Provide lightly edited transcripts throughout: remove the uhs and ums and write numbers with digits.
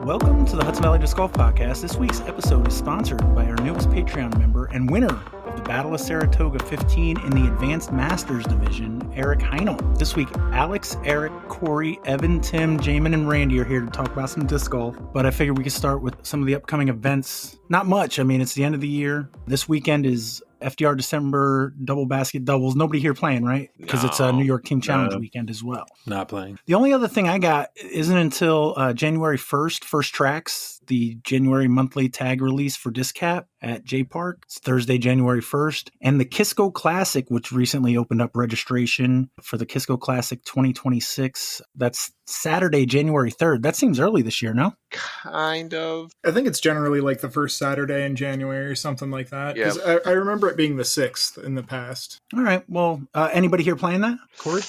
Welcome to the Hudson Valley Disc Golf Podcast. This week's episode is sponsored by our newest Patreon member and winner of the Battle of Saratoga 15 in the Advanced Masters Division, Erich Heinel. This week, Alex, Erich, Corey, Evan, Tim, Jaimen, and Randy are here to talk about some disc golf, but I figured we could start with some of the upcoming events. Not much. I mean, it's the end of the year. This weekend is FDR December double basket doubles. Nobody here playing, right? Because it's a New York Team Challenge weekend as well. Not playing. The only other thing I got isn't until January 1st, First Tracks, the January monthly tag release for Disc Cap at J Park. It's Thursday, January 1st. And the Kisco Classic, which recently opened up registration for the Kisco Classic 2026. That's Saturday, January 3rd. That seems early this year, no? Kind of. I think it's generally like the first Saturday in January or something like that. Yeah. I remember it being the 6th in the past. All right. Well, anybody here playing that? Corey?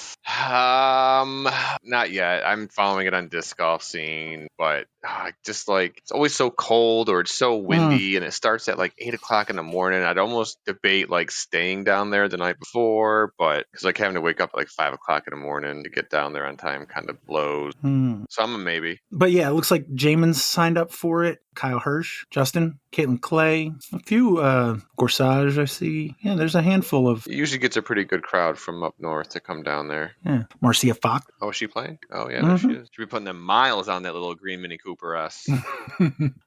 Not yet. I'm following it on Disc Golf Scene, but just like it's always so cold or it's so windy and it starts at like 8 o'clock in the morning. I'd almost debate like staying down there the night before, but because like having to wake up at like 5 o'clock in the morning to get down there on time kind of blows. So I'm a maybe. But yeah, it looks like Jaimen's signed up for it. Kyle Hirsch, Justin, Caitlin Clay, a few Gorsage I see. Yeah, there's a handful of. It usually gets a pretty good crowd from up north to come down there. Yeah, Marcia Fox. Oh, is she playing? Oh, yeah, there she is. She'll be putting them miles on that little green Mini Cooper S.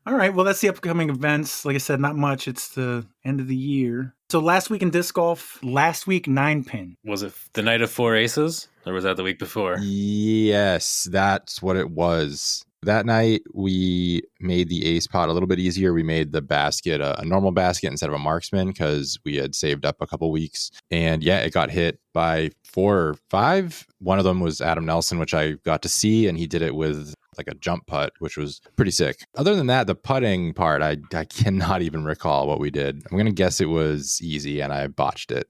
All right, well, that's the upcoming events. Like I said, not much. It's the end of the year. So last week in disc golf, last week 9-pin. Was it the night of 4 aces, or was that the week before? Yes, that's what it was. That night, we made the ace pot a little bit easier. We made the basket a normal basket instead of a marksman because we had saved up a couple weeks. And yeah, it got hit by 4 or 5. One of them was Adam Nelson, which I got to see, and he did it with like a jump putt, which was pretty sick. Other than that, the putting part, I cannot even recall what we did. I'm going to guess it was easy, and I botched it.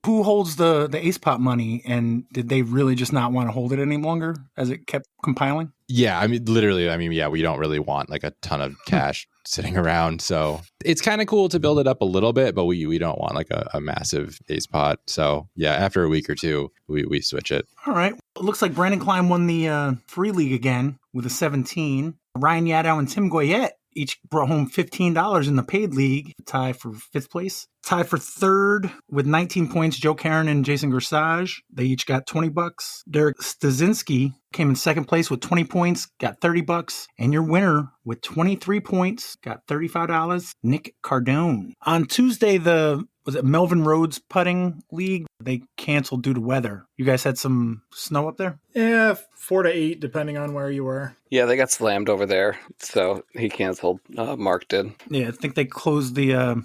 Who holds the ace pot money, and did they really just not want to hold it any longer as it kept compiling? Yeah, I mean, literally, yeah, we don't really want like a ton of cash sitting around. So it's kind of cool to build it up a little bit, but we don't want like a massive ace pot. So yeah, after a week or two, we switch it. All right. It looks like Brandon Klein won the free league again with a 17. Ryan Yadow and Tim Goyette each brought home $15 in the paid league, tie for 5th place. Tie for 3rd with 19 points, Joe Caron and Jason Gorsage. They each got $20. Derek Stasinski came in 2nd place with 20 points, got $30. And your winner with 23 points, got $35, Nick Cardone. On Tuesday, was it Melvin Rhodes Putting League? They canceled due to weather. You guys had some snow up there? Yeah, 4 to 8, depending on where you were. Yeah, they got slammed over there, so he canceled. Mark did. Yeah, I think they closed the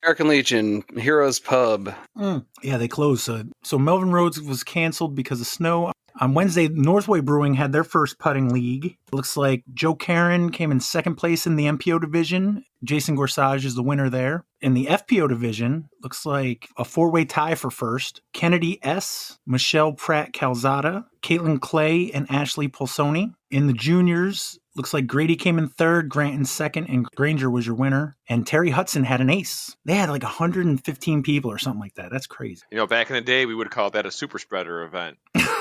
American Legion Heroes Pub. Yeah, they closed. So Melvin Rhodes was canceled because of snow. On Wednesday, Northway Brewing had their first putting league. It looks like Joe Caron came in 2nd place in the MPO division. Jason Gorsage is the winner there. In the FPO division, looks like a 4-way tie for 1st. Kennedy S., Michelle Pratt Calzada, Caitlin Clay, and Ashley Pulsoni. In the juniors, looks like Grady came in 3rd, Grant in 2nd, and Granger was your winner. And Terry Hudson had an ace. They had like 115 people or something like that. That's crazy. You know, back in the day, we would call that a super spreader event.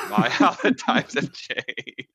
My, how the times have changed.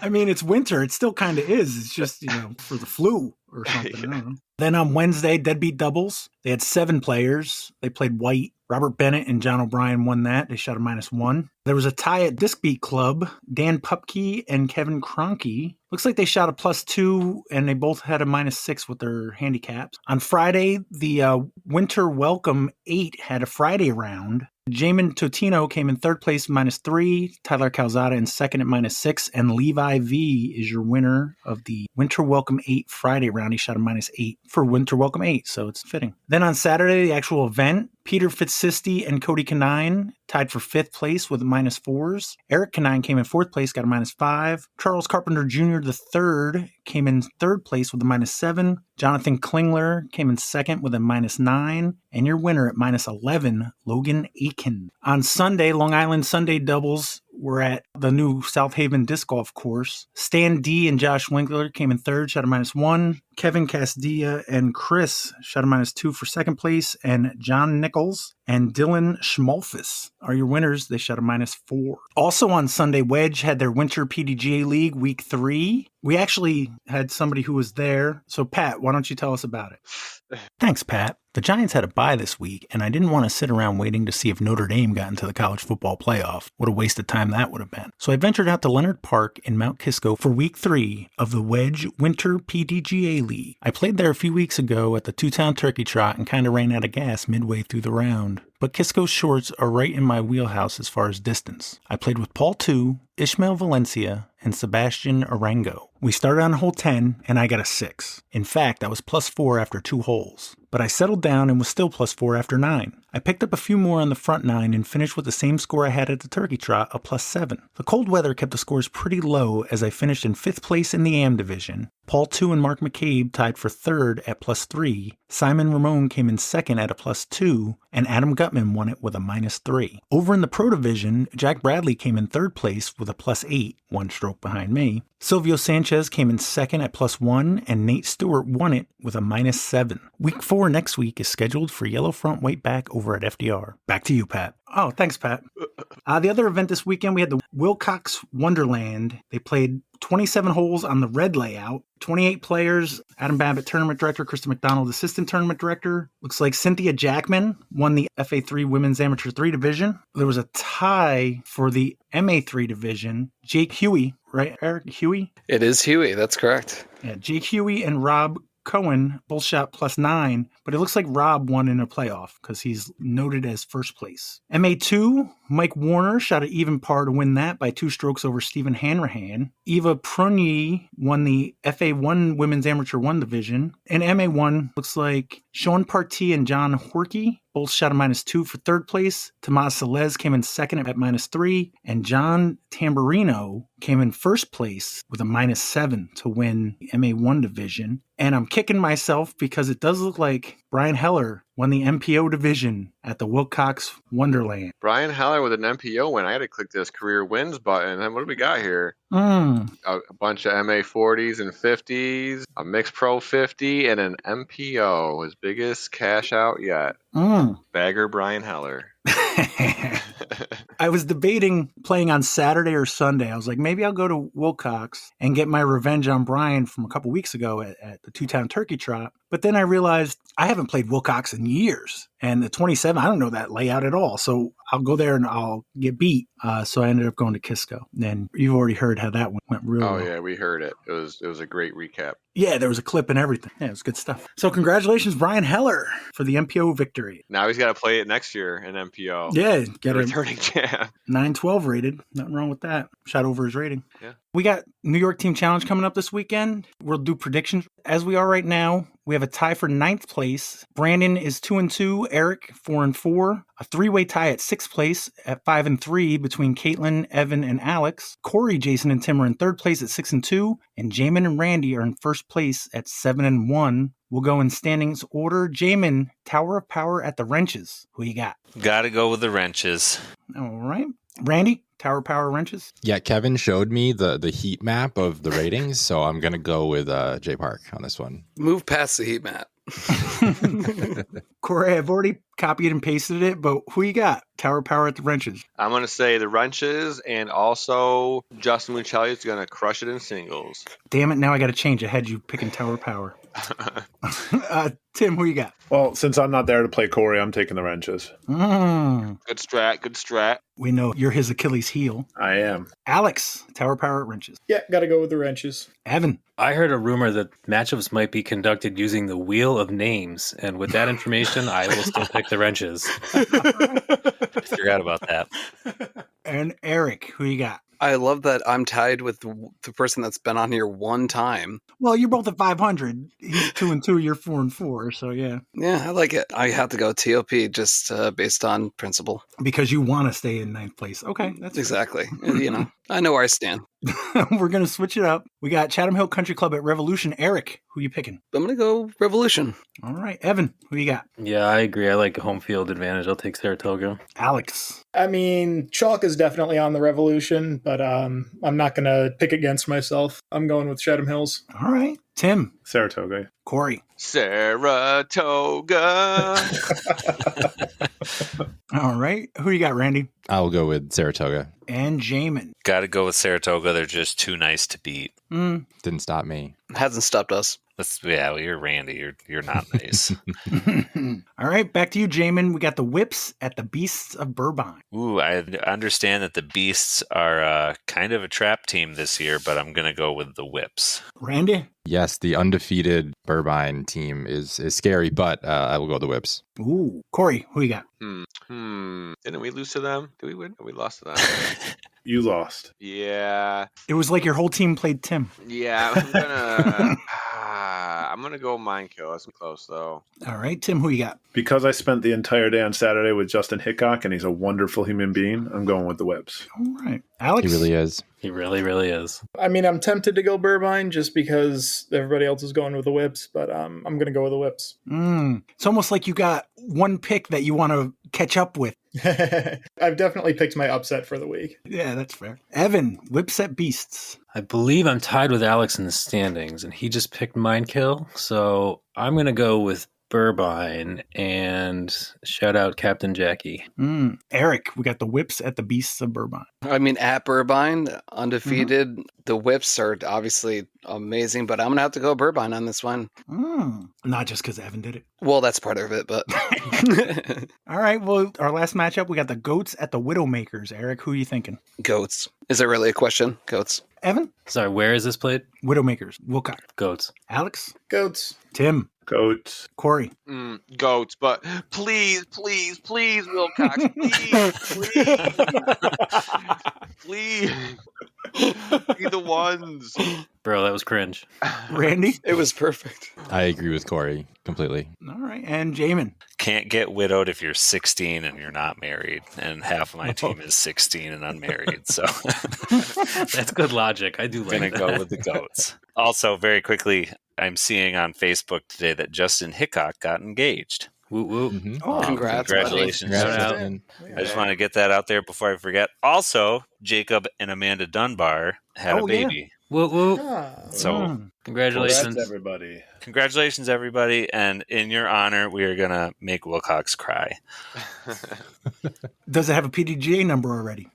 I mean, it's winter. It still kind of is. It's just, for the flu or something. I don't know. Then on Wednesday, Deadbeat Doubles. They had 7 players. They played white. Robert Bennett and John O'Brien won that. They shot a -1. There was a tie at Disc Beat Club. Dan Pupke and Kevin Cronky. Looks like they shot a +2, and they both had a -6 with their handicaps. On Friday, the Winter Welcome 8 had a Friday round. Jaimen Totino came in 3rd place, -3. Tyler Calzada in 2nd at -6. And Levi V is your winner of the Winter Welcome 8 Friday round. He shot a -8 for Winter Welcome 8, so it's fitting. Then on Saturday, the actual event, Peter Fitzsisti and Cody Canine tied for 5th place with -4s. Erich Canine came in 4th place, got a -5. Charles Carpenter Jr. III came in 3rd place with a -7. Jonathan Klingler came in 2nd with a -9. And your winner at -11, Logan Aiken. On Sunday, Long Island Sunday doubles were at the new South Haven Disc Golf Course. Stan D and Josh Winkler came in 3rd, shot a -1. Kevin Castilla and Chris shot a -2 for 2nd place. And John Nichols and Dylan Schmalfus are your winners. They shot a -4. Also on Sunday, WeDGE had their Winter PDGA League Week 3. We actually had somebody who was there. So, Pat, why don't you tell us about it? Thanks, Pat. The Giants had a bye this week, and I didn't want to sit around waiting to see if Notre Dame got into the college football playoff. What a waste of time that would have been. So I ventured out to Leonard Park in Mount Kisco for Week 3 of the WeDGE Winter PDGA League. I played there a few weeks ago at the two-town turkey trot and kind of ran out of gas midway through the round. But Kisco's shorts are right in my wheelhouse as far as distance. I played with Paul 2, Ishmael Valencia, and Sebastian Arango. We started on hole 10, and I got a 6. In fact, I was +4 after 2 holes. But I settled down and was still +4 after 9. I picked up a few more on the front 9 and finished with the same score I had at the turkey trot, a +7. The cold weather kept the scores pretty low as I finished in 5th place in the AM division. Paul 2 and Mark McCabe tied for 3rd at +3. Simon Ramon came in 2nd at a +2, and Adam Gutman won it with a -3. Over in the Pro Division, Jack Bradley came in 3rd place with a +8, 1 stroke behind me. Silvio Sanchez came in 2nd at +1, and Nate Stewart won it with a -7. Week 4 next week is scheduled for yellow front, white back over at FDR. Back to you, Pat. Oh, thanks, Pat. The other event this weekend, we had the Wilcox Wonderland. They played 27 holes on the red layout, 28 players. Adam Babbitt, tournament director, Krista McDonald, assistant tournament director. Looks like Cynthia Jackman won the FA3 Women's Amateur 3 division. There was a tie for the MA3 division. Jake Huey, right, Erich Huey? It is Huey, that's correct. Yeah, Jake Huey and Rob Cohen both shot +9, but it looks like Rob won in a playoff because he's noted as first place. MA2, Mike Warner shot an even par to win that by 2 strokes over Stephen Hanrahan. Eva Prunyi won the FA1 Women's Amateur 1 division. And MA1 looks like Sean Partee and John Horkey both shot a -2 for 3rd place. Tomas Celez came in 2nd at -3. And John Tamburino came in 1st place with a -7 to win the MA1 division. And I'm kicking myself because it does look like Brian Heller won the MPO division at the Wilcox Wonderland. Brian Heller with an MPO win. I had to click this career wins button. And what do we got here? A bunch of MA40s and 50s, a mixed pro 50, and an MPO, his biggest cash out yet. Bagger Brian Heller. I was debating playing on Saturday or Sunday. I was like, maybe I'll go to Wilcox and get my revenge on Brian from a couple weeks ago at the two-town turkey trot. But then I realized I haven't played Wilcox in years. And the 27, I don't know that layout at all. So I'll go there and I'll get beat. So I ended up going to Kisco. And you've already heard how that went real well. Oh, yeah, we heard it. It was a great recap. Yeah, there was a clip and everything. Yeah, it was good stuff. So congratulations, Brian Heller, for the MPO victory. Now he's got to play it next year in MPO. Yeah, get a returning champ. 912 rated. Nothing wrong with that. Shot over his rating. Yeah. We got New York Team Challenge coming up this weekend. We'll do predictions. As we are right now, we have a tie for 9th place. Brandon is 2-2, Erich 4-4. A 3-way tie at 6th place at 5-3 between Caitlin, Evan, and Alex. Corey, Jason, and Tim are in 3rd place at 6-2, and Jaimen and Randy are in 1st place at 7-1. We'll go in standings order. Jaimen, Tower of Power at the wrenches. Who you got? Gotta go with the wrenches. All right. Randy, Tower of Power wrenches? Yeah, Kevin showed me the heat map of the ratings, so I'm going to go with J Park on this one. Move past the heat map. Corey, I've already copied and pasted it, but who you got? Tower of Power at the wrenches. I'm going to say the wrenches, and also Justin Mucelli is going to crush it in singles. Damn it, now I got to change. I had you picking Tower of Power. Tim, who you got? Well, since I'm not there to play Corey, I'm taking the wrenches. Good strat. We know you're his Achilles heel. I am. Alex, Tower of Power at wrenches. Yeah, got to go with the wrenches. Evan. I heard a rumor that matchups might be conducted using the Wheel of Names, and with that information, I will still pick the wrenches. Forgot about that. And Erich, who you got? I love that I'm tied with the person that's been on here one time. Well, you're both at 500. He's 2-2, you're 4-4, so yeah. Yeah, I like it. I have to go TOP just based on principle. Because you want to stay in 9th place. Okay, that's exactly. You know, I know where I stand. We're going to switch it up. We got Chatham Hill Country Club at Revolution. Erich, who you picking? I'm going to go Revolution. All right. Evan, who you got? Yeah, I agree. I like a home field advantage. I'll take Saratoga. Alex. I mean, chalk is definitely on the Revolution, but I'm not going to pick against myself. I'm going with Chatham Hills. All right. Tim, Saratoga. Corey. Saratoga. All right. Who you got, Randy? I'll go with Saratoga. And Jaimen. Got to go with Saratoga. They're just too nice to beat. Didn't stop me. Hasn't stopped us. Well, you're Randy. You're not nice. All right, back to you, Jaimen. We got the Whips at the Beasts of Burbine. Ooh, I understand that the Beasts are kind of a trap team this year, but I'm going to go with the Whips. Randy? Yes, the undefeated Burbine team is scary, but I will go with the Whips. Ooh. Corey, who you got? Didn't we lose to them? Did we win? We lost to them. You lost. Yeah. It was like your whole team played Tim. Yeah, I'm gonna go Mind Kill. That's close though. All right, Tim, who you got? Because I spent the entire day on Saturday with Justin Hickok, and he's a wonderful human being, I'm going with the Whips. All right. Alex? He really is. He really, really is. I mean, I'm tempted to go Burbine just because everybody else is going with the Whips, but I'm going to go with the Whips. It's almost like you got one pick that you want to catch up with. I've definitely picked my upset for the week. Yeah, that's fair. Evan, Whips at Beasts. I believe I'm tied with Alex in the standings, and he just picked Mind Kill. So I'm going to go with Burbine and shout out Captain Jackie. Erich, we got the Whips at the Beasts of Burbine. I mean, at Burbine, undefeated. The Whips are obviously amazing, but I'm going to have to go Burbine on this one. Not just because Evan did it. Well, that's part of it, but... All right, well, our last matchup, we got the Goats at the Widowmakers. Erich, who are you thinking? Goats. Is there really a question? Goats. Evan? Sorry, where is this played? Widowmakers. Wilcox. Goats. Alex? Goats. Tim? Goats. Corey? Goats, but please, Wilcox, please. Be the ones. Bro, that was cringe. Randy? It was perfect. I agree with Corey completely. All right, and Jaimen. Can't get widowed if you're 16 and you're not married. And half of my team is 16 and unmarried. So that's good logic. I do like that. Gonna go with the Goats. Also, very quickly, I'm seeing on Facebook today that Justin Hickok got engaged. Woo woo. Oh, congrats. Congratulations. Congrats, Shout out. Justin. I just want to get that out there before I forget. Also, Jacob and Amanda Dunbar had a baby. Woo woo. So, congratulations. Congrats, everybody. Congratulations, everybody. And in your honor, we are going to make Wilcox cry. Does it have a PDGA number already?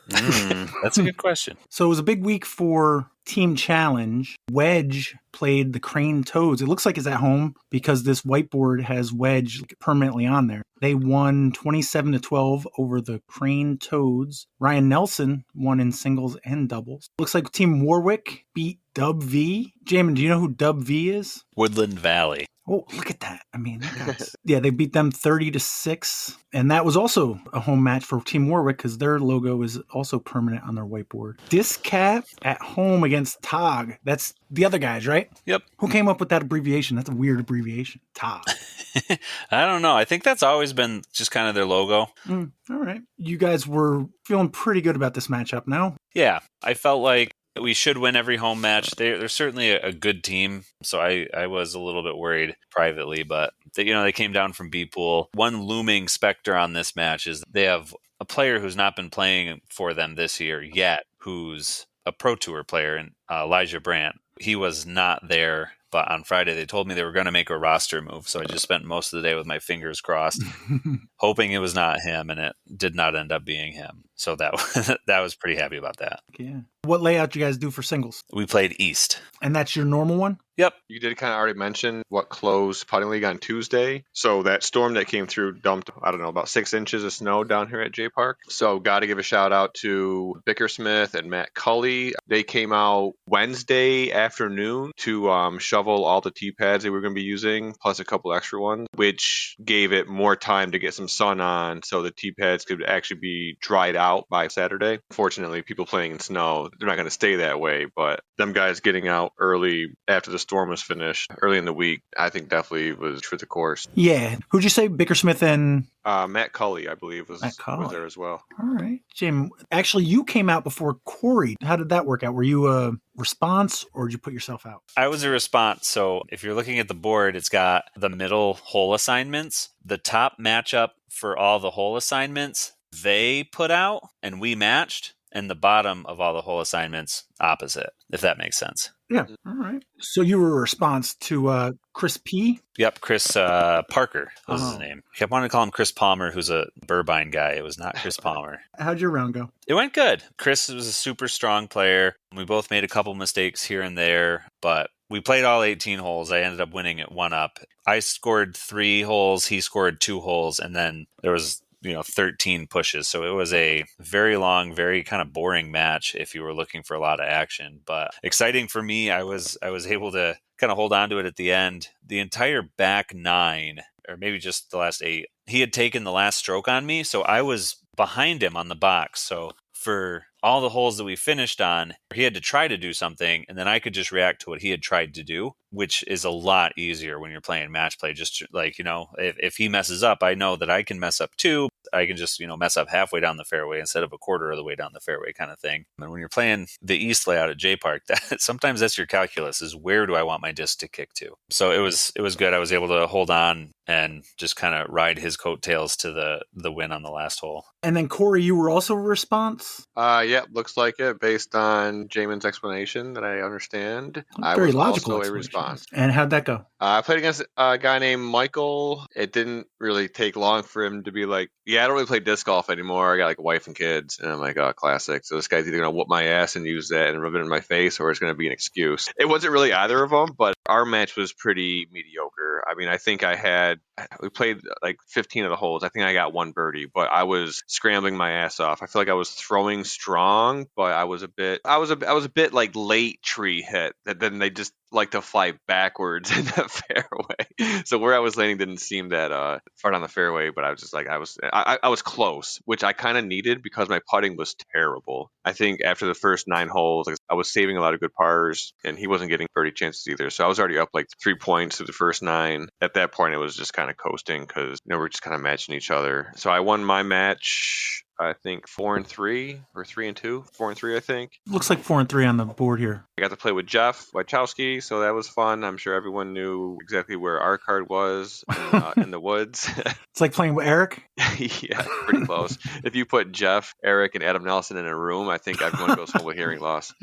That's a good question. So it was a big week for Team Challenge. WeDGE played the Crane Toads. It looks like it's at home because this whiteboard has WeDGE permanently on there. They won 27-12 over the Crane Toads. Ryan Nelson won in singles and doubles. Looks like Team Warwick beat Dub V. Jaimen, do you know who Dub V is? Woodland Valley. Oh, look at that. I mean, yeah, they beat them 30-6. And that was also a home match for Team Warwick because their logo is also permanent on their whiteboard. Discat at home against TOG. That's the other guys, right? Yep. Who came up with that abbreviation? That's a weird abbreviation. TOG. I don't know. I think that's always been just kind of their logo. All right. You guys were feeling pretty good about this matchup, no? Yeah. I felt like we should win every home match. They're certainly a good team, so I was a little bit worried privately, but they came down from B Pool. One looming specter on this match is they have a player who's not been playing for them this year yet, who's a Pro Tour player, Elijah Brandt. He was not there, but on Friday they told me they were going to make a roster move, so I just spent most of the day with my fingers crossed, hoping it was not him, and it did not end up being him. So that was pretty happy about that. Yeah. What layout do you guys do for singles? We played East. And that's your normal one? Yep. You did kind of already mention what closed putting league on Tuesday. So that storm that came through dumped, about 6 inches of snow down here at J Park. So got to give a shout out to Bickersmith and Matt Cully. They came out Wednesday afternoon to shovel all the tee pads they were going to be using, plus a couple extra ones, which gave it more time to get some sun on so the tee pads could actually be dried out by Saturday. Fortunately, people playing in snow, they're not going to stay that way, but them guys getting out early after the storm was finished, early in the week, I think definitely was for the course. Yeah. Who'd you say? Bickersmith and... Matt Cully, I believe, was there as well. All right. Jim, actually, you came out before Corey. How did that work out? Were you a response or did you put yourself out? I was a response. So if you're looking at the board, it's got the middle hole assignments. The top matchup for all the hole assignments, they put out and we matched. And the bottom of all the hole assignments opposite, if that makes sense. Yeah. All right. So you were a response to Chris P. Yep, Chris Parker was his Oh. name. I kept wanting to call him Chris Palmer, who's a Burbine guy. It was not Chris Palmer. How'd your round go? It went good. Chris was a super strong player. We both made a couple mistakes here and there, but we played all 18 holes. I ended up winning at 1-up. I scored 3 holes. He scored 2 holes. And then there was 13 pushes. So it was a very long, very kind of boring match if you were looking for a lot of action. But exciting for me, I was able to kind of hold on to it at the end. The entire back 9, or maybe just the last 8, he had taken the last stroke on me. So I was behind him on the box. So for all the holes that we finished on, he had to try to do something, and then I could just react to what he had tried to do, which is a lot easier when you're playing match play. Just like, if he messes up, I know that I can mess up too. I can just, mess up halfway down the fairway instead of a quarter of the way down the fairway kind of thing. And when you're playing the East layout at J Park, sometimes that's your calculus, is where do I want my disc to kick to? So it was good. I was able to hold on and just kind of ride his coattails to the win on the last hole. And then Corey, you were also a response? Yeah, looks like it based on Jaimen's explanation that I understand. I Very was logical also a explanation. response. And how'd that go? I played against a guy named Michael. It didn't really take long for him to be like, yeah, I don't really play disc golf anymore. I got like a wife and kids. And I'm like, oh, classic. So this guy's either going to whoop my ass and use that and rub it in my face, or it's going to be an excuse. It wasn't really either of them, but our match was pretty mediocre. I mean, I think we played like 15 of the holes. I think I got 1 birdie, but I was scrambling my ass off. I feel like I was throwing strong, but I was a bit like late tree hit that then they just like to fly backwards in the fairway. So where I was landing didn't seem that far down the fairway, but I was just like, I was close, which I kind of needed because my putting was terrible. I think after the first 9 holes, I was saving a lot of good pars, and he wasn't getting birdie chances either. So I was already up like 3 points through the first 9. At that point, it was just kind of coasting because we're just kind of matching each other. So I won my match, I think 4-3 or 3-2, 4-3, I think. Looks like 4-3 on the board here. I got to play with Jeff Wachowski, so that was fun. I'm sure everyone knew exactly where our card was in the woods. It's like playing with Erich. Yeah, pretty close. If you put Jeff, Erich, and Adam Nelson in a room, I think everyone goes home with hearing loss.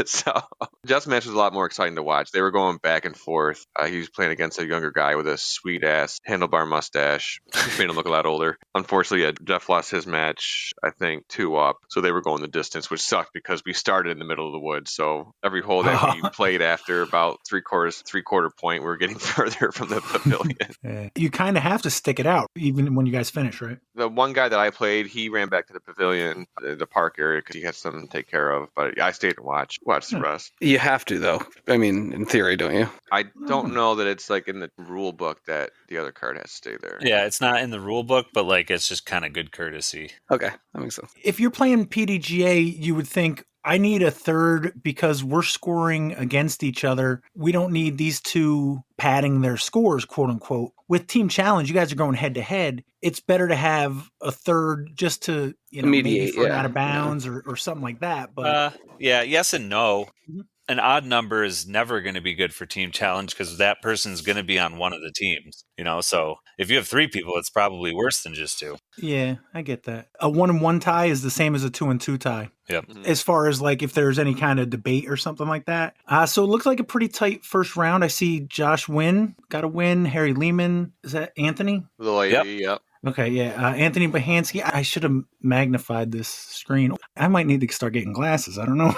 So Jeff's match was a lot more exciting to watch. They were going back and forth. He was playing against a younger guy with a sweet ass handlebar mustache, which made him look a lot older. Unfortunately, Jeff lost his match, I think 2-up. So they were going the distance, which sucked because we started in the middle of the woods. So every hole that we played after about three-quarter point, we were getting further from the pavilion. Yeah. You kind of have to stick it out, even when you guys finish, right? The one guy that I played, he ran back to the pavilion, the park area, because he had something to take care of. But I stayed and watched the rest. You have to, though. I mean, in theory, don't you? I don't know that it's like in the rule book that the other card has to stay there. Yeah, it's not in the rule book, but like it's just kind of good courtesy. Okay, that makes sense. If you're playing PDGA, you would think, I need a third because we're scoring against each other. We don't need these two padding their scores, quote unquote. With Team Challenge, you guys are going head to head. It's better to have a third just to, maybe for out of bounds or something like that. But yes and no. Mm-hmm. An odd number is never going to be good for Team Challenge because that person's going to be on one of the teams, So if you have 3 people, it's probably worse than just 2. Yeah, I get that. A 1-1 tie is the same as a 2-2 tie. Yep. As far as like if there's any kind of debate or something like that. So it looks like a pretty tight first round. I see Josh got a win. Harry Lehman. Is that Anthony? The lady, yep. Okay, yeah. Anthony Bahansky. I should have magnified this screen. I might need to start getting glasses. I don't know.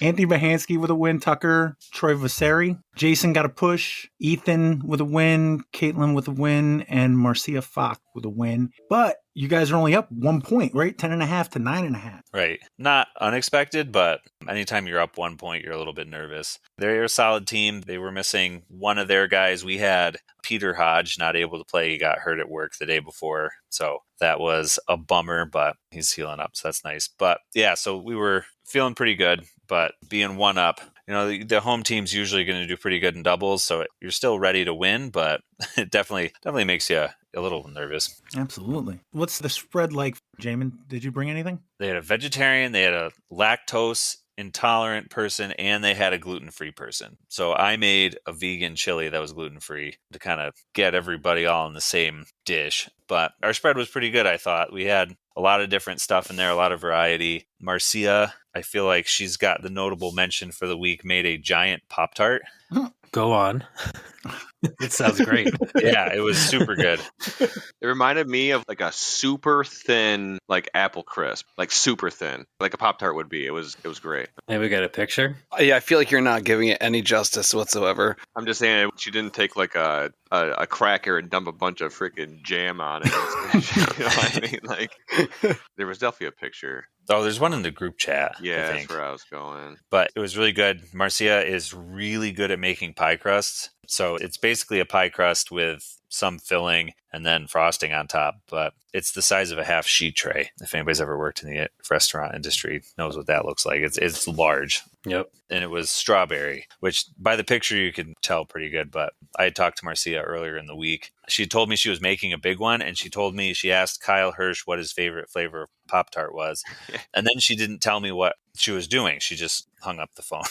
Anthony Bahansky with a win. Tucker, Troy Vasari. Jason got a push. Ethan with a win. Caitlin with a win. And Marcia Fock with a win. But you guys are only up 1 point, right? 10.5 to 9.5. Right. Not unexpected, but anytime you're up 1 point, you're a little bit nervous. They're a solid team. They were missing one of their guys. We had Peter Hodge not able to play. He got hurt at work the day before. So that was a bummer, but he's healing up. So that's nice. But yeah, so we were feeling pretty good, but being 1-up, the home team's usually going to do pretty good in doubles. So you're still ready to win, but it definitely makes you a little nervous. Absolutely. What's the spread like, Jaimen? Did you bring anything? They had a vegetarian, they had a lactose intolerant person, and they had a gluten-free person. So I made a vegan chili that was gluten-free to kind of get everybody all in the same dish. But our spread was pretty good, I thought. We had a lot of different stuff in there, a lot of variety. Marcia, I feel like she's got the notable mention for the week, made a giant Pop-Tart. Go on. It sounds great. Yeah, it was super good. It reminded me of like a super thin, like apple crisp, like super thin, like a Pop-Tart would be. It was great. Hey, we got a picture. Yeah, I feel like you're not giving it any justice whatsoever. I'm just saying she didn't take like a cracker and dump a bunch of freaking jam on it. You know what I mean? Like, there was definitely a picture. Oh, there's one in the group chat. Yeah, I that's think. where I was going. But it was really good. Marcia is really good at making pie crusts. So it's basically a pie crust with some filling and then frosting on top. But it's the size of a half sheet tray. If anybody's ever worked in the restaurant industry, knows what that looks like. It's large. Yep. And it was strawberry, which by the picture you can tell pretty good. But I had talked to Marcia earlier in the week. She told me she was making a big one, and she told me she asked Kyle Hirsch what his favorite flavor of Pop-Tart was. And then she didn't tell me what she was doing. She just hung up the phone.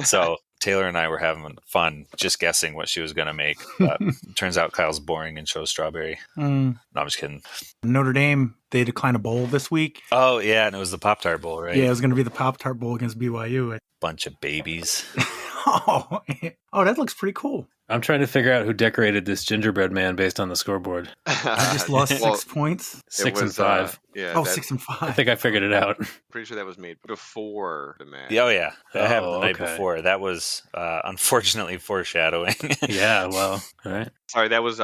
So Taylor and I were having fun just guessing what she was going to make. But it turns out Kyle's boring and chose strawberry. No, I'm just kidding. Notre Dame, they declined a bowl this week. Oh, yeah, and it was the Pop-Tart Bowl, right? Yeah, it was going to be the Pop-Tart Bowl against BYU. Bunch of babies. Oh, that looks pretty cool. I'm trying to figure out who decorated this gingerbread man based on the scoreboard. I just lost 6 points. 6 and 5. Yeah. 6 and 5. I think I figured it out. Pretty sure that was made before the match. Oh, yeah. That happened the night okay. before. That was unfortunately foreshadowing. Yeah, well, all right. Sorry, that was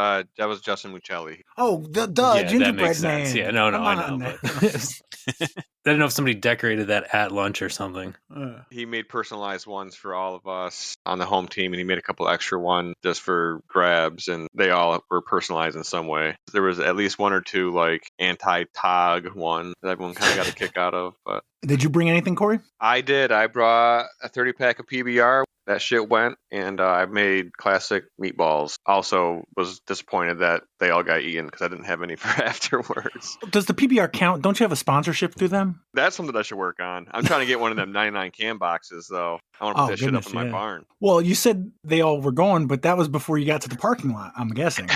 Justin Muccelli. Oh, duh, Yeah, that gingerbread makes man. sense. Yeah, no, Come I know. on. But I didn't know if somebody decorated that at lunch or something. He made personalized ones for all of us on the home team, and he made a couple extra ones just for grabs, and they all were personalized in some way. There was at least one or two like anti-tog one that everyone kind of got a kick out of. But Did you bring anything, Corey? I did. I brought a 30-pack of PBR. That shit went, and I made classic meatballs. Also was disappointed that they all got eaten because I didn't have any for afterwards. Does the PBR count? Don't you have a sponsorship through them? That's something I should work on. I'm trying to get one of them 99 can boxes, though. I want to put that shit up in my barn. Well, you said they all were gone, but that was before you got to the parking lot, I'm guessing.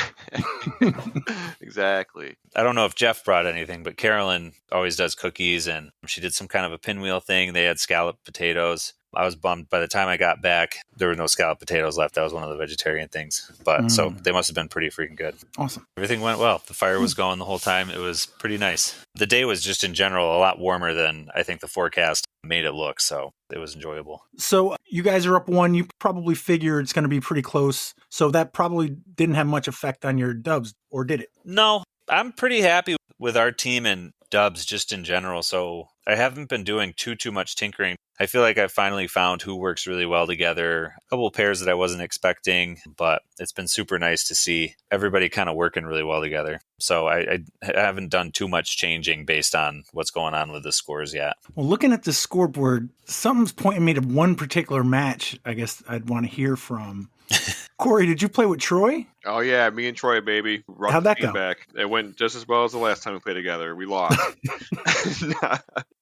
Exactly. I don't know if Jeff brought anything, but Carolyn always does cookies, and she did some kind of a pinwheel thing. They had scalloped potatoes. I was bummed. By the time I got back, there were no scalloped potatoes left. That was one of the vegetarian things. But so they must have been pretty freaking good. Awesome. Everything went well. The fire was going the whole time. It was pretty nice. The day was just in general a lot warmer than I think the forecast made it look. So it was enjoyable. So you guys are up 1. You probably figure it's going to be pretty close. So that probably didn't have much effect on your dubs, or did it? No, I'm pretty happy with our team and dubs just in general. So I haven't been doing too much tinkering. I feel like I finally found who works really well together. A couple of pairs that I wasn't expecting, but it's been super nice to see everybody kind of working really well together. So I haven't done too much changing based on what's going on with the scores yet. Well, looking at the scoreboard, something's pointing me to one particular match I guess I'd want to hear from. Corey, did you play with Troy? Oh, yeah. Me and Troy, baby. How'd that go? Back. It went just as well as the last time we played together. We lost.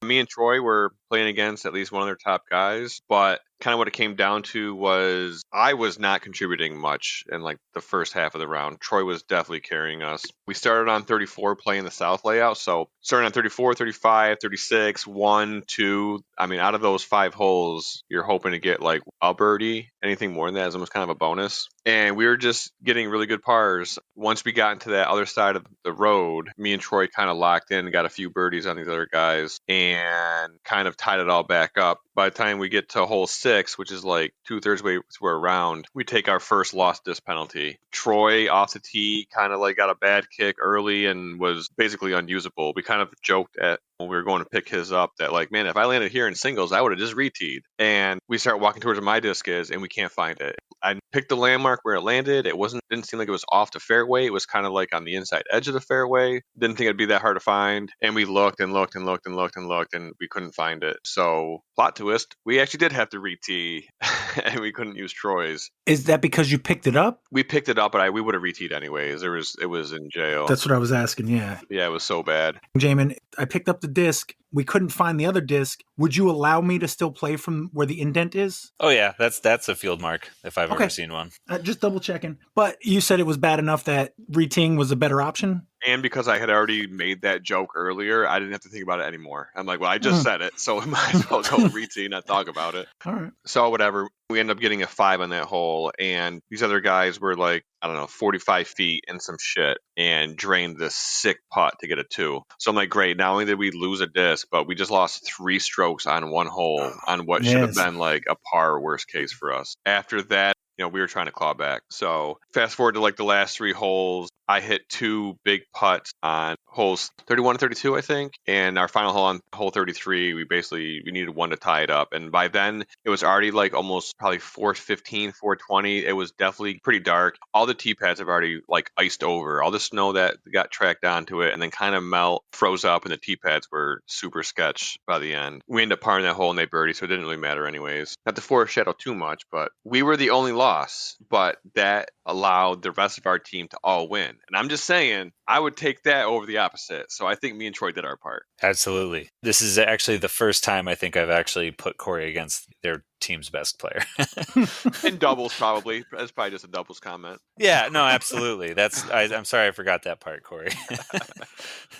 Me and Troy were playing against at least one of their top guys, but kind of what it came down to was I was not contributing much in like the first half of the round. Troy was definitely carrying us. We started on 34 playing the South layout, so starting on 34, 35, 36, 1, 2. I mean, out of those 5 holes, you're hoping to get like a birdie. Anything more than that is almost kind of a bonus. And we were just getting really good pars. Once we got into that other side of the road, me and Troy kind of locked in, got a few birdies on these other guys, and kind of tied it all back up. By the time we get to hole 6, which is like 2/3 way through a round, we take our first lost disc penalty. Troy off the tee kind of like got a bad kick early and was basically unusable. We kind of joked at when we were going to pick his up that like, man, if I landed here in singles, I would have just re-teed. And we start walking towards where my disc is, and we can't find it. I picked the landmark where it landed. It didn't seem like it was off the fairway. It was kind of like on the inside edge of the fairway. Didn't think it'd be that hard to find. And we looked and looked and looked and looked and looked, and we couldn't find it. So plot twist, we actually did have to re-tee, and we couldn't use Troy's. Is that because you picked it up? We picked it up, but we would have re-teed anyways. It was in jail. That's what I was asking, yeah. Yeah, it was so bad. Jaimen, I picked up the disc. We couldn't find the other disc. Would you allow me to still play from where the indent is? Oh yeah, that's a field mark if I've Okay. ever seen one. Just double checking. But you said it was bad enough that reteeing was a better option? And because I had already made that joke earlier, I didn't have to think about it anymore. I'm like, well, I just said it, so I might as well go retee and not talk about it. All right. So whatever. We ended up getting a 5 on that hole, and these other guys were like, I don't know, 45 feet and some shit, and drained this sick putt to get a 2. So I'm like, great, not only did we lose a disc, but we just lost 3 strokes on one hole on what should have been like a par worst case for us. After that, we were trying to claw back. So fast forward to like the last 3 holes, I hit 2 big putts on holes 31 and 32, I think. And our final hole on hole 33, we needed 1 to tie it up. And by then it was already like almost probably 4:15, 4:20. It was definitely pretty dark. All the tee pads have already like iced over. All the snow that got tracked onto it and then kind of froze up, and the tee pads were super sketch by the end. We ended up parring that hole and they birdie, so it didn't really matter anyways. Not to foreshadow too much, but we were the only loss, but that allowed the rest of our team to all win. And I'm just saying, I would take that over the opposite. So I think me and Troy did our part. Absolutely. This is actually the first time I think I've actually put Corey against their team's best player. In doubles, probably. That's probably just a doubles comment. Yeah, no, absolutely. I'm sorry I forgot that part, Corey.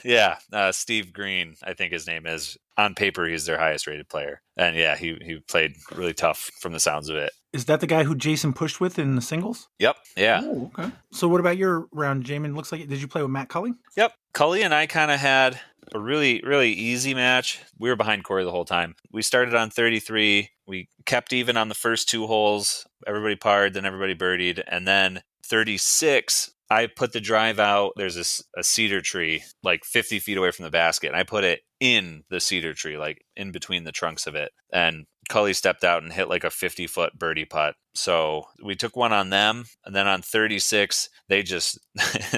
Yeah, Steve Green, I think his name is. On paper, he's their highest rated player. And yeah, he played really tough from the sounds of it. Is that the guy who Jason pushed with in the singles? Yep, yeah. Oh, okay. So what about your round, Jaimen? Looks like, did you play with Matt Cully? Yep. Cully and I kind of had a really, really easy match. We were behind Corey the whole time. We started on 33. We kept even on the first 2 holes. Everybody parred, then everybody birdied. And then 36, I put the drive out. There's a cedar tree like 50 feet away from the basket. And I put it in the cedar tree, like in between the trunks of it. And Cully stepped out and hit like a 50-foot birdie putt. So we took one on them. And then on 36, they just,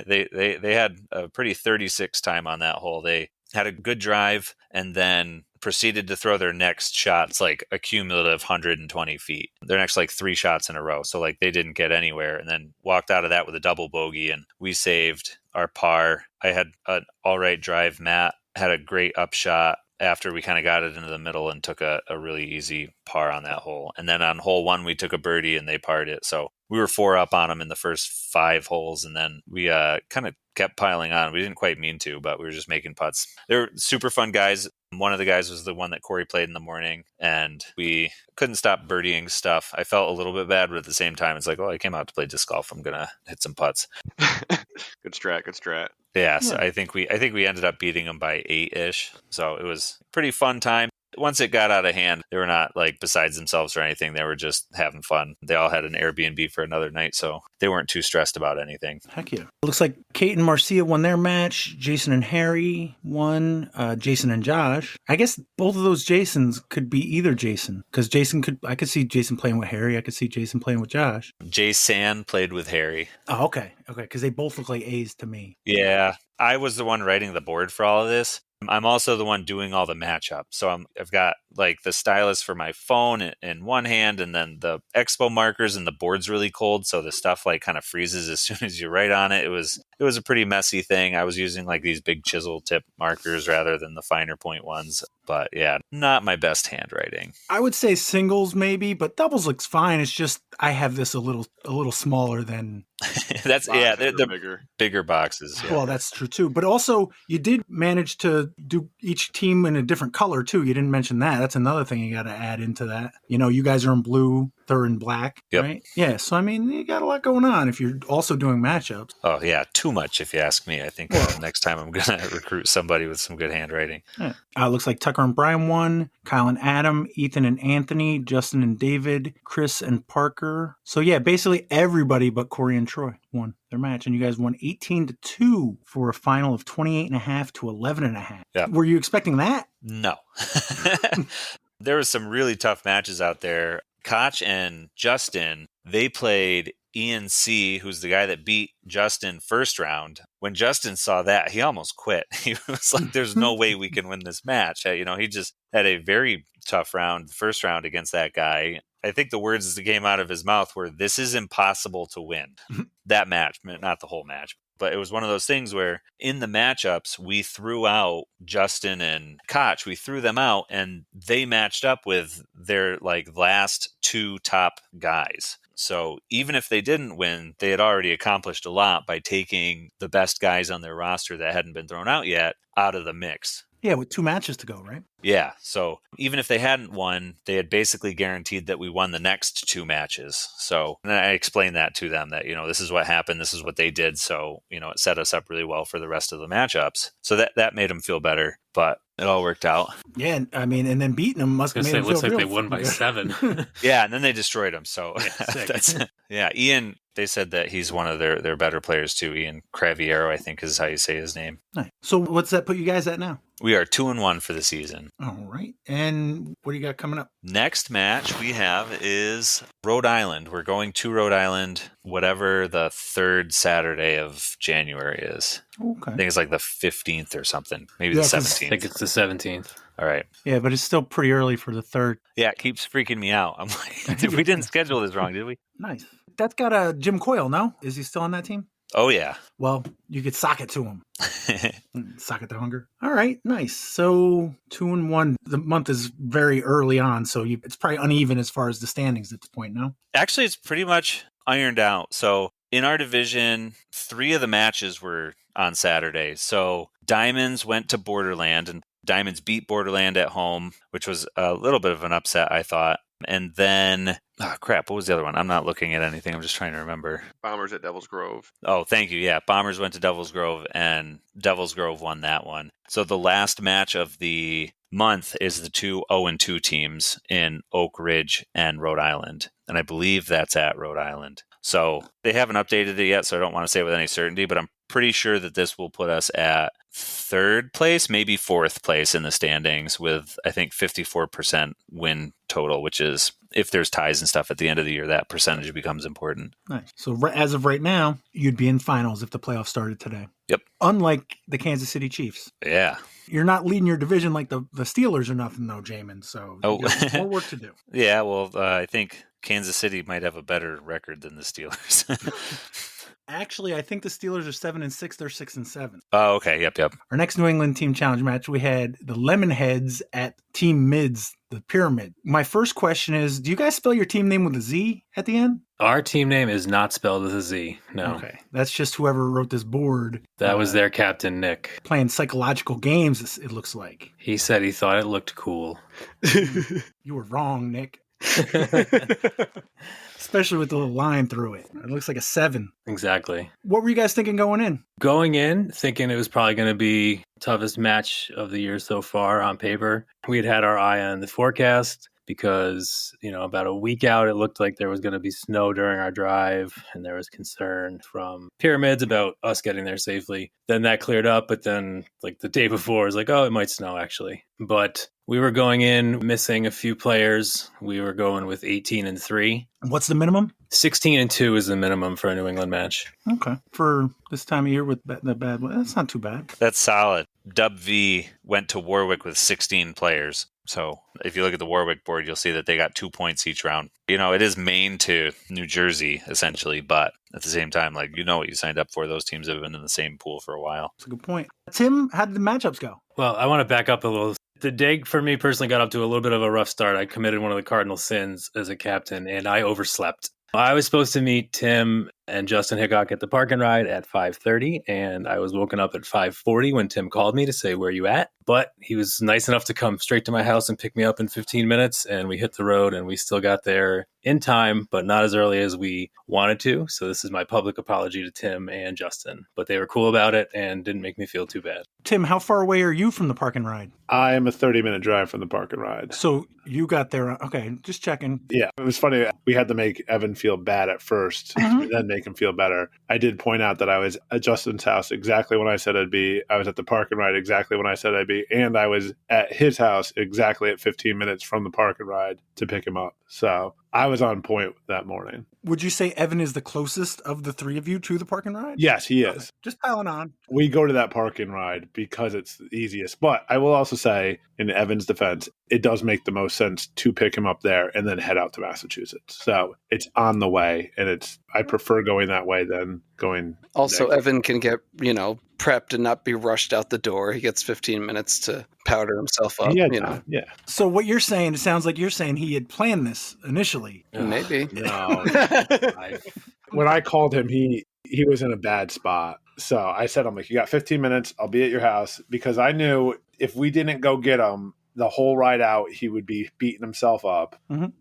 they had a pretty 36 time on that hole. They had a good drive and then proceeded to throw their next shots like a cumulative 120 feet. Their next like 3 shots in a row. So like they didn't get anywhere, and then walked out of that with a double bogey, and we saved our par. I had an all right drive. Matt had a great upshot after we kind of got it into the middle and took a really easy par on that hole. And then on hole 1, we took a birdie and they parred it. So we were 4 up on them in the first 5 holes. And then we kind of kept piling on. We didn't quite mean to, but we were just making putts. They're super fun guys. One of the guys was the one that Corey played in the morning, and we couldn't stop birdieing stuff. I felt a little bit bad, but at the same time, it's like, oh, I came out to play disc golf. I'm going to hit some putts. Good strat. Yeah, so I think we ended up beating them by 8-ish. So it was a pretty fun time. Once it got out of hand, they were not like besides themselves or anything. They were just having fun. They all had an Airbnb for another night, so they weren't too stressed about anything. Heck yeah. It looks like Kate and Marcia won their match. Jason and Harry won. Jason and Josh. I guess both of those Jasons could be either Jason, because I could see Jason playing with Harry. I could see Jason playing with Josh. Jason played with Harry. Oh, okay, because they both look like A's to me. Yeah, I was the one writing the board for all of this. I'm also the one doing all the matchup. So I've got like the stylus for my phone in one hand, and then the expo markers, and the board's really cold. So the stuff like kind of freezes as soon as you write on it. It was a pretty messy thing. I was using like these big chisel tip markers rather than the finer point ones. But yeah, not my best handwriting. I would say singles maybe, but doubles looks fine. It's just I have this a little smaller than that's yeah, they're bigger boxes. Yeah. Well, that's true too. But also you did manage to do each team in a different color too. You didn't mention that. That's another thing you got to add into that. You guys are in blue, they're in black, right? Yeah. So I mean, you got a lot going on if you're also doing matchups. Oh yeah, too much if you ask me. I think next time I'm gonna recruit somebody with some good handwriting. Yeah. Looks like Tucker and Brian won, Kyle and Adam, Ethan and Anthony, Justin and David, Chris and Parker. So yeah, basically everybody but Corey and Troy won their match, and you guys won 18-2 for a final of 28.5 to 11.5. Yeah. Were you expecting that? No. There was some really tough matches out there. Koch and Justin, they played Ian C., who's the guy that beat Justin first round. When Justin saw that, he almost quit. He was like, there's no way we can win this match. He just had a very tough round, first round against that guy. I think the words that came out of his mouth were, this is impossible to win. That match, not the whole match. But it was one of those things where in the matchups, we threw out Justin and Koch. We threw them out and they matched up with their like last 2 top guys. So even if they didn't win, they had already accomplished a lot by taking the best guys on their roster that hadn't been thrown out yet out of the mix. Yeah, with 2 matches to go, right? Yeah. So even if they hadn't won, they had basically guaranteed that we won the next 2 matches. So and I explained that to them that, this is what happened. This is what they did. So, it set us up really well for the rest of the matchups. So that made them feel better, but it all worked out. Yeah. I mean, and then beating them must have made them feel looks like real they won by 7. Yeah. And then they destroyed them. So sick. Ian, they said that he's one of their better players too. Ian Craviero, I think is how you say his name. Nice. So what's that put you guys at now? We are 2-1 for the season. All right. And what do you got coming up? Next match we have is Rhode Island. We're going to Rhode Island, whatever the 3rd Saturday of January is. Okay. I think it's like the 15th or something. Maybe the 17th. I think it's the 17th. All right. Yeah, but it's still pretty early for the 3rd. Yeah, it keeps freaking me out. I'm like, we didn't schedule this wrong, did we? Nice. That's got Jim Coyle, no? Is he still on that team? Oh, yeah. Well, you could sock it to him. Sock it to hunger. All right, nice. So 2-1. The month is very early on, so it's probably uneven as far as the standings at this point, no? Actually, it's pretty much ironed out. So in our division, 3 of the matches were on Saturday. So Diamonds went to Borderland, and Diamonds beat Borderland at home, which was a little bit of an upset, I thought. And then, what was the other one? I'm not looking at anything. I'm just trying to remember. Bombers at Devil's Grove. Oh, thank you. Yeah, Bombers went to Devil's Grove, and Devil's Grove won that one. So the last match of the month is the 2 0-2 teams in Oak Ridge and Rhode Island. And I believe that's at Rhode Island. So they haven't updated it yet, so I don't want to say with any certainty, but I'm pretty sure that this will put us at 3rd place, maybe 4th place in the standings with, I think, 54% win total, which is, if there's ties and stuff at the end of the year, that percentage becomes important. Nice. So as of right now, you'd be in finals if the playoffs started today. Yep. Unlike the Kansas City Chiefs. Yeah. You're not leading your division like the Steelers or nothing, though, Jaimen. So you got more work to do. Yeah, well, I think Kansas City might have a better record than the Steelers. Actually, I think the Steelers are 7-6. They're 6-7. Oh, okay. Yep. Our next New England Team Challenge match, we had the Lemonheads at Team Mids, the Pyramid. My first question is, do you guys spell your team name with a Z at the end? Our team name is not spelled with a Z. No. Okay. That's just whoever wrote this board. That was their captain, Nick. Playing psychological games, it looks like. He said he thought it looked cool. You were wrong, Nick. Especially with the little line through it. It looks like a 7. Exactly. What were you guys thinking going in? Going in, thinking it was probably going to be toughest match of the year so far on paper. We had our eye on the forecast because, about a week out, it looked like there was going to be snow during our drive, and there was concern from Pyramids about us getting there safely. Then that cleared up, but then the day before, it was like, oh, it might snow actually. But we were going in missing a few players. We were going with 18-3. What's the minimum? 16-2 is the minimum for a New England match. Okay. For this time of year with the bad one, that's not too bad. That's solid. Dub V went to Warwick with 16 players. So if you look at the Warwick board, you'll see that they got 2 points each round. It is Maine to New Jersey, essentially, but at the same time, what you signed up for. Those teams have been in the same pool for a while. That's a good point. Tim, how did the matchups go? Well, I want to back up a little. The day for me personally got up to a little bit of a rough start. I committed one of the cardinal sins as a captain, and I overslept. I was supposed to meet Tim and Justin Hickok at the park and ride at 5:30, and I was woken up at 5:40 when Tim called me to say, where you at? But he was nice enough to come straight to my house and pick me up in 15 minutes, and we hit the road, and we still got there in time, but not as early as we wanted to. So this is my public apology to Tim and Justin. But they were cool about it and didn't make me feel too bad. Tim, how far away are you from the park and ride? I am a 30-minute drive from the park and ride. So you got there. Okay, just checking. Yeah, it was funny. We had to make Evan feel bad at first, and then make him feel better. I did point out that I was at Justin's house exactly when I said I'd be. I was at the park and ride exactly when I said I'd be. And I was at his house exactly at 15 minutes from the park and ride to pick him up. So I was on point that morning. Would you say Evan is the closest of the three of you to the park and ride? Yes, he is. Just piling on. We go to that park and ride because it's the easiest. But I will also say, in Evan's defense, it does make the most sense to pick him up there and then head out to Massachusetts. So it's on the way, and I prefer going that way than going. Also, next. Evan can get, prepped and not be rushed out the door. He gets 15 minutes to powder himself up. Yeah. So what you're saying, it sounds like you're saying he had planned this initially. Maybe. No. When I called him, he was in a bad spot. So I said, I'm like, you got 15 minutes. I'll be at your house, because I knew if we didn't go get him the whole ride out, he would be beating himself up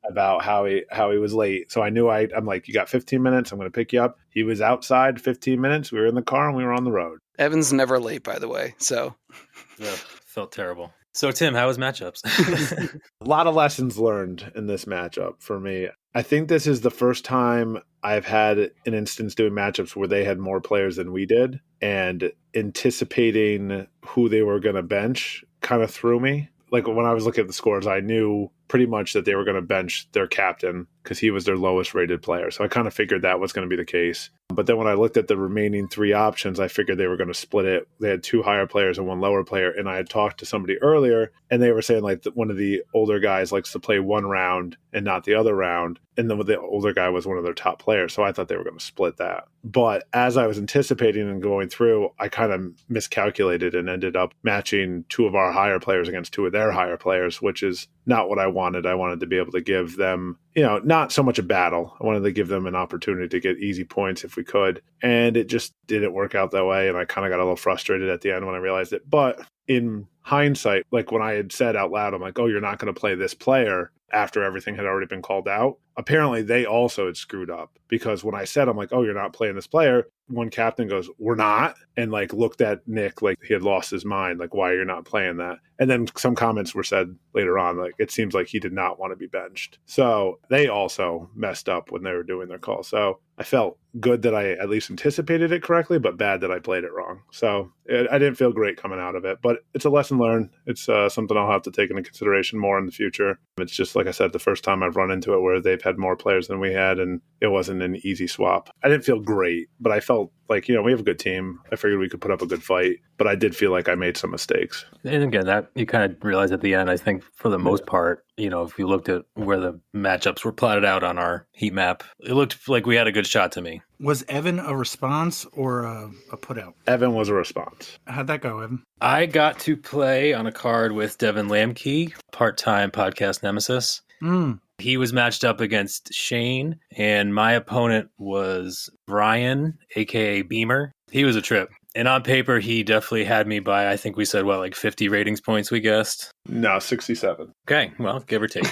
about how he was late. So I knew I'm like, you got 15 minutes. I'm going to pick you up. He was outside 15 minutes. We were in the car and we were on the road. Evan's never late, by the way. So Felt terrible. So Tim, how was matchups? A lot of lessons learned in this matchup for me. I think this is the first time I've had an instance doing matchups where they had more players than we did, and anticipating who they were going to bench kind of threw me. Like when I was looking at the scores, I knew pretty much that they were going to bench their captain because he was their lowest rated player. So I kind of figured that was going to be the case. But then when I looked at the remaining three options, I figured they were going to split it. They had two higher players and one lower player. And I had talked to somebody earlier, and they were saying like that one of the older guys likes to play one round and not the other round. And then the older guy was one of their top players. So I thought they were going to split that. But as I was anticipating and going through, I kind of miscalculated and ended up matching two of our higher players against two of their higher players, which is not what I wanted. I wanted to be able to give them, not so much a battle. I wanted to give them an opportunity to get easy points if we could. And it just didn't work out that way. And I kind of got a little frustrated at the end when I realized it. But in hindsight, like when I had said out loud, I'm like, oh, you're not going to play this player after everything had already been called out. Apparently they also had screwed up, because when I said, I'm like, oh, you're not playing this player, one captain goes, we're not, and like looked at Nick like he had lost his mind, like, why you're not playing that? And then some comments were said later on, like, it seems like he did not want to be benched. So they also messed up when they were doing their call. So I felt good that I at least anticipated it correctly, but bad that I played it wrong. So I didn't feel great coming out of it, but it's a lesson learned. It's something I'll have to take into consideration more in the future. It's just, like I said, the first time I've run into it where they've had more players than we had, and it wasn't an easy swap. I didn't feel great, but I felt like, we have a good team. I figured we could put up a good fight, but I did feel like I made some mistakes. And again, that you kind of realize at the end, I think for the most part, if you looked at where the matchups were plotted out on our heat map, it looked like we had a good shot to me. Was Evan a response or a put out? Evan was a response. How'd that go, Evan? I got to play on a card with Devin Lamkey, part-time podcast nemesis. He was matched up against Shane, and my opponent was Brian, a.k.a. Beamer. He was a trip. And on paper, he definitely had me by, I think we said, 50 ratings points we guessed? No, 67. Okay, well, give or take.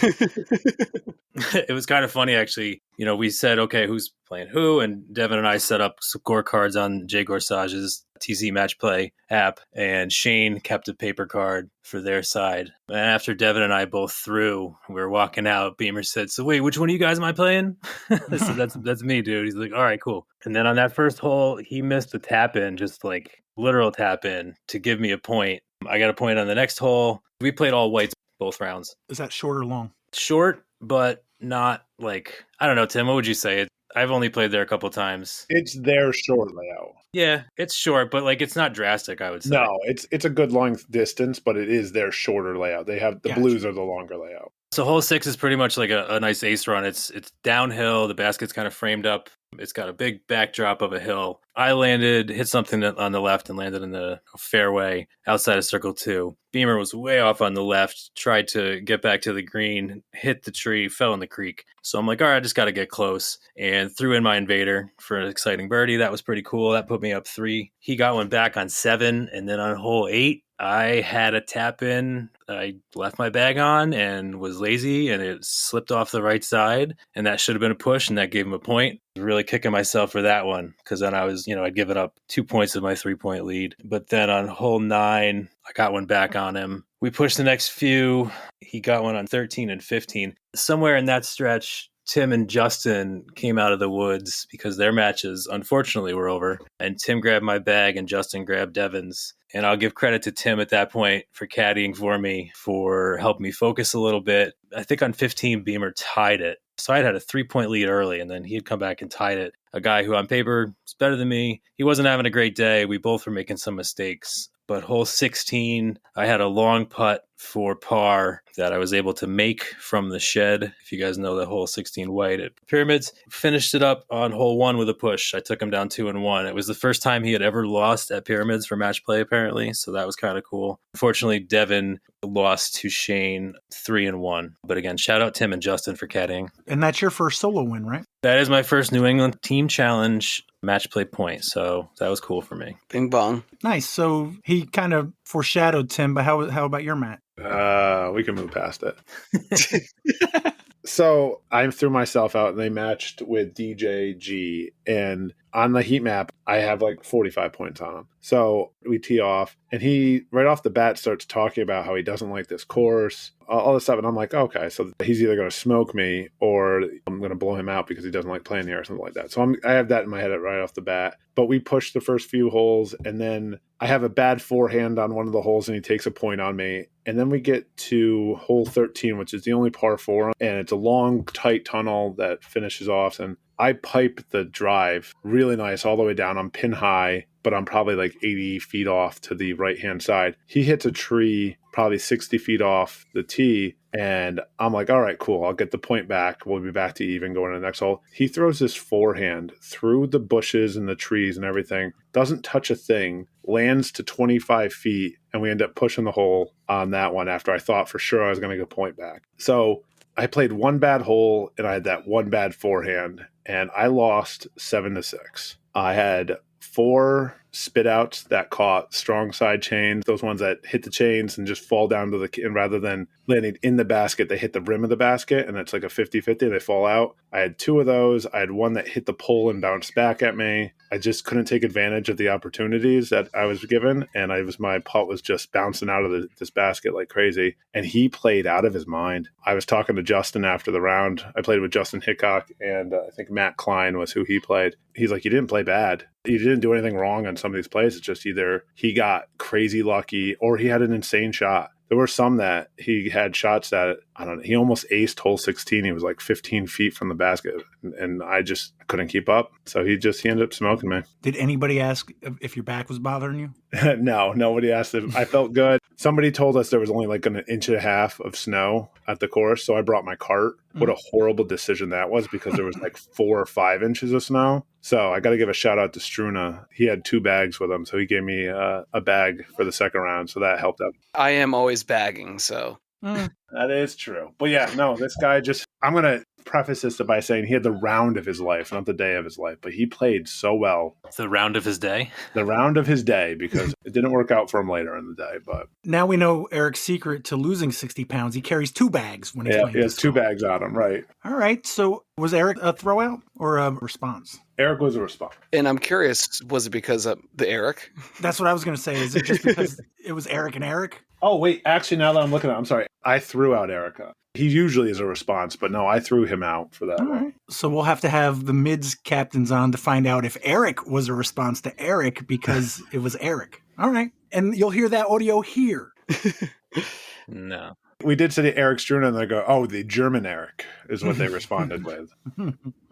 It was kind of funny, actually. We said, okay, who's playing who? And Devin and I set up scorecards on Jay Gorsage's TC Match Play app, and Shane kept a paper card for their side. And after Devin and I both threw, we were walking out, Beamer said, so wait, which one of you guys am I playing? I said, that's me, dude. He's like, all right, cool. And then on that first hole, he missed a tap in, just like literal tap in, to give me a point. I got a point on the next hole. We played all whites both rounds. Is that short or long? Short, but not like, I don't know, Tim, what would you say? I've only played there a couple times. It's their short layout. Yeah, it's short, but it's not drastic, I would say. No, it's a good long distance, but it is their shorter layout. They have the blues are the longer layout. So hole 6 is pretty much like a nice ace run. It's downhill. The basket's kind of framed up. It's got a big backdrop of a hill. I hit something on the left and landed in the fairway outside of circle 2. Beamer was way off on the left, tried to get back to the green, hit the tree, fell in the creek. So I'm like, all right, I just got to get close, and threw in my invader for an exciting birdie. That was pretty cool. That put me up 3. He got one back on 7, and then on hole 8, I had a tap in. I left my bag on and was lazy, and it slipped off the right side, and that should have been a push, and that gave him a point. I was really kicking myself for that one, because then I was, I'd given up 2 points of my 3-point lead. But then on hole 9, I got one back on him. We pushed the next few. He got one on 13 and 15. Somewhere in that stretch, Tim and Justin came out of the woods because their matches, unfortunately, were over. And Tim grabbed my bag and Justin grabbed Devin's. And I'll give credit to Tim at that point for caddying for me, for helping me focus a little bit. I think on 15, Beamer tied it. So I had a 3-point lead early, and then he had come back and tied it. A guy who on paper is better than me. He wasn't having a great day. We both were making some mistakes. But hole 16, I had a long putt for par that I was able to make from the shed. If you guys know the hole 16 white at Pyramids, finished it up on hole 1 with a push. I took him down 2-1. It was the first time he had ever lost at Pyramids for match play, apparently. So that was kind of cool. Unfortunately, Devin lost to Shane 3-1. But again, shout out Tim and Justin for caddying. And that's your first solo win, right? That is my first New England Team Challenge match play point. So that was cool for me. Bing bong. Nice. So he kind of foreshadowed Tim, but how about your Matt? We can move past it. So I threw myself out and they matched with WeDGE. And on the heat map, I have like 45 points on him. So we tee off and he right off the bat starts talking about how he doesn't like this course, all this stuff. And I'm like, okay, so he's either going to smoke me or I'm going to blow him out because he doesn't like playing here or something like that. So I have that in my head right off the bat. But we pushed the first few holes and then I have a bad forehand on one of the holes and he takes a point on me. And then we get to hole 13, which is the only par 4. And it's a long, tight tunnel that finishes off. And I pipe the drive really nice all the way down. I'm pin high, but I'm probably like 80 feet off to the right-hand side. He hits a tree probably 60 feet off the tee. And I'm like, all right, cool. I'll get the point back. We'll be back to even going to the next hole. He throws this forehand through the bushes and the trees and everything. Doesn't touch a thing. Lands to 25 feet. And we end up pushing the hole on that one after I thought for sure I was going to get a point back. So I played one bad hole and I had that one bad forehand. And I lost 7-6. I had 4 spit outs that caught strong side chains, those ones that hit the chains and just fall down to and rather than landing in the basket, they hit the rim of the basket and it's like a 50-50, they fall out. I had 2 of those. I had one that hit the pole and bounced back at me. I just couldn't take advantage of the opportunities that I was given, and my putt was just bouncing out of this basket like crazy. And he played out of his mind. I was talking to Justin after the round. I played with Justin Hickok, and I think Matt Klein was who he played. He's like, you didn't play bad. You didn't do anything wrong on some of these plays. It's just either he got crazy lucky or he had an insane shot. There were some that he had shots that, I don't know, he almost aced hole 16. He was like 15 feet from the basket, and I just couldn't keep up. So he ended up smoking me. Did anybody ask if your back was bothering you? No, nobody asked if I felt good. Somebody told us there was only like an inch and a half of snow at the course, so I brought my cart. What a horrible decision that was, because there was like 4 or 5 inches of snow. So I got to give a shout out to Struna. He had 2 bags with him, so he gave me a bag for the second round, so that helped out. I am always bagging, so. That is true. But yeah, no, this guy I'm going to preface this by saying he had the round of his life, not the day of his life, but he played so well. The round of his day? The round of his day, because it didn't work out for him later in the day. But now we know Erich's secret to losing 60 pounds. He carries 2 bags when he's playing. He has 2 bags on him, right. All right. So was Erich a throwout or a response? Erich was a response. And I'm curious, was it because of the Erich? That's what I was going to say. Is it just because it was Erich and Erich? Oh, wait. Actually, now that I'm looking at it, I'm sorry. I threw out Erica. He usually is a response, but no, I threw him out for that. All right. So we'll have to have the mids captains on to find out if Erich was a response to Erich because it was Erich. All right. And you'll hear that audio here. No. We did say Erich Struna, and they go, oh, the German Erich is what they responded with.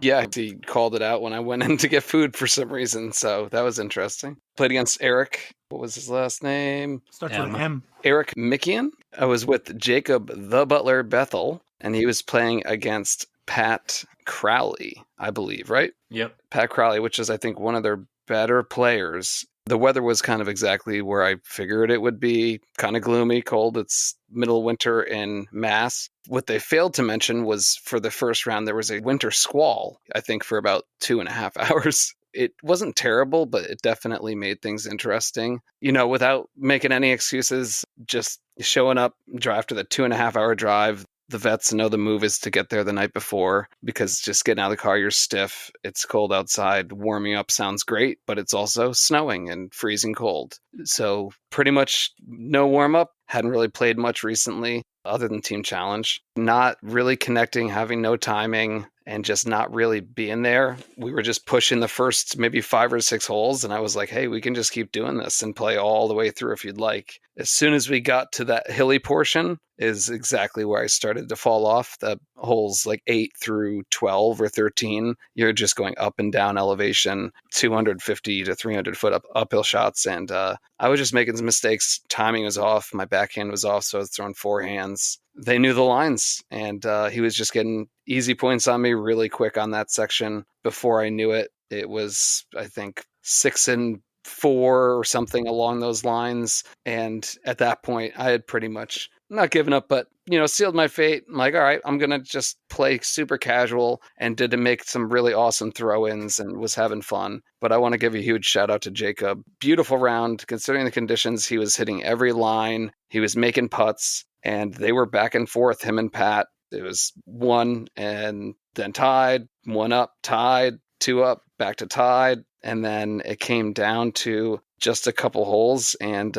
Yeah, he called it out when I went in to get food for some reason, so that was interesting. Played against Erich. What was his last name? Starts with an M. Erich Mickian. I was with Jacob the Butler Bethel, and he was playing against Pat Crowley, I believe, right? Yep. Pat Crowley, which is, I think, one of their better players. The weather was kind of exactly where I figured it would be. Kind of gloomy, cold. It's middle winter in Mass. What they failed to mention was for the first round, there was a winter squall, I think, for about 2.5 hours. It wasn't terrible, but it definitely made things interesting. You know, without making any excuses, just showing up, after the 2.5-hour drive. The vets know the move is to get there the night before, because just getting out of the car, you're stiff. It's cold outside. Warming up sounds great, but it's also snowing and freezing cold. So pretty much no warm up. Hadn't really played much recently other than Team Challenge. not really connecting, having no timing, and just not really being there. We were just pushing the first maybe 5 or 6 holes, and I was like, hey, we can just keep doing this and play all the way through if you'd like. As soon as we got to that hilly portion is exactly where I started to fall off. The holes like 8 through 12 or 13, you're just going up and down elevation, 250 to 300 foot uphill shots, and I was just making some mistakes. Timing was off, my backhand was off, so I was throwing forehands. They knew the lines, and he was just getting easy points on me really quick on that section. Before I knew it, it was, I think, 6 and 4 or something along those lines. And at that point, I had pretty much not given up, but, sealed my fate. I'm like, all right, I'm going to just play super casual, and did to make some really awesome throw-ins and was having fun. But I want to give a huge shout out to Jacob. Beautiful round, considering the conditions. He was hitting every line. He was making putts. And they were back and forth, him and Pat. It was 1 and then tied, 1 up, tied, 2 up, back to tied. And then it came down to just a couple holes, and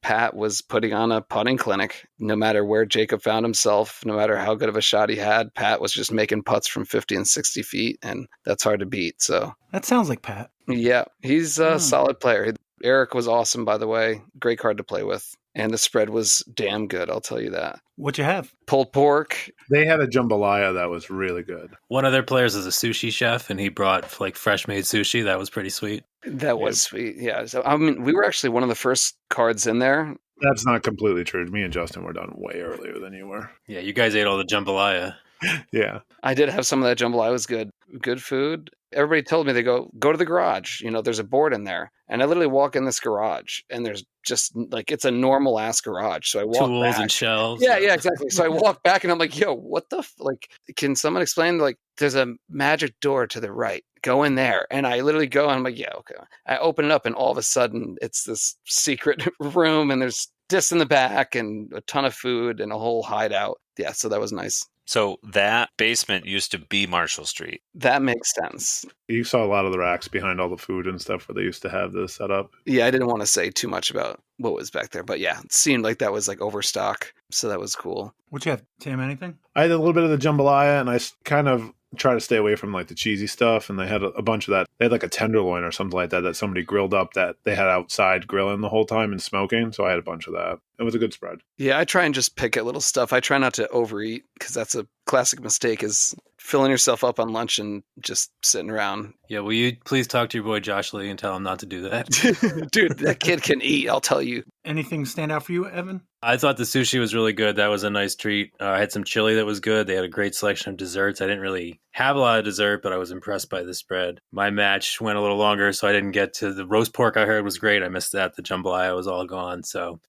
Pat was putting on a putting clinic. No matter where Jacob found himself, no matter how good of a shot he had, Pat was just making putts from 50 and 60 feet, and that's hard to beat. So That sounds like Pat. yeah, he's a solid player. Erich was awesome, by the way. Great card to play with. And the spread was damn good, I'll tell you that. What'd you have? Pulled pork. They had a jambalaya that was really good. One of their players is a sushi chef, and he brought like fresh made sushi. That was pretty sweet. That was sweet. Yeah. So, we were actually one of the first cards in there. That's not completely true. Me and Justin were done way earlier than you were. Yeah, you guys ate all the jambalaya. Yeah. I did have some of that jambalaya. It was good. Good food. Everybody told me, they go to the garage. There's a board in there. And I literally walk in this garage, and there's just like, it's a normal ass garage. So I walk Tools back. and shelves. Yeah, exactly. So I walk back, and I'm like, yo, what the can someone explain? Like, there's a magic door to the right. Go in there. And I literally go, and I'm like, yeah, okay. I open it up, and all of a sudden it's this secret room, and there's this in the back and a ton of food and a whole hideout. Yeah, so that was nice. So that basement used to be Marshall Street. That makes sense. You saw a lot of the racks behind all the food and stuff where they used to have this set up. Yeah, I didn't want to say too much about what was back there, but yeah, it seemed like that was like overstock. So that was cool. What'd you have, Tim? Anything? I had a little bit of the jambalaya, and I kind of try to stay away from like the cheesy stuff, and they had a bunch of that. They had like a tenderloin or something like that somebody grilled up that they had outside grilling the whole time and smoking, so I had a bunch of that. It was a good spread. Yeah, I try and just pick at little stuff. I try not to overeat, because that's a classic mistake, is filling yourself up on lunch and just sitting around. Yeah, will you please talk to your boy Josh Lee and tell him not to do that? Dude, that kid can eat, I'll tell you. Anything stand out for you, Evan? I thought the sushi was really good. That was a nice treat. I had some chili that was good. They had a great selection of desserts. I didn't really have a lot of dessert, but I was impressed by the spread. My match went a little longer, so I didn't get to the roast pork. I heard was great. I missed that. The jambalaya was all gone.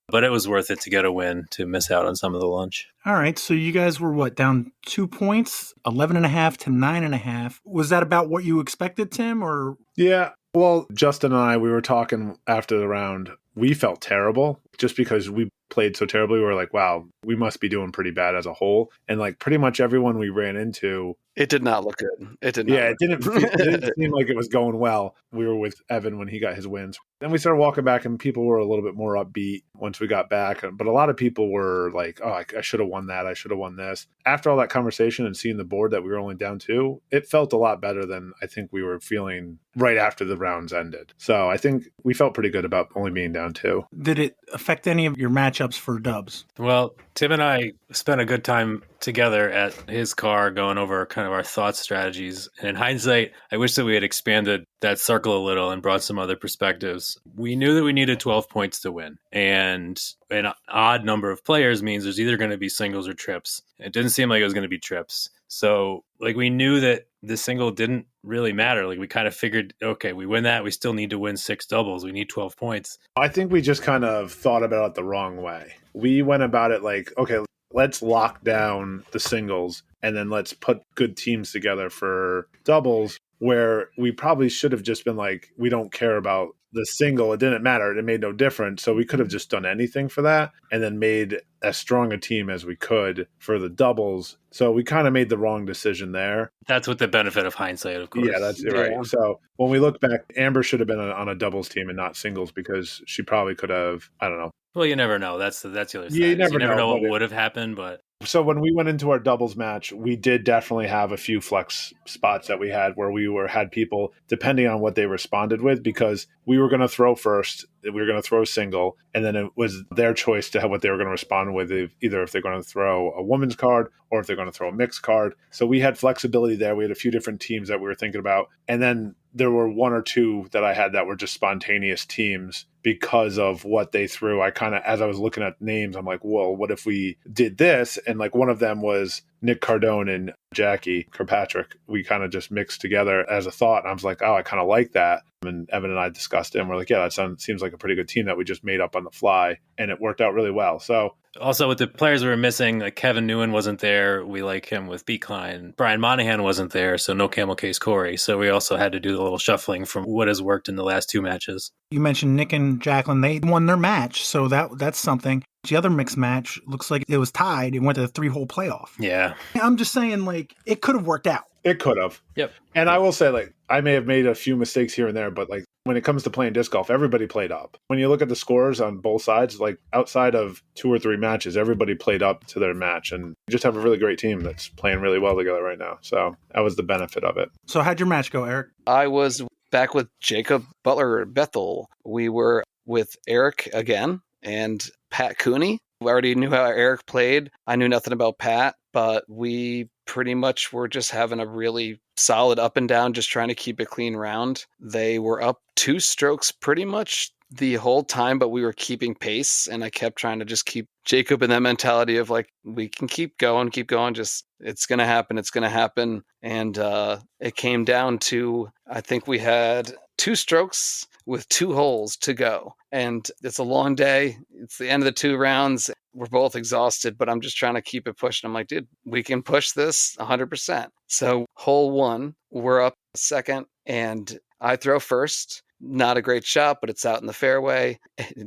But it was worth it to get a win, to miss out on some of the lunch. All right, so you guys were down 2 points, 11.5 to 9.5. Was that about what you expected, Tim, or? Yeah. Well, Justin and I, we were talking after the round. We felt terrible just because we played so terribly. We were like, wow, we must be doing pretty bad as a whole. And like pretty much everyone we ran into, it did not look good. It did not. Yeah, it didn't seem like it was going well. We were with Evan when he got his wins. Then we started walking back, and people were a little bit more upbeat once we got back. But a lot of people were like, oh, I should have won that. I should have won this. After all that conversation and seeing the board that we were only down 2, it felt a lot better than I think we were feeling right after the rounds ended. So I think we felt pretty good about only being down 2. Did it affect any of your matchups for dubs? Well, Tim and I spent a good time together at his car going over kind of our thought strategies. And in hindsight, I wish that we had expanded that circle a little and brought some other perspectives. We knew that we needed 12 points to win. And an odd number of players means there's either going to be singles or trips. It didn't seem like it was going to be trips. So we knew that the single didn't really matter. We kind of figured, okay, we win that. We still need to win 6 doubles. We need 12 points. I think we just kind of thought about it the wrong way. We went about it like, okay, let's lock down the singles and then let's put good teams together for doubles, where we probably should have just been like, we don't care about the single. It didn't matter. It made no difference. So we could have just done anything for that and then made as strong a team as we could for the doubles. So we kind of made the wrong decision there. That's with the benefit of hindsight, of course. Yeah, that's right. So when we look back, Amber should have been on a doubles team and not singles, because she probably could have, I don't know. Well, you never know. That's the other side. Yeah, you never know know what would have happened, but So when we went into our doubles match, we did definitely have a few flex spots that we had where we had people, depending on what they responded with, because we were going to throw first, we were going to throw single, and then it was their choice to have what they were going to respond with, either if they're going to throw a woman's card or if they're going to throw a mixed card. So we had flexibility there. We had a few different teams that we were thinking about. And then there were one or two that I had that were just spontaneous teams because of what they threw. I kind of, as I was looking at names, I'm like, well, what if we did this? And like one of them was Nick Cardone and Jackie Kirkpatrick. We kind of just mixed together as a thought. And I was like, oh, I kind of like that. And Evan and I discussed it, and we're like, yeah, that seems like a pretty good team that we just made up on the fly. And it worked out really well. So also with the players we were missing, like Kevin Newen wasn't there. We like him with Beekline. Brian Monahan wasn't there, so no Camel Case Corey. So we also had to do the little shuffling from what has worked in the last two matches. You mentioned Nick and Jacqueline. They won their match, so that's something. The other mixed match looks like it was tied. It went to the 3-hole playoff. Yeah. I'm just saying, like, it could have worked out. It could have. Yep. And I will say, like, I may have made a few mistakes here and there, but like when it comes to playing disc golf, everybody played up. When you look at the scores on both sides, like outside of 2 or 3 matches, everybody played up to their match, and we just have a really great team that's playing really well together right now. So that was the benefit of it. So how'd your match go, Erich? I was back with Jacob Butler Bethel. We were with Erich again and Pat Cooney. We already knew how Erich played. I knew nothing about Pat, but we pretty much were just having a really solid up and down, just trying to keep a clean round. They were up 2 strokes pretty much the whole time, but we were keeping pace, and I kept trying to just keep Jacob in that mentality of like, we can keep going, just it's going to happen. And it came down to, I think we had 2 strokes with 2 holes to go. And it's a long day. It's the end of the 2 rounds. We're both exhausted, but I'm just trying to keep it pushing. I'm like, dude, we can push this 100%. So hole 1, we're up second, and I throw first. Not a great shot, but it's out in the fairway.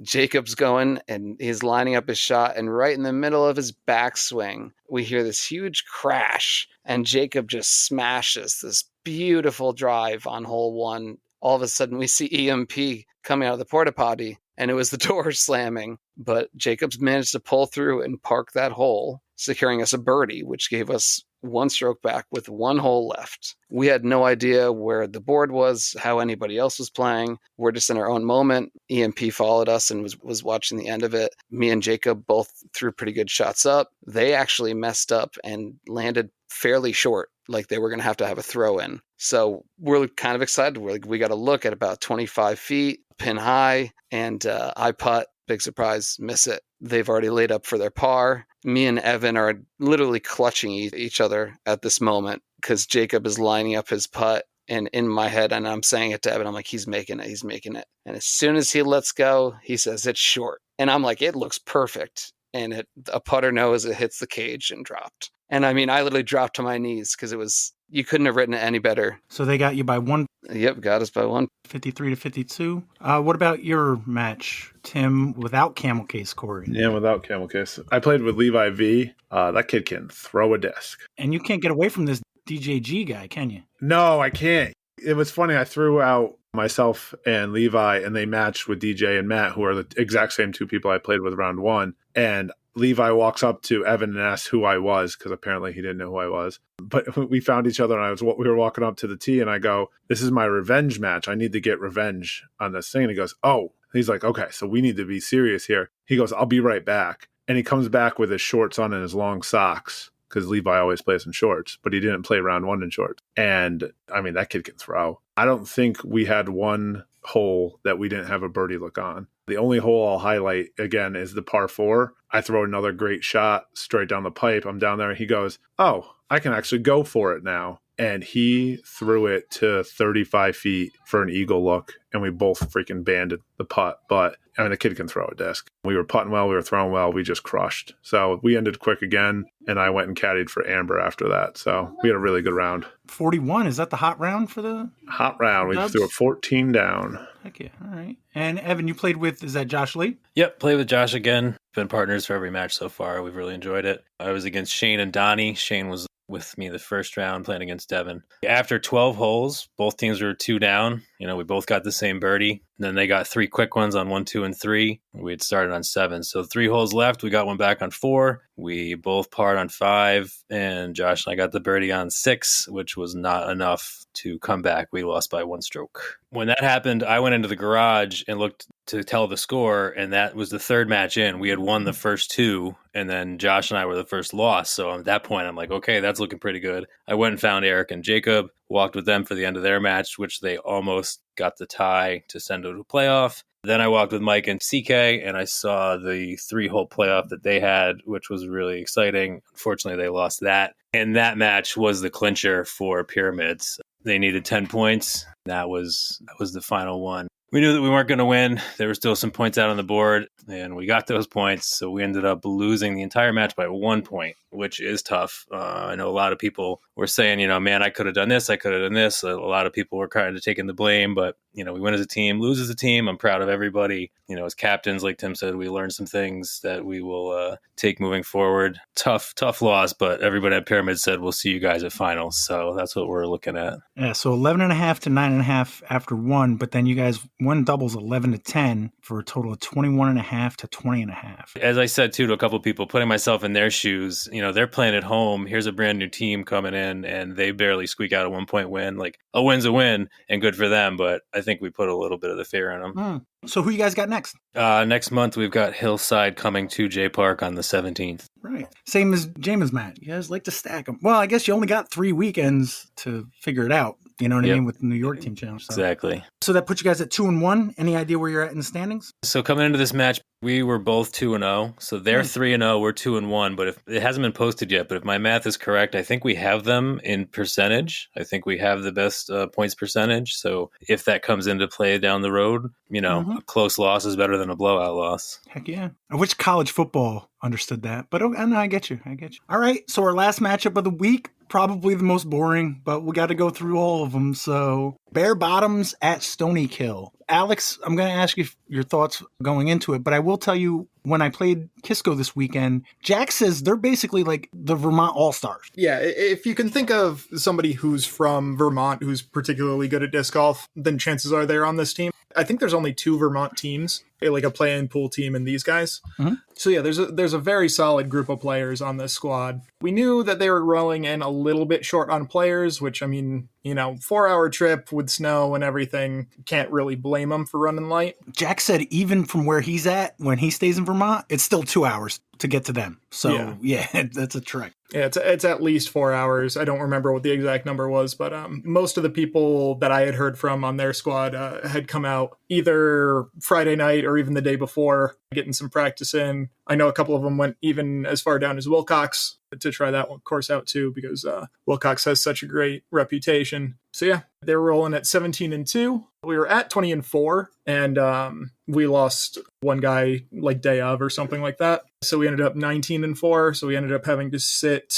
Jacob's going, and he's lining up his shot, and right in the middle of his backswing, we hear this huge crash, and Jacob just smashes this beautiful drive on hole 1. All of a sudden, we see EMP coming out of the porta potty, and it was the door slamming. But Jacobs managed to pull through and park that hole, securing us a birdie, which gave us 1 stroke back with 1 hole left. We had no idea where the board was, how anybody else was playing. We're just in our own moment. EMP followed us and was watching the end of it. Me and Jacob both threw pretty good shots up. They actually messed up and landed fairly short, like they were going to have a throw in. So we're kind of excited. We're like, we got to look at about 25 feet, pin high, and I putt. Big surprise, miss it. They've already laid up for their par. Me and Evan are literally clutching each other at this moment because Jacob is lining up his putt. And in my head, and I'm saying it to Evan, I'm like, he's making it. And as soon as he lets go, he says, it's short. And I'm like, it looks perfect. And a putter knows it hits the cage and dropped. And I mean, I literally dropped to my knees because you couldn't have written it any better. So they got you by 1. Yep, got us by 1. 53 to 52. What about your match, Tim, without Camel Case Corey? Yeah, without Camel Case. I played with Levi V. That kid can throw a disc. And you can't get away from this WeDGE guy, can you? No, I can't. It was funny. I threw out myself and Levi, and they matched with DJ and Matt, who are the exact same 2 people I played with round 1. And Levi walks up to Evan and asks who I was, because apparently he didn't know who I was. But we found each other, and we were walking up to the tee, and I go, this is my revenge match. I need to get revenge on this thing. And he goes, oh. He's like, okay, so we need to be serious here. He goes, I'll be right back. And he comes back with his shorts on and his long socks, because Levi always plays in shorts, but he didn't play round 1 in shorts. And, I mean, that kid can throw. I don't think we had 1 hole that we didn't have a birdie look on. The only hole I'll highlight, again, is the par 4. I throw another great shot straight down the pipe. I'm down there, and he goes, oh, I can actually go for it now. And he threw it to 35 feet for an eagle look, and we both freaking banded the putt. But, I mean, the kid can throw a disc. We were putting well, we were throwing well, we just crushed. So we ended quick again, and I went and caddied for Amber after that. So we had a really good round. 41, is that the hot round for the hot round? We Dubs? threw a 14 down. Heck yeah, all right. And Evan, you played with, is that Josh Lee? Yep, played with Josh again. Been partners for every match so far. We've really enjoyed it. I was against Shane and Donnie. Shane was with me the first round playing against Devin. After 12 holes, both teams were 2 down. We both got the same birdie. And then they got 3 quick ones on 1, 2, and 3. We had started on 7. So 3 holes left. We got one back on 4. We both parred on 5. And Josh and I got the birdie on 6, which was not enough to come back. We lost by 1 stroke. When that happened, I went into the garage and looked to tell the score, and that was the 3rd match in. We had won the first 2, and then Josh and I were the first loss. So at that point, I'm like, okay, that's looking pretty good. I went and found Erich and Jacob, walked with them for the end of their match, which they almost got the tie to send to a playoff. Then I walked with Mike and CK, and I saw the 3-hole playoff that they had, which was really exciting. Unfortunately, they lost that. And that match was the clincher for Pyramids. They needed 10 points. That was the final one. We knew that we weren't going to win. There were still some points out on the board, and we got those points. So we ended up losing the entire match by 1 point, which is tough. I know a lot of people were saying, man, I could have done this. I could have done this. A lot of people were kind of taking the blame, but, we win as a team, lose as a team. I'm proud of everybody. As captains, like Tim said, we learned some things that we will take moving forward. Tough loss, but everybody at Pyramid said, we'll see you guys at finals. So that's what we're looking at. Yeah, so 11.5 to 9.5 after 1, but then you guys won doubles 11 to 10 for a total of 21.5 to 20.5. As I said, too, to a couple of people, putting myself in their shoes, they're playing at home. Here's a brand new team coming in, and they barely squeak out a 1-point win. Like, a win's a win, and good for them, but I think we put a little bit of the fear in them. So who you guys got next? Next month, we've got Hillside coming to J Park on the 17th. Right. Same as Jaimen's Matt. You guys like to stack them. Well, I guess you only got 3 weekends to figure it out. You know what I mean? With the New York team challenge. So. Exactly. So that puts you guys at 2-1. Any idea where you're at in the standings? So coming into this match, we were both 2-0. So they're 3-0, we're 2-1. But if it hasn't been posted yet, but if my math is correct, I think we have them in percentage. I think we have the best points percentage. So if that comes into play down the road, a close loss is better than a blowout loss. Heck yeah. I wish college football understood that. But I get you. All right. So our last matchup of the week, probably the most boring, but we got to go through all of them. So Bare Bottoms at Stonykill. Alex, I'm going to ask you your thoughts going into it, but I will tell you when I played Kisco this weekend, Jack says they're basically like the Vermont All-Stars. Yeah, if you can think of somebody who's from Vermont who's particularly good at disc golf, then chances are they're on this team. I think there's only 2 Vermont teams, like a play-in pool team and these guys. Mm-hmm. So yeah, there's a very solid group of players on this squad. We knew that they were rolling in a little bit short on players, which, 4-hour trip with snow and everything, can't really blame them for running light. Jack said even from where he's at, when he stays in Vermont, it's still 2 hours to get to them. So yeah that's a trek. Yeah, it's at least 4 hours. I don't remember what the exact number was, but most of the people that I had heard from on their squad had come out either Friday night or even the day before, getting some practice in. I know a couple of them went even as far down as Wilcox to try that course out too, because Wilcox has such a great reputation. So yeah, they were rolling at 17-2. We were at 20-4, and we lost one guy like day of or something like that. So we ended up 19-4. So we ended up having to sit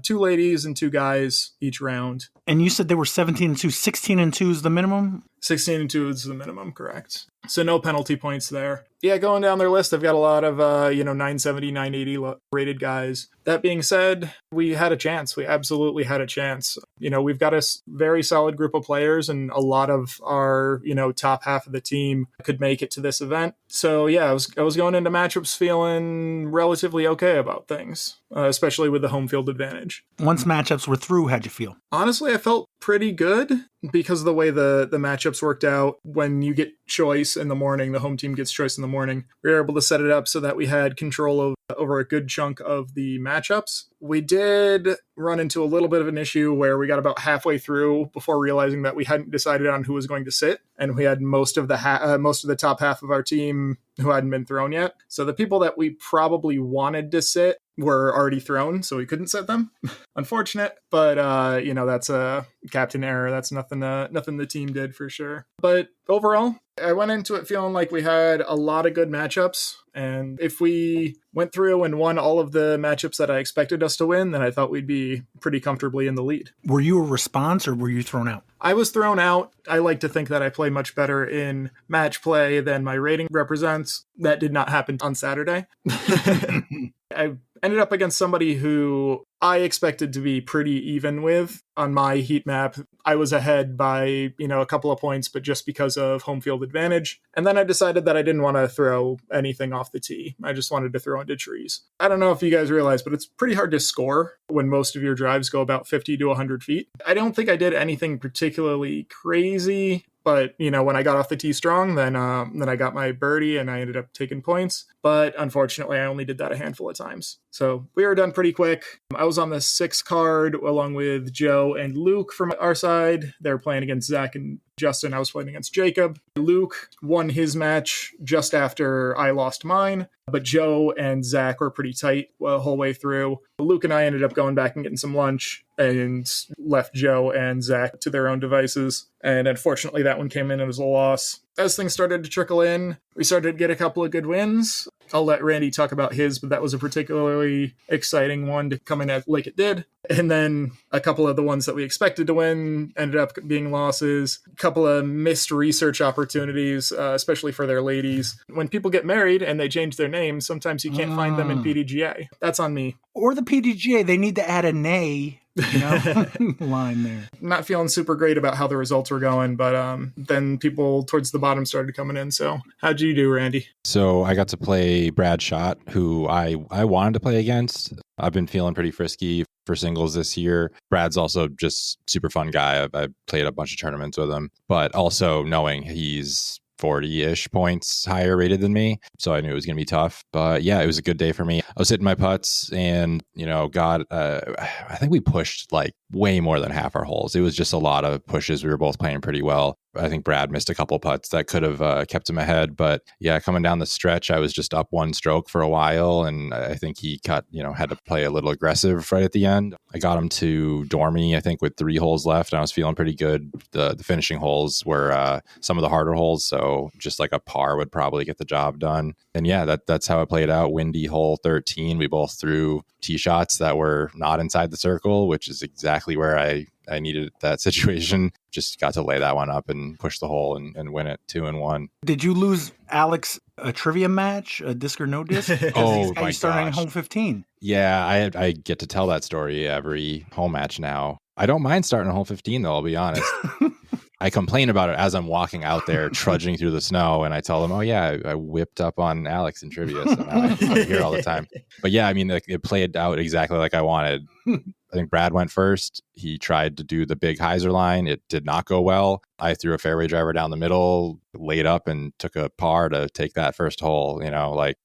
2 ladies and 2 guys each round. And you said they were 17-2. 16-2 is the minimum? 16-2 is the minimum, correct. So no penalty points there. Yeah, going down their list, they've got a lot of 970, 980 rated guys. That being said, we had a chance. We absolutely had a chance. We've got a very solid group of players, and a lot of our top half of the team could make it to this event. So yeah, I was going into matchups feeling relatively okay about things, especially with the home field advantage. Once matchups were through, how'd you feel? Honestly, I felt pretty good because of the way the matchups worked out. When you get choice in the morning, the home team gets choice in the morning. We were able to set it up so that we had control over a good chunk of the matchups. We did run into a little bit of an issue where we got about halfway through before realizing that we hadn't decided on who was going to sit, and we had most of the top half of our team who hadn't been thrown yet. So the people that we probably wanted to sit were already thrown, so we couldn't set them. Unfortunate, but that's a captain error. That's nothing the team did for sure. But overall, I went into it feeling like we had a lot of good matchups, and if we went through and won all of the matchups that I expected us to win, then I thought we'd be pretty comfortably in the lead. Were you a response or were you thrown out? I was thrown out. I like to think that I play much better in match play than my rating represents. That did not happen on Saturday. I ended up against somebody who I expected to be pretty even with. On my heat map, I was ahead by, a couple of points, but just because of home field advantage. And then I decided that I didn't want to throw anything off the tee. I just wanted to throw into trees. I don't know if you guys realize, but it's pretty hard to score when most of your drives go about 50 to 100 feet. I don't think I did anything particularly crazy. But, when I got off the tee strong, then I got my birdie and I ended up taking points. But unfortunately, I only did that a handful of times. So we were done pretty quick. I was on the 6th card along with Joe and Luke from our side. They were playing against Zach and Justin. I was playing against Jacob. Luke won his match just after I lost mine. But Joe and Zach were pretty tight the whole way through. Luke and I ended up going back and getting some lunch and left Joe and Zach to their own devices. And unfortunately, that one came in as a loss. As things started to trickle in, we started to get a couple of good wins. I'll let Randy talk about his, but that was a particularly exciting one to come in like it did. And then a couple of the ones that we expected to win ended up being losses. A couple of missed research opportunities, especially for their ladies. When people get married and they change their names, sometimes you can't find them in PDGA. That's on me. Or the PDGA, they need to add a nay. Line there. Not feeling super great about how the results were going, but then people towards the bottom started coming in. So how'd you do, Randy? So I got to play Brad Schott, who I wanted to play against. I've been feeling pretty frisky for singles this year. Brad's also just super fun guy. I played a bunch of tournaments with him, but also knowing he's 40-ish points higher rated than me. So I knew it was going to be tough. But yeah, it was a good day for me. I was hitting my putts and, I think we pushed like way more than half our holes. It was just a lot of pushes. We were both playing pretty well. I think Brad missed a couple putts that could have kept him ahead. But yeah, coming down the stretch, I was just up one stroke for a while. And I think he had to play a little aggressive right at the end. I got him to Dormy, I think, with 3 holes left. And I was feeling pretty good. The finishing holes were some of the harder holes. So just like a par would probably get the job done. And yeah, that's how it played out. Windy hole 13. We both threw tee shots that were not inside the circle, which is exactly where I needed that situation. Just got to lay that one up and push the hole and win it 2-1. Did you lose Alex a trivia match, a disc or no disc? Oh my gosh. Starting home 15. Yeah, I get to tell that story every home match now. I don't mind starting a hole 15 though, I'll be honest. I complain about it as I'm walking out there trudging through the snow, and I tell them, oh yeah, I whipped up on Alex in trivia, so now I'm here all the time. But yeah, I mean, it played out exactly like I wanted. I think Brad went first. He tried to do the big hyzer line. It did not go well. I threw a fairway driver down the middle, laid up and took a par to take that first hole.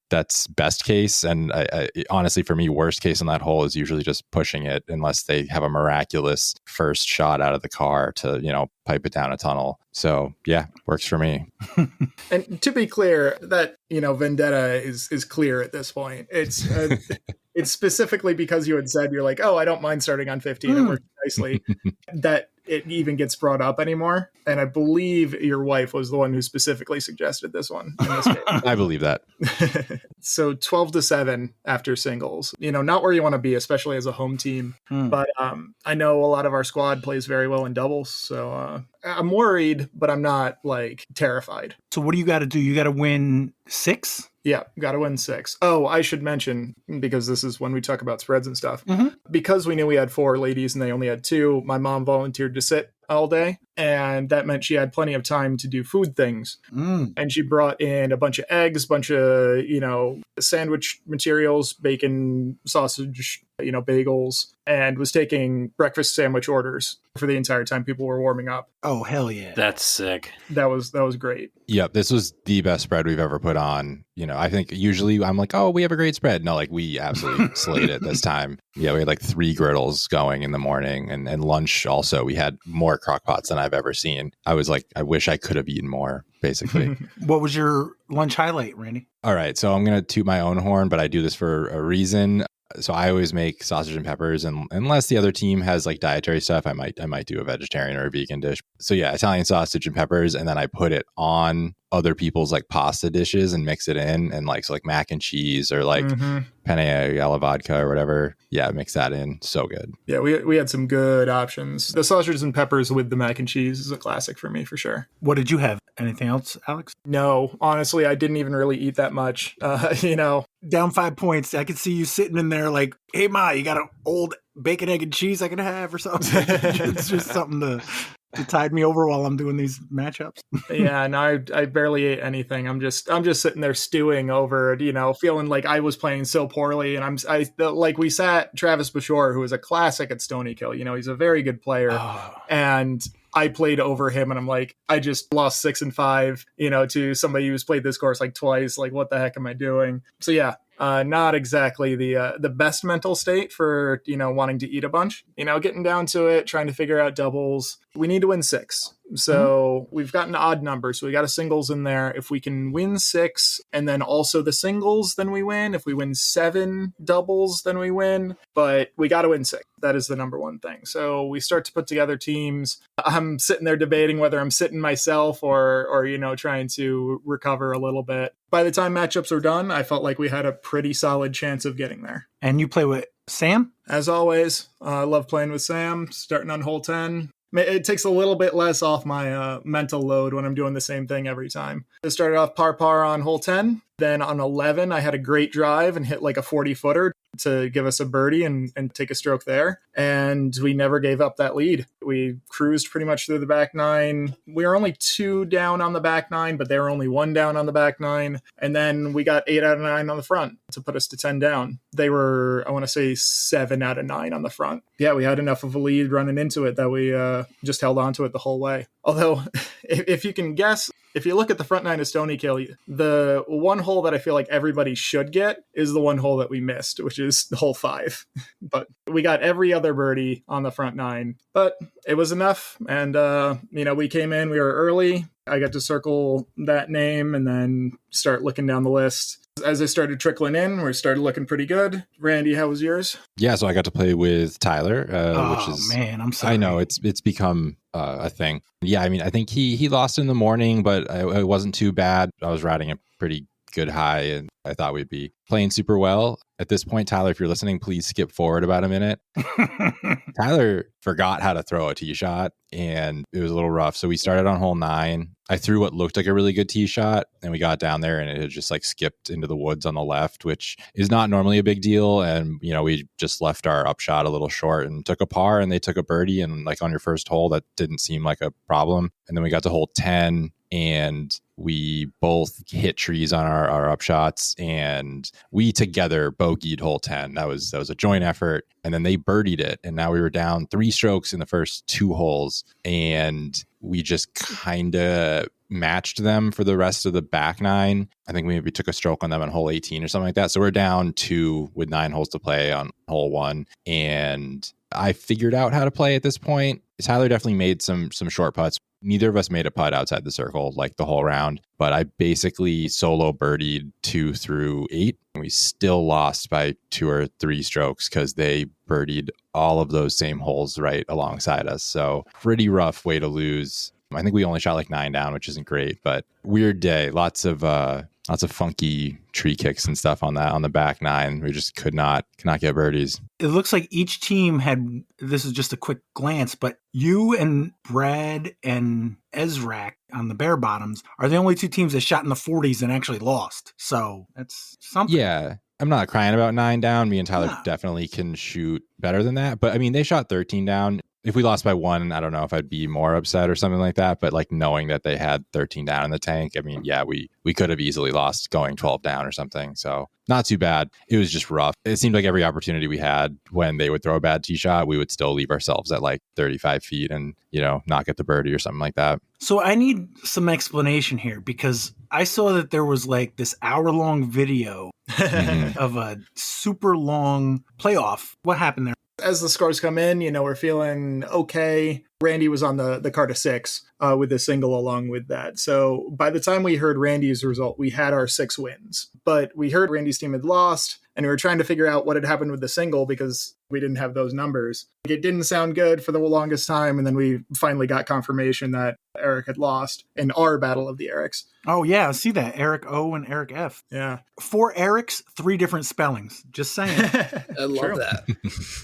That's best case. And I honestly, for me, worst case on that hole is usually just pushing it unless they have a miraculous first shot out of the car to, pipe it down a tunnel. So yeah, works for me. And to be clear, that, vendetta is clear at this point. It's it's specifically because you had said you're like, oh, I don't mind starting on 15. It works nicely. That it even gets brought up anymore. And I believe your wife was the one who specifically suggested this one in this game. I believe that. So 12-7 after singles, not where you want to be, especially as a home team. But I know a lot of our squad plays very well in doubles. So I'm worried, but I'm not terrified. So what do you got to do? You got to win 6? Yeah, got to win 6. Oh, I should mention, because this is when we talk about spreads and stuff, Mm-hmm. because we knew we had 4 ladies and they only had 2, my mom volunteered to sit all day. And that meant she had plenty of time to do food things. And she brought in a bunch of eggs, bunch of, sandwich materials, bacon, sausage, bagels, and was taking breakfast sandwich orders for the entire time people were warming up. Oh, hell yeah. That's sick. That was great. Yep, this was the best spread we've ever put on. I think usually I'm like, oh, we have a great spread. No, we absolutely slayed it this time. Yeah, we had 3 griddles going in the morning, and lunch also. We had more crock pots than I've ever seen. I was like, I wish I could have eaten more, basically. What was your lunch highlight, Randy? All right, so I'm going to toot my own horn, but I do this for a reason. So I always make sausage and peppers, and unless the other team has dietary stuff, I might do a vegetarian or a vegan dish. So yeah, Italian sausage and peppers, and then I put it on other people's like pasta dishes and mix it in, and like so like mac and cheese or like penne alla vodka or whatever. Yeah, mix that in. So good. Yeah, we had some good options. The sausage and peppers with the mac and cheese is a classic for me for sure. What did you have? Anything else, Alex? No, honestly, I didn't even really eat that much. Down 5 points. I could see you sitting in there like, hey, Ma, you got an old bacon, egg, and cheese I can have or something? It's just something to tide me over while I'm doing these matchups. Yeah, no, I barely ate anything. I'm just sitting there stewing over it, feeling like I was playing so poorly. And like we sat Travis Bashore, who is a classic at Stonykill. He's a very good player. And I played over him, and I'm like, I just lost 6 and 5, to somebody who's played this course like twice. Like, what the heck am I doing? So yeah, not exactly the best mental state for, wanting to eat a bunch, getting down to it, trying to figure out doubles. We need to win 6. So we've got an odd number. So we got a singles in there. If we can win 6 and then also the singles, then we win. If we win 7 doubles, then we win. But we got to win 6. That is the number one thing. So we start to put together teams. I'm sitting there debating whether I'm sitting myself or trying to recover a little bit. By the time matchups are done, I felt like we had a pretty solid chance of getting there. And you play with Sam? As always, I love playing with Sam, starting on hole 10. It takes a little bit less off my mental load when I'm doing the same thing every time. I started off par on hole 10. Then on 11, I had a great drive and hit like a 40-footer to give us a birdie and take a stroke there. And we never gave up that lead. We cruised pretty much through the back 9. We were only 2 down on the back 9, but they were only 1 down on the back 9. And then we got 8 out of 9 on the front to put us to 10 down. They were, I want to say, 7 out of 9 on the front. Yeah, we had enough of a lead running into it that we just held on to it the whole way. Although, if you can guess, if you look at the front 9 of Stonykill, the one hole that I feel like everybody should get is the one hole that we missed, which is hole 5. But we got every other birdie on the front 9. But it was enough. And, we came in, we were early. I got to circle that name and then start looking down the list. As I started trickling in, we started looking pretty good. Randy, how was yours? Yeah, so I got to play with Tyler, which is... man, I'm sorry. I know, it's become a thing. Yeah, I mean, I think he lost in the morning, but it wasn't too bad. I was riding a pretty good high, and I thought we'd be playing super well. At this point, Tyler, if you're listening, please skip forward about a minute. Tyler forgot how to throw a tee shot, and it was a little rough. So we started on hole 9. I threw what looked like a really good tee shot, and we got down there, and it had just like skipped into the woods on the left, which is not normally a big deal. And, we just left our upshot a little short and took a par, and they took a birdie. And like on your first hole, that didn't seem like a problem. And then we got to hole 10, and we both hit trees on our upshots, and we together bogeyed hole 10. That was a joint effort. And then they birdied it. And now we were down 3 strokes in the first 2 holes. And we just kind of matched them for the rest of the back 9. I think we maybe took a stroke on them on hole 18 or something like that. So we're down 2 with 9 holes to play on hole 1. And I figured out how to play at this point. Tyler definitely made some short putts. Neither of us made a putt outside the circle like the whole round, but I basically solo birdied 2 through 8. And we still lost by 2 or 3 strokes because they birdied all of those same holes right alongside us. So pretty rough way to lose. I think we only shot like 9 down, which isn't great, but weird day. Lots of funky tree kicks and stuff on the back 9. We just could not get birdies. It looks like each team had, this is just a quick glance, but you and Brad and Ezrak on the bare bottoms are the only 2 teams that shot in the 40s and actually lost. So that's something. Yeah. I'm not crying about 9 down. Me and Tyler definitely can shoot better than that. But I mean, they shot 13 down. If we lost by 1, I don't know if I'd be more upset or something like that. But like knowing that they had 13 down in the tank, I mean, yeah, we could have easily lost going 12 down or something. So not too bad. It was just rough. It seemed like every opportunity we had when they would throw a bad tee shot, we would still leave ourselves at like 35 feet and, not get the birdie or something like that. So I need some explanation here because I saw that there was like this hour-long video of a super long playoff. What happened there? As the scores come in, we're feeling okay. Randy was on the card of 6 with a single along with that. So by the time we heard Randy's result, we had our 6 wins. But we heard Randy's team had lost, and we were trying to figure out what had happened with the single because we didn't have those numbers. It didn't sound good for the longest time, and then we finally got confirmation that Erich had lost in our Battle of the Erichs. Oh, yeah, I see that. Erich O and Erich F. Yeah. 4 Erichs, 3 different spellings. Just saying. I love that.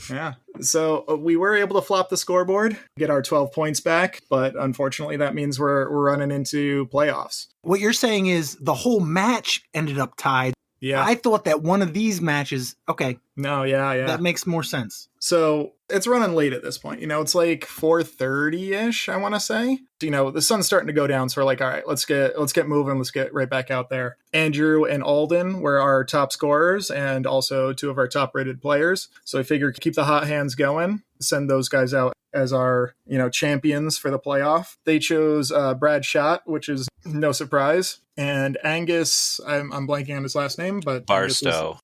Yeah. So we were able to flop the scoreboard, get our 12 points back, but unfortunately that means we're running into playoffs. What you're saying is the whole match ended up tied. Yeah. I thought that one of these matches, okay, No, yeah. that makes more sense. So it's running late at this point. It's like 4:30-ish, I want to say. The sun's starting to go down, so we're like, all right, let's get moving. Let's get right back out there. Andrew and Alden were our top scorers and also 2 of our top rated players. So I figured keep the hot hands going, send those guys out as our, champions for the playoff. They chose Brad Schott, which is no surprise. And Angus, I'm blanking on his last name, but Barstow,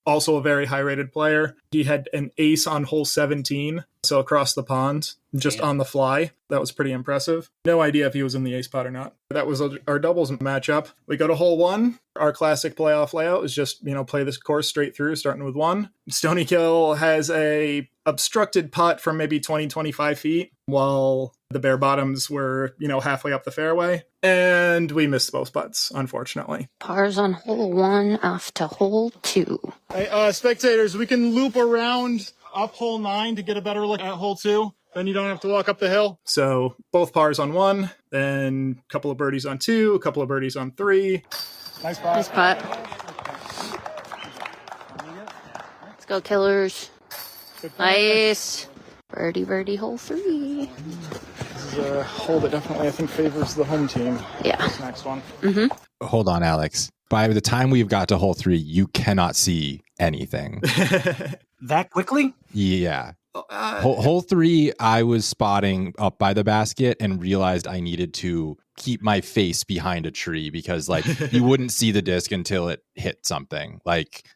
also a very high-rated player. He had an ace on hole 17, so across the pond, just on the fly. That was pretty impressive. No idea if he was in the ace pot or not. That was our doubles matchup. We go to hole 1. Our classic playoff layout is just, play this course straight through, starting with 1. Stonykill has a obstructed putt from maybe 20-25 feet, while the bare bottoms were, halfway up the fairway. And we missed both putts, unfortunately. Pars on hole 1 off to hole 2. Hey, spectators, we can loop around up hole 9 to get a better look at hole 2. Then you don't have to walk up the hill. So both pars on 1, then a couple of birdies on 2, a couple of birdies on 3. Nice putt. Nice putt. Let's go, Killers. Nice. Birdie, hole 3. This is a hole that definitely, I think, favors the home team. Yeah. This next one. Mm-hmm. Hold on, Alex. By the time we've got to hole 3, you cannot see anything. That quickly? Yeah. Hole 3, I was spotting up by the basket and realized I needed to keep my face behind a tree because you wouldn't see the disc until it hit something.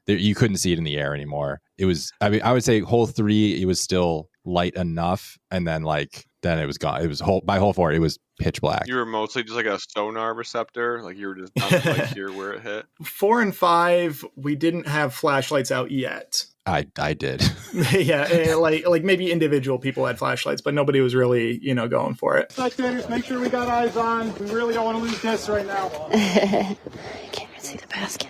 You couldn't see it in the air anymore. It was, I would say hole 3, it was still light enough. And then then it was gone. It was by hole 4, it was pitch black. You were mostly just like a sonar receptor, you were just not here where it hit. 4 and 5, we didn't have flashlights out yet. I did. Yeah, like maybe individual people had flashlights, but nobody was really, going for it. Spectators, make sure we got eyes on. We really don't want to lose this right now. I can't even see the basket.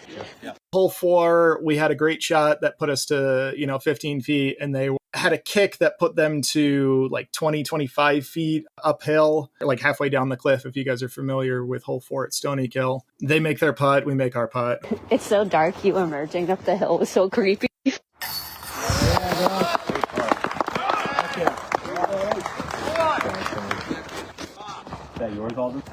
Hole 4, we had a great shot that put us to, 15 feet, and they had a kick that put them to 20, 25 feet uphill, halfway down the cliff, if you guys are familiar with hole 4 at Stonykill. They make their putt, we make our putt. It's so dark, you emerging up the hill was so creepy. Is that yours, Alden?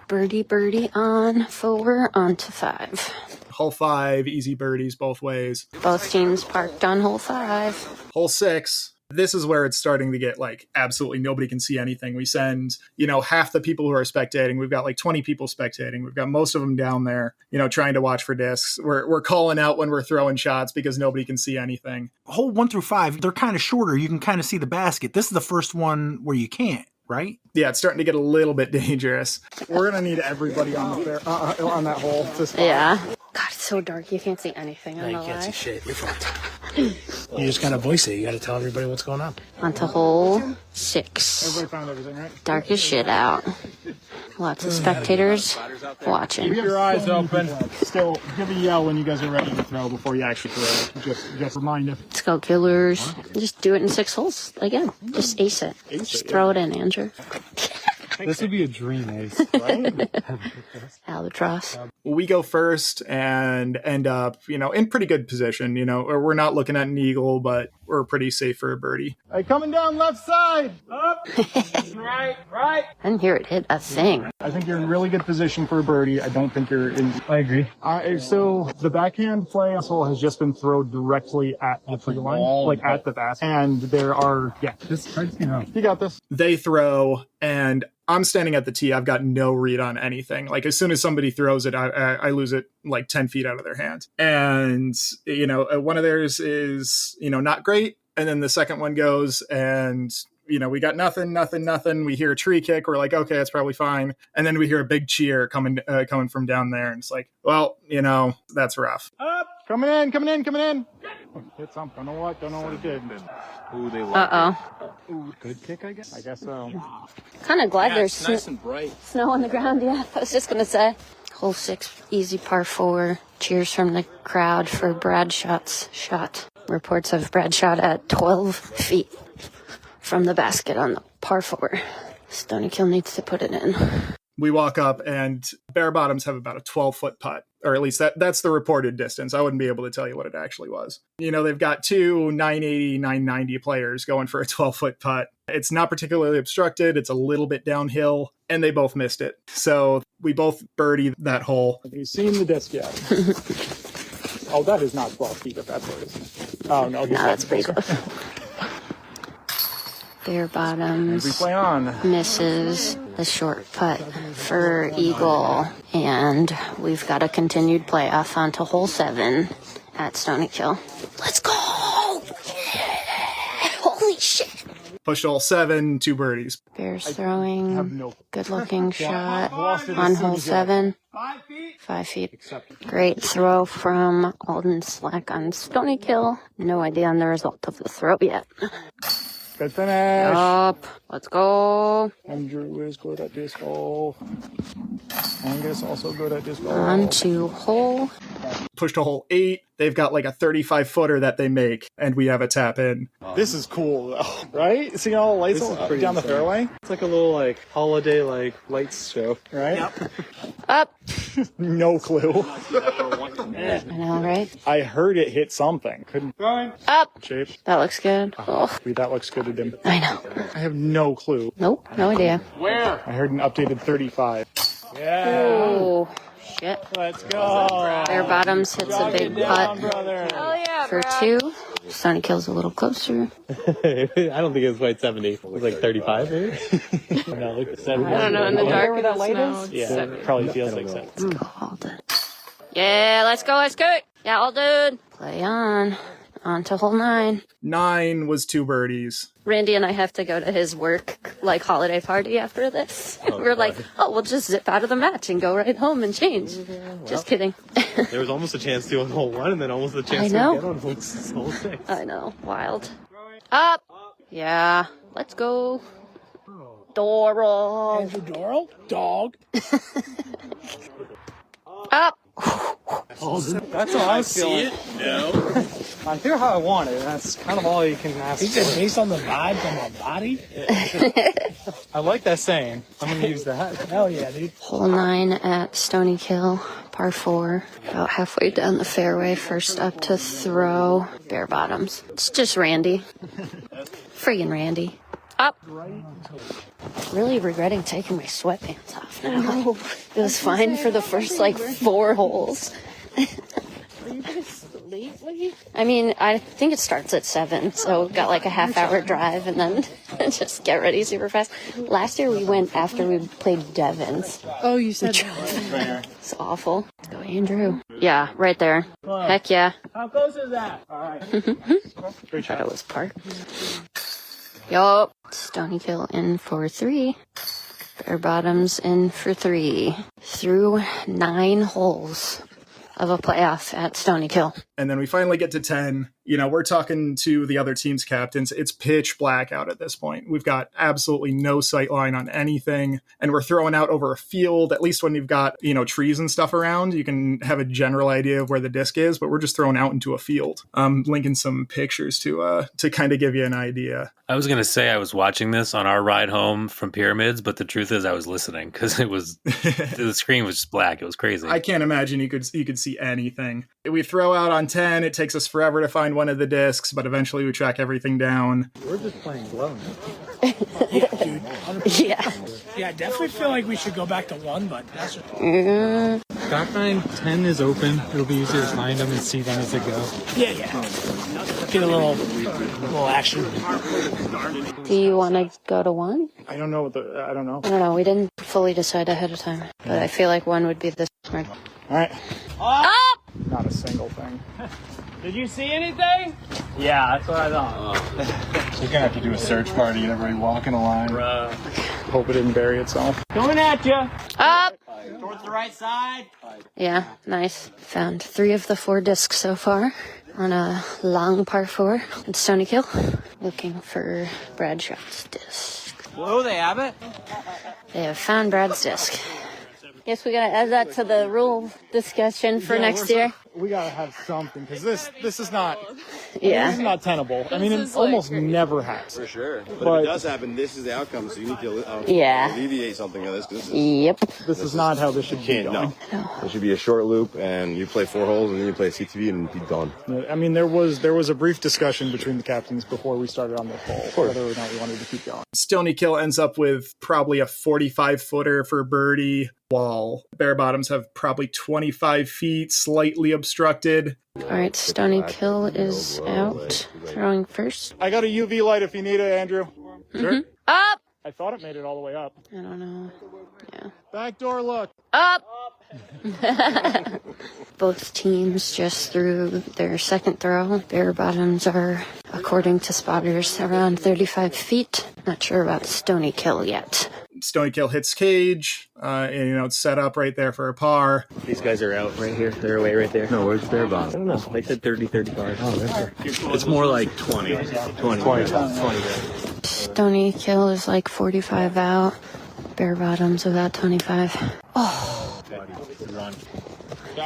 Birdie on 4 onto 5. Hole 5, easy birdies both ways. Both teams parked on hole 5. Hole 6, this is where it's starting to get absolutely nobody can see anything. We send, half the people who are spectating. We've got 20 people spectating. We've got most of them down there, trying to watch for discs. We're calling out when we're throwing shots because nobody can see anything. Hole 1 through 5, they're kind of shorter. You can kind of see the basket. This is the first one where you can't, right? Yeah, it's starting to get a little bit dangerous. We're going to need everybody on on that hole to spot. Yeah. God, it's so dark. You can't see anything. No, you can't see shit. You're fucked. You just gotta voice it. You gotta tell everybody what's going on. Onto hole 6. Everybody found everything, right? Dark as shit out. Lots of spectators watching. Keep your eyes open. Still, give a yell when you guys are ready to throw before you actually throw. Just remind us. Let's go, Killers. Just do it in 6 holes again. Just ace it. Just throw it in, Andrew. This would be a dream ace, right? Albatross. We go first and end up, in pretty good position. We're not looking at an eagle, but we're pretty safe for a birdie. Hey, coming down left side. Up. Right. I didn't hear it hit a thing. I think you're in really good position for a birdie. I don't think you're in. I agree. So the backhand play on this hole has just been thrown directly at the tree line, at the basket. And there are, just try to you got this. They throw, and I'm standing at the tee. I've got no read on anything. As soon as somebody throws it, I lose it 10 feet out of their hand. And, one of theirs is, not great. And then the second one goes and, we got nothing. We hear a tree kick. We're like, okay, that's probably fine. And then we hear a big cheer coming from down there. And it's well, that's rough. Up. Coming in. Hit something. Don't know what it did. Ooh, they love Uh-oh. Ooh, good kick, I guess. I guess so. Kind of glad there's It's nice and bright. snow on the ground, yeah. I was just going to say. Hole 6, easy par 4. Cheers from the crowd for Brad Schott's shot. Reports of Brad shot at 12 feet from the basket on the par 4. Stonykill needs to put it in. We walk up and bare bottoms have about a 12-foot putt, or at least that's the reported distance. I wouldn't be able to tell you what it actually was. You know, they've got two 980, 990 players going for a 12-foot putt. It's not particularly obstructed. It's a little bit downhill, and they both missed it. So we both birdied that hole. Have you seen the disc yet? Oh, that is not 12 feet if that's what it is. Oh, no. No, that's pretty close. Bare bottoms We play on. misses the short putt for Eagle, and we've got a continued playoff onto hole 7 at Stonykill. Let's go! Yeah! Holy shit! Pushed hole 7, 2 birdies. Bears throwing, good-looking shot on hole 7. 5 feet. Great throw from Alden Slack on Stonykill. No idea on the result of the throw yet. Good finish. Up. Let's go. Andrew is good at disc golf. Angus also good at disc golf. On to hole. Pushed to hole 8. They've got like a 35-footer that they make, and we have a tap in. This is cool, though, right? Seeing all the lights down the fairway? It's like a little holiday lights show, right? Yep. Up. No clue. I know, right? I heard it hit something. Couldn't. Up. Shape. That looks good. Oh, That looks good to him. I know. I have no clue. Nope, no idea. Where? I heard an updated 35. Yeah. Oh, shit. Let's go. Bare bottoms hits a big putt brother. for 2. Stonnykill's a little closer. I don't think it was quite 70. It was like 35, maybe? No, like 70. I don't know, in the dark where that light is? Yeah, it probably feels like 70. Let's go, Alden. Yeah, let's go. Yeah, Alden. Play on. On to hole 9. 9 was 2 birdies. Randy and I have to go to his work, holiday party after this. We're like, we'll just zip out of the match and go right home and change. Just kidding. There was almost a chance to on hole 1 and then almost a chance to get on hole 6. I know. Wild. Up. Yeah. Let's go. Doral. Andrew Doral? Dog. Up. That's how I was feeling. No. I feel how I want it. That's kind of all you can ask He said based on the vibe from my body? I like that saying. I'm going to use that. Hell yeah, dude. Hole 9 at Stonykill, par 4. About halfway down the fairway, first up to throw. Bare bottoms. It's just Randy. Friggin' Randy. Up. Really regretting taking my sweatpants off now. It was fine for the first 4 holes. Are you going to sleep, Lee? I mean, I think it starts at 7, so got a half-hour drive and then just get ready super fast. Last year we went after we played Devon's. Oh, you said It's awful. Let's go, Andrew. Yeah, right there. Heck yeah. How close is that? All right. Thought it was parked. Yup. Stonykill in for 3. Bare bottoms in for 3. Through 9 holes of a playoff at Stonykill. And then we finally get to 10. You know, we're talking to the other team's captains. It's pitch black out at this point. We've got absolutely no sight line on anything. And we're throwing out over a field. At least when you've got, trees and stuff around, you can have a general idea of where the disc is, but we're just throwing out into a field. I'm linking some pictures to kind of give you an idea. I was going to say I was watching this on our ride home from Pyramids, but the truth is I was listening because the screen was just black. It was crazy. I can't imagine you could see anything. We throw out on 10. It takes us forever to find one of the discs, but eventually we track everything down. We're just playing glow. Yeah, dude. 100%. Yeah. Yeah, I definitely feel like we should go back to 1, but that's just... Back 9, 10 is open. It'll be easier to find them and see them as they go. Yeah. Get a little action. Do you want to go to 1? I don't know. I don't know. I don't know. We didn't fully decide ahead of time, but I feel like 1 would be the smart. All right. Up! Not a single thing. Did you see anything? Yeah, that's what I thought. You're going to have to do a search party and everybody walk in a line. Bruh. Hope it didn't bury itself. Coming at you. Up! Towards the right side. Yeah, nice. Found 3 of the 4 discs so far on a long par 4 at Stonykill. Looking for Bradshaw's disc. Whoa, they have it. They have found Brad's disc. Guess we gotta add that to the rule discussion for next year. We gotta have something, because this is not... Yeah. This is not tenable. I mean, it almost never has. For sure. But if it does happen, this is the outcome, so you need to alleviate something of this. Yep. This is not how this should be going. No. It should be a short loop, and you play 4 holes, and then you play CTV, and be done. I mean, there was a brief discussion between the captains before we started on this hole, whether or not we wanted to keep going. Stonykill ends up with probably a 45-footer for birdie, while Bare Bottoms have probably 25 feet, slightly obstructed. All right, Stonykill is out. Throwing first. I got a UV light if you need it, Andrew. Sure. Up! I thought it made it all the way up. I don't know. Yeah. Back door look. Up! Both teams just threw their second throw. Bare Bottoms are, according to spotters, around 35 feet. Not sure about Stonykill yet. Stonykill hits cage, and it's set up right there for a par. These guys are out right here. They're away right there. No, where's Bare Bottom? I don't know. They said 30, 35. Oh, there. It's more like 20. 20. Stonykill is like 45 out. Bare Bottoms about 25. Oh.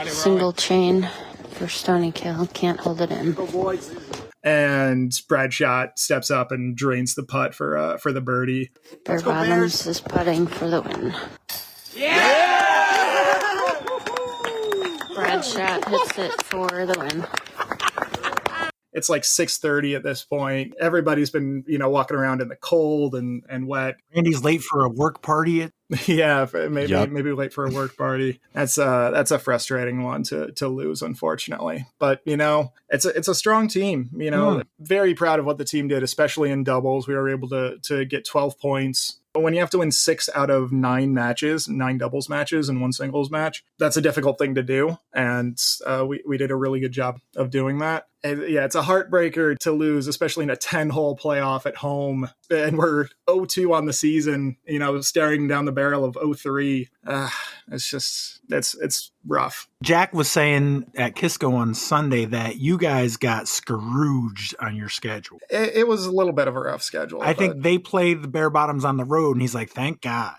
Single chain for Stonykill. Can't hold it in. And Bradshot steps up and drains the putt for the birdie. Bare Bottoms is putting for the win. Yeah! Bradshot hits it for the win. It's like 6:30 at this point. Everybody's been, walking around in the cold and wet. Randy's late for a work party. Yeah, maybe late for a work party. That's a frustrating one to lose, unfortunately. But it's a strong team. Very proud of what the team did, especially in doubles. We were able to get 12 points. When you have to win 6 out of 9 matches, 9 doubles matches and 1 singles match, that's a difficult thing to do. And we did a really good job of doing that. And yeah, it's a heartbreaker to lose, especially in a 10-hole playoff at home. And we're 0-2 on the season, staring down the barrel of 0-3. It's rough. Jack was saying at Kisco on Sunday that you guys got Scrooged on your schedule. It was a little bit of a rough schedule. I think they played the Bare Bottoms on the road, and he's like, thank God.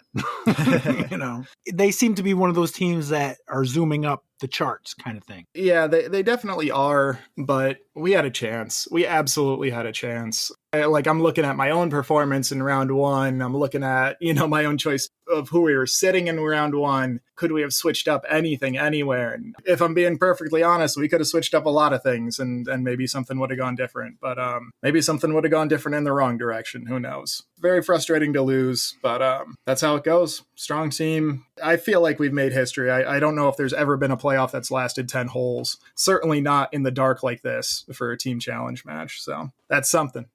They seem to be one of those teams that are zooming up the charts kind of thing. Yeah, they definitely are, but we had a chance. We absolutely had a chance. Like, I'm looking at my own performance in round 1. I'm looking at, my own choice of who we were sitting in round 1. Could we have switched up anything, anywhere? And if I'm being perfectly honest, we could have switched up a lot of things and maybe something would have gone different. But maybe something would have gone different in the wrong direction. Who knows? Very frustrating to lose, but that's how it goes. Strong team. I feel like we've made history. I don't know if there's ever been a playoff that's lasted 10 holes. Certainly not in the dark like this for a team challenge match. So that's something.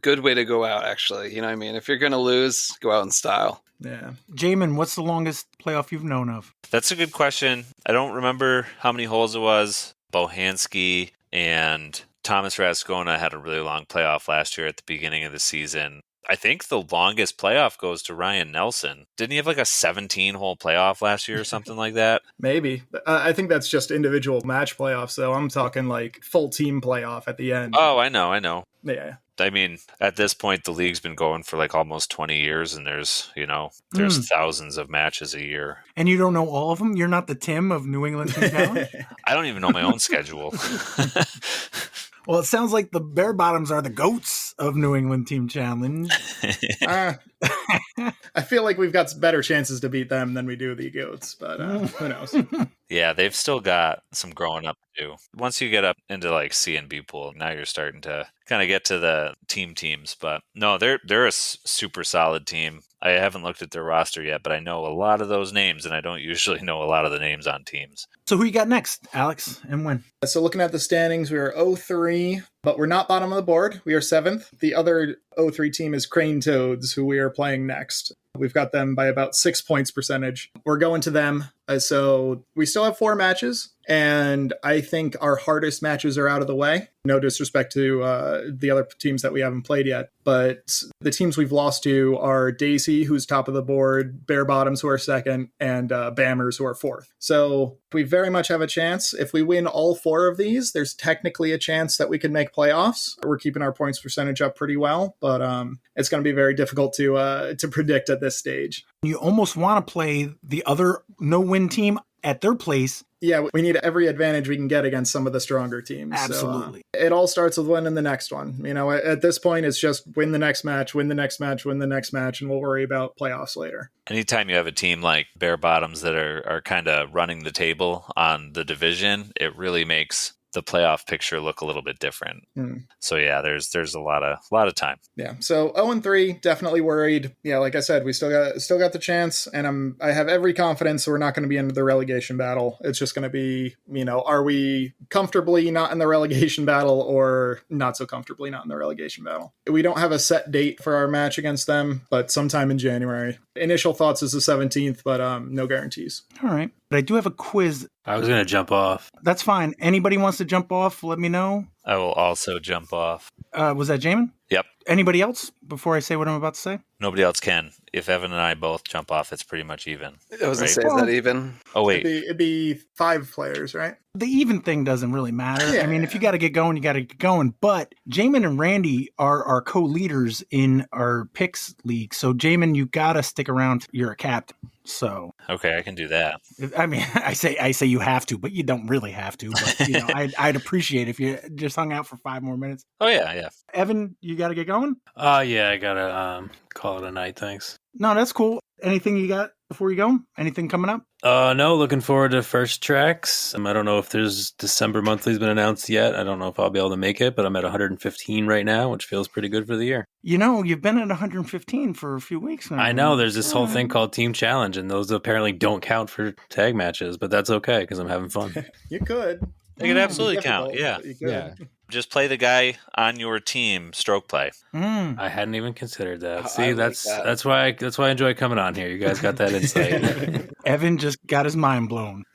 Good way to go out, actually. You know what I mean? If you're going to lose, go out in style. Yeah. Jaimen, what's the longest playoff you've known of? That's a good question. I don't remember how many holes it was. Bohanski and Thomas Rascona had a really long playoff last year at the beginning of the season. I think the longest playoff goes to Ryan Nelson. Didn't he have like a 17-hole playoff last year or something like that? Maybe. I think that's just individual match playoffs, though. I'm talking like full team playoff at the end. Oh, I know. Yeah. I mean, at this point, the league's been going for like almost 20 years, and there's thousands of matches a year. And you don't know all of them? You're not the Tim of New England Team Challenge? I don't even know my own schedule. Well, it sounds like the Bare Bottoms are the goats of New England Team Challenge. I feel like we've got better chances to beat them than we do the goats, but who knows? Yeah, they've still got some growing up to do. Once you get up into like C and B pool, now you're starting to kind of get to the teams. But no, they're a super solid team. I haven't looked at their roster yet, but I know a lot of those names, and I don't usually know a lot of the names on teams. So who you got next, Alex, and when? So looking at the standings, we are 0-3, but we're not bottom of the board. We are 7th. The other 0-3 team is Crane Toads, who we are playing next. We've got them by about 6 points percentage. We're going to them. So we still have 4 matches, and I think our hardest matches are out of the way. No disrespect to the other teams that we haven't played yet, but the teams we've lost to are Daisy, who's top of the board, Bare Bottoms, who are second, and Bammers, who are fourth. So we very much have a chance. If we win all 4 of these, there's technically a chance that we can make playoffs. We're keeping our points percentage up pretty well, but it's going to be very difficult to predict at this stage. You almost want to play the other no-win team at their place. Yeah, we need every advantage we can get against some of the stronger teams. Absolutely. So, it all starts with winning the next one. At this point, it's just win the next match, win the next match, win the next match, and we'll worry about playoffs later. Anytime you have a team like Bare Bottoms that are kind of running the table on the division, it really makes the playoff picture look a little bit different. So yeah, there's a lot of time. Yeah. So 0-3, definitely worried. Yeah, like I said, we still got the chance, and I have every confidence we're not going to be into the relegation battle. It's just going to be, are we comfortably not in the relegation battle or not so comfortably not in the relegation battle? We don't have a set date for our match against them, but sometime in January. Initial thoughts is the 17th, but no guarantees. All right. But I do have a quiz. I was going to jump off. That's fine. Anybody wants to jump off, let me know. I will also jump off. Was that Jaimen? Yep. Anybody else before I say what I'm about to say? Nobody else can. If Evan and I both jump off, it's pretty much even. I was going to say, is that even? Oh, wait. It'd be 5 players, right? The even thing doesn't really matter. Yeah. I mean, if you got to get going, you got to get going. But Jaimen and Randy are our co-leaders in our picks league. So, Jaimen, you got to stick around. You're a captain. So okay, I can do that. I mean, I say you have to, but you don't really have to. But I'd appreciate if you just hung out for 5 more minutes. Oh yeah. Evan, you got to get going. Yeah, I gotta call it a night. Thanks. No, that's cool. Anything you got before you go? Anything coming up? No, looking forward to First Tracks. I don't know if there's December monthly's been announced yet. I don't know if I'll be able to make it, but I'm at 115 right now, which feels pretty good for the year. You've been at 115 for a few weeks now. I know. There's this whole thing called Team Challenge, and those apparently don't count for tag matches, but that's okay because I'm having fun. You could. It could absolutely count. Yeah. Just play the guy on your team stroke play. I hadn't even considered that. See, that's why I enjoy coming on here. You guys got that insight. Evan just got his mind blown.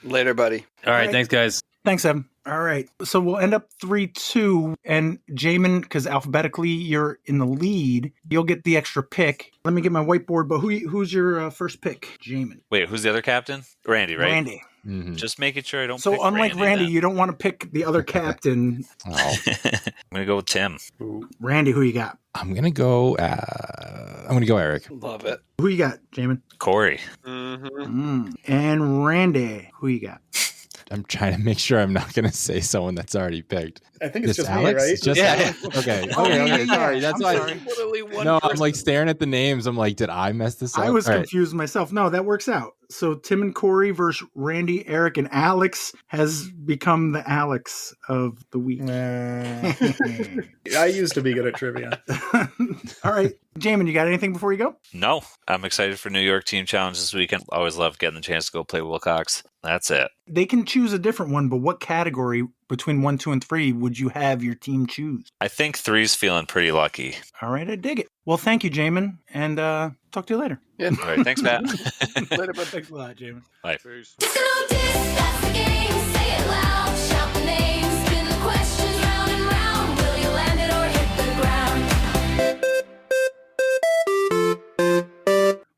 Later, buddy. All right, thanks, guys. Thanks, Evan. All right, so we'll end up 3-2, and Jaimen, because alphabetically you're in the lead, you'll get the extra pick. Let me get my whiteboard, but who's your first pick? Jaimen. Wait, who's the other captain? Randy, right? Randy. Mm-hmm. Just making sure I don't. So pick unlike Randy, you don't want to pick the other captain. I'm gonna go with Tim. Randy, who you got? I'm gonna go Erich. Love it. Who you got, Jaimen? Corey. And Randy, who you got? I'm trying to make sure I'm not going to say someone that's already picked. I think it's just Alex? me, right? It's just Alex? Okay. Sorry. That's why. I'm like staring at the names. I'm like, did I mess this up? I was confused myself. No, that works out. So Tim and Corey versus Randy, Erich, and Alex has become the Alex of the week. I used to be good at trivia. All right. Jaimen, you got anything before you go? No. I'm excited for New York Team Challenge this weekend. Always love getting the chance to go play Wilcox. That's it. They can choose a different one, but what category between 1, 2, and 3 would you have your team choose? I think 3's feeling pretty lucky. All right, I dig it. Well, thank you, Jaimen, and talk to you later. Yeah. All right, thanks, Pat. Later, bud. Thanks a lot, Jaimen. Bye. Peace. That's the game. Say it loud. Shout the names. Spin the questions round and round. Will you land it or hit the ground?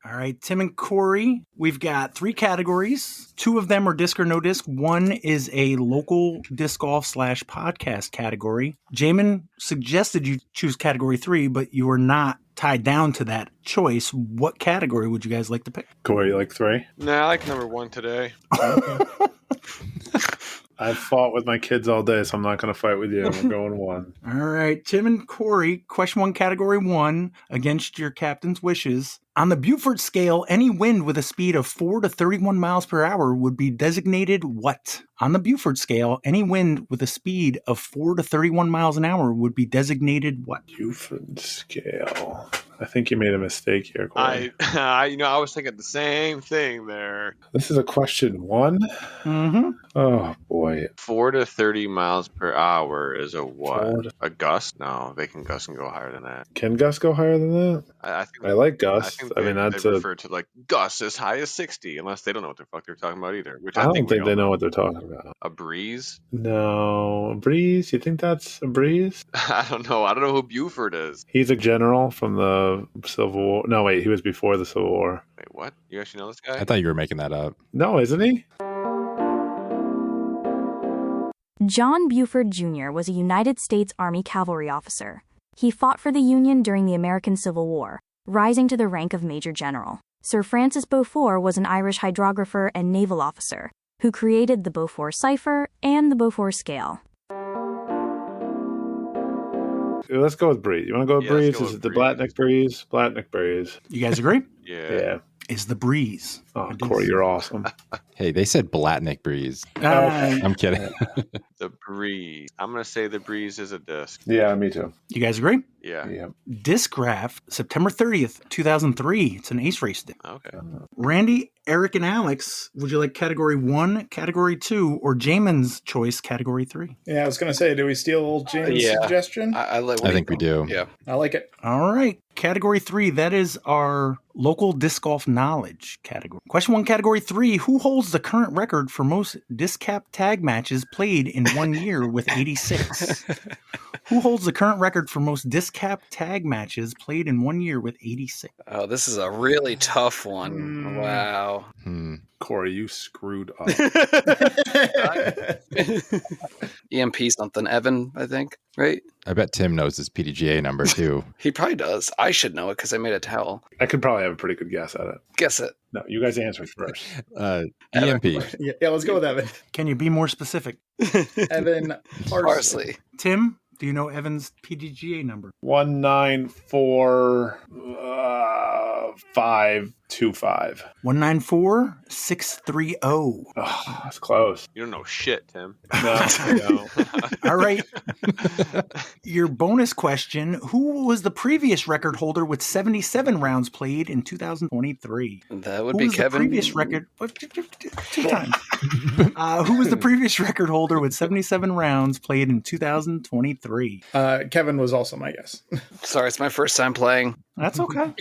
All right, Tim and Corey, we've got 3 categories. 2 of them are disc or no disc. 1 is a local disc golf / podcast category. Jaimen suggested you choose category 3, but you were not tied down to that choice. What category would you guys like to pick? Corey, you like 3? Nah, I like number 1 today. I've fought with my kids all day, so I'm not going to fight with you. I'm going 1. All right, Tim and Corey, question 1, category 1, against your captain's wishes. On the Beaufort scale, any wind with a speed of 4 to 31 miles per hour would be designated what? On the Beaufort scale, any wind with a speed of 4 to 31 miles an hour would be designated what? Beaufort scale. I think you made a mistake here, Corey. I was thinking the same thing there. This is a question 1. Mm-hmm. Oh boy. 4 to 30 miles per hour is a 4 what? to- A gust? No, they can gust and go higher than that. Can Gus go higher than that? I think I like I Gus. think I mean, they that's a. refer to like gusts as high as 60, unless they don't know what the fuck they're talking about either. Which I don't we think they all know what they're talking about. A breeze? No, a breeze. You think that's a breeze? I don't know. I don't know who Buford is. He's a general from the Civil War. No, wait, he was before the Civil War. Wait, what? You actually know this guy? I thought you were making that up. No, isn't he? John Buford Jr. was a United States Army cavalry officer. He fought for the Union during the American Civil War, rising to the rank of Major General. Sir Francis Beaufort was an Irish hydrographer and naval officer who created the Beaufort cipher and the Beaufort scale. Let's go with breeze. You want to go with Yeah, let's breeze? go Is with it the breeze. Blatnick breeze? Blatnick breeze. You guys agree? Yeah. Is the breeze. Oh, Corey, you're awesome. Hey, they said Blatnick breeze. Uh, I'm kidding. The breeze. I'm going to say the breeze is a disc. Yeah, me too. You guys agree? Yeah. Yeah. Discgraph, September 30th, 2003. It's an ace race day. Okay. Randy, Eric, and Alex, would you like category 1, category 2, or Jaimen's choice, category 3? Yeah, I was going to say, do we steal old James' suggestion? I think we do. Yeah. I like it. All right. Category 3, that is our local disc golf knowledge category. Question 1, category 3, who holds the current record for most disc cap tag matches played in 1 year with 86? Who holds the current record for most disc cap tag matches played in 1 year with 86? Oh, this is a really tough one. Wow. Corey, you screwed up. EMP something. Evan, I think, right? I bet Tim knows his PDGA number too. He probably does. I should know it because I made a towel. I could probably have a pretty good guess at it. Guess it. No, you guys answer first. EMP. Yeah, let's go with Evan. Can you be more specific? Evan Parsley. Tim, do you know Evan's PDGA number? 194525. 194630. Oh, that's close. You don't know shit, Tim. No. All right. Your bonus question, who was the previous record holder with 77 rounds played in 2023? That would Who be was Kevin. The previous record, 2 times. Who was the previous record holder with 77 rounds played in 2023? Kevin was also my guess. Sorry, it's my first time playing. That's okay.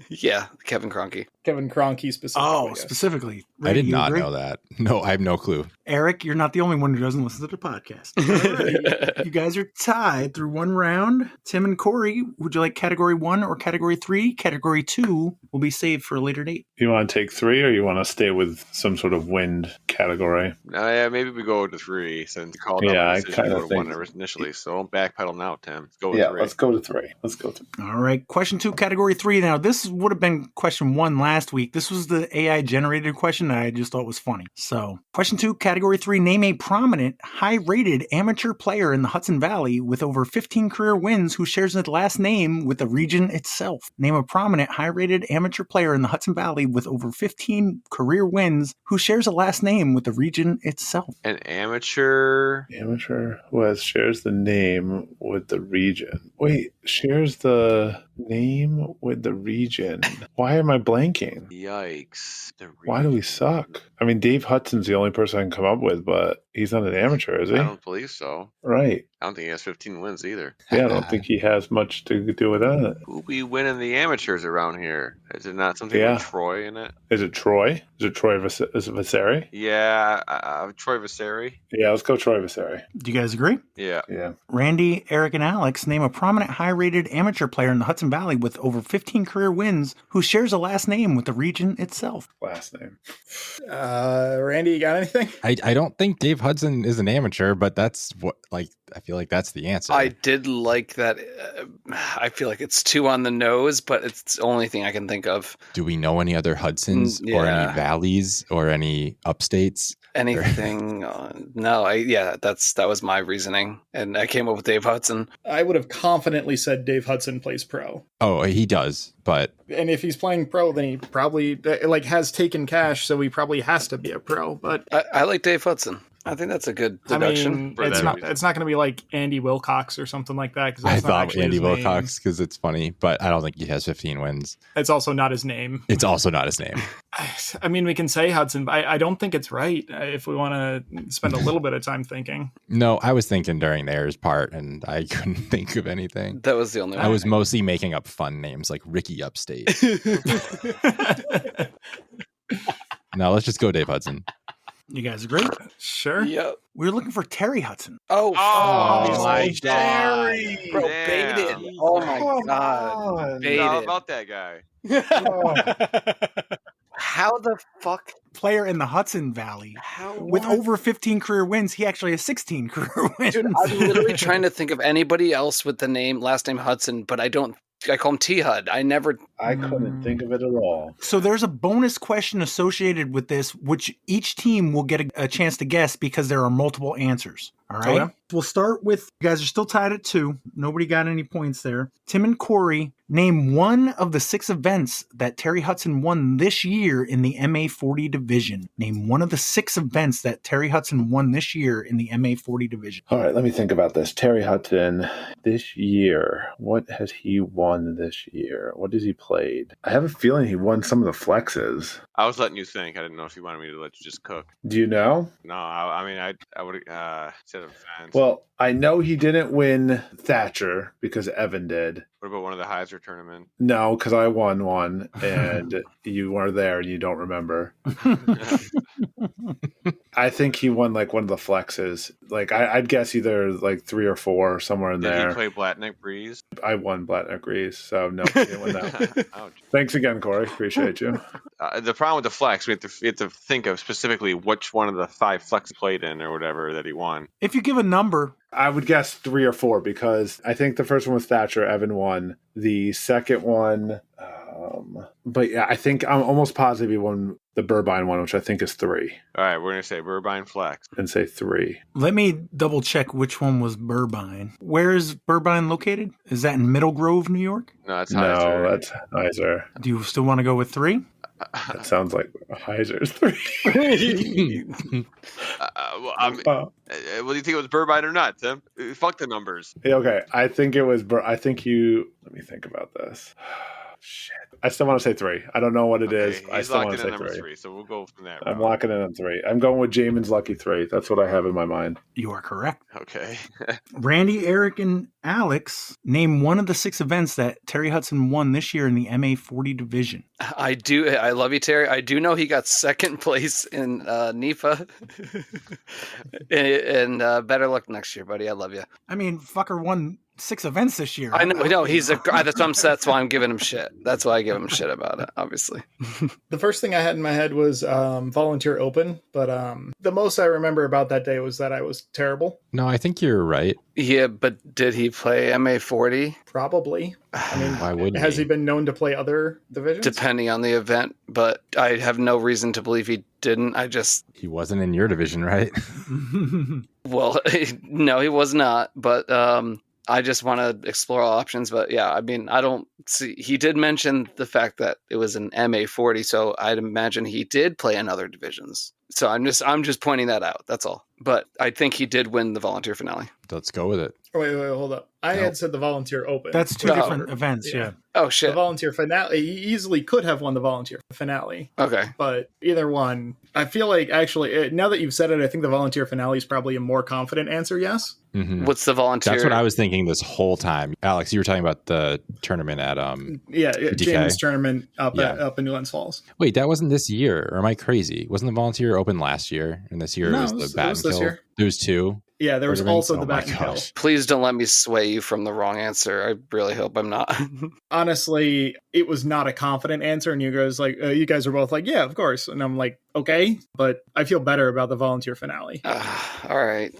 Yeah, Kevin Kroenke. Kevin Kroenke specifically. Oh, specifically. I Randy, did you not agree? know that. No, I have no clue. Eric, you're not the only one who doesn't listen to the podcast. All right. You guys are tied through one round. Tim and Corey, would you like category 1 or category 3? Category 2 will be saved for a later date. You want to take 3 or you want to stay with some sort of wind category? Yeah, maybe we go to 3 since you called Yeah, I up the kinda decision to go to think- 1 initially. So don't backpedal now, Tim. Let's go with 3. Let's go to 3. Let's go to All right. Question 2, category 3. Now, this would have been question 1 last week. This was the AI generated question that I just thought was funny. So, question 2, category 3. Name a prominent, high rated amateur player in the Hudson Valley with over 15 career wins who shares his last name with the region itself. Name a prominent, high rated amateur player in the Hudson Valley with over 15 career wins who shares a last name with the region itself. An amateur. Amateur who shares the name with the region. Wait, shares the name with the region. Why am I blanking? Yikes. Why do we suck? I mean, Dave Hudson's the only person I can come up with, but he's not an amateur, is he? I don't believe so. Right. I don't think he has 15 wins either. Yeah, I don't think he has much to do with that. Who be winning the amateurs around here? Is it not something Yeah. with Troy in it? Is it Troy? Is it Troy Vasari? Yeah, Troy Vasari. Yeah, let's go Troy Vasari. Do you guys agree? Yeah. Yeah. Randy, Eric, and Alex name a prominent high-rated amateur player in the Hudson Valley with over 15 career wins who shares a last name with the region itself. Last name. Randy, you got anything? I don't think Dave Hudson is an amateur, but that's what, like, I feel like that's the answer. I did like that. I feel like it's too on the nose, but it's the only thing I can think of. Do we know any other Hudsons or yeah. any valleys or any upstates? Anything? No, that was my reasoning, and I came up with Dave Hudson. I would have confidently said Dave Hudson plays pro. Oh, he does, but And if he's playing pro, then he probably has taken cash, so he probably has to be a pro. But I like Dave Hudson. I think that's a good I deduction. mean, it's not going to be like Andy Wilcox or something like that. Cause that's I not thought actually Andy his name. Wilcox because it's funny, but I don't think he has 15 wins. It's also not his name. It's also not his name. I mean, we can say Hudson, but I don't think it's right if we want to spend a little bit of time thinking. No, I was thinking during theirs part, and I couldn't think of anything. That was the only one. I was mostly making up fun names like Ricky Upstate. No, let's just go Dave Hudson. You guys agree? Sure. Yep. We were looking for Terry Hudson. Oh, my Terry. Bro, baited. Oh my God. Baited. How about that guy? How the fuck? Player in the Hudson Valley. With over 15 career wins, he actually has 16 career wins. Dude, I'm literally trying to think of anybody else with the last name Hudson, but I call him T-Hud. I couldn't think of it at all. So there's a bonus question associated with this, which each team will get a chance to guess because there are multiple answers. All right. Okay. We'll start with, you guys are still tied at 2. Nobody got any points there. Tim and Corey, name one of the 6 events that Terry Hudson won this year in the MA40 division. Name one of the 6 events that Terry Hudson won this year in the MA40 division. All right, let me think about this. Terry Hudson, this year, what has he won this year? What has he played? I have a feeling he won some of the flexes. I was letting you think. I didn't know if you wanted me to let you just cook. Do you know? No, I mean, I would instead of fans. Well, I know he didn't win Thatcher because Evan did. What about one of the Heiser tournament? No, because I won one and you were there and you don't remember. I think he won like one of the flexes. Like I'd guess either like 3 or 4 somewhere in Did there. he play Blatnick Breeze? I won Blatnick Breeze, so no, he didn't win that. Ouch. Thanks again, Corey. Appreciate you. The problem with the flex, we have to think of specifically which one of the 5 flex he played in or whatever that he won. If you give a number, I would guess 3 or 4 because I think the first one was Thatcher. Evan won. The second one, but yeah, I think I'm almost positive he won the Burbine one, which I think is 3. All right, we're going to say Burbine flex. And say 3. let me double check which one was Burbine. Where is Burbine located? Is that in Middle Grove, New York? No, that's Heiser. No, that's Heiser. Do you still want to go with 3? That sounds like Heiser's 3. What do you think it was Burbine or not, Tim? Fuck the numbers. Okay, I think it was. I think you. Let me think about this. Shit. I still want to say 3. I don't know what it is. I He's still want locked to in say at number 3. 3, so we'll go from there. I'm locking in on 3. I'm going with Jaimen's Lucky 3. That's what I have in my mind. You are correct. Okay. Randy, Eric, and Alex, name one of the 6 events that Terry Hudson won this year in the MA40 division. I do. I love you, Terry. I do know he got second place in NIFA. and better luck next year, buddy. I love you. I mean, fucker won 6 events this year. I know. He's that's why I'm giving him shit. That's why I give him shit about it, obviously. The first thing I had in my head was volunteer open, but the most I remember about that day was that I was terrible. No, I think you're right. Yeah, but did he play MA40? Probably. I mean, Why wouldn't has he been known to play other divisions? Depending on the event, but I have no reason to believe he didn't. He wasn't in your division, right? Well, no, he was not, but I just want to explore all options. But yeah, I mean, I don't see. He did mention the fact that it was an MA40, so I'd imagine he did play in other divisions. So I'm just pointing that out. That's all. But I think he did win the volunteer finale. Let's go with it. Wait, hold up. I had said the volunteer open. That's 2 different events, yeah. Oh, shit. The volunteer finale, he easily could have won the volunteer finale. Okay. But either one, I feel like actually, now that you've said it, I think the volunteer finale is probably a more confident answer, yes? Mm-hmm. What's the volunteer? That's what I was thinking this whole time. Alex, you were talking about the tournament at WeDGE. James tournament up in Newlands Falls. Wait, that wasn't this year, or am I crazy? Wasn't the volunteer open last year? And this year No, it was the bat it was and this kill? year. There was 2. Yeah, there was also the bat and kill. gosh. Please don't let me sway you from the wrong answer. I really hope I'm not. Honestly, it was not a confident answer, and you guys are both like, yeah, of course. And I'm like, okay, but I feel better about the volunteer finale. All right.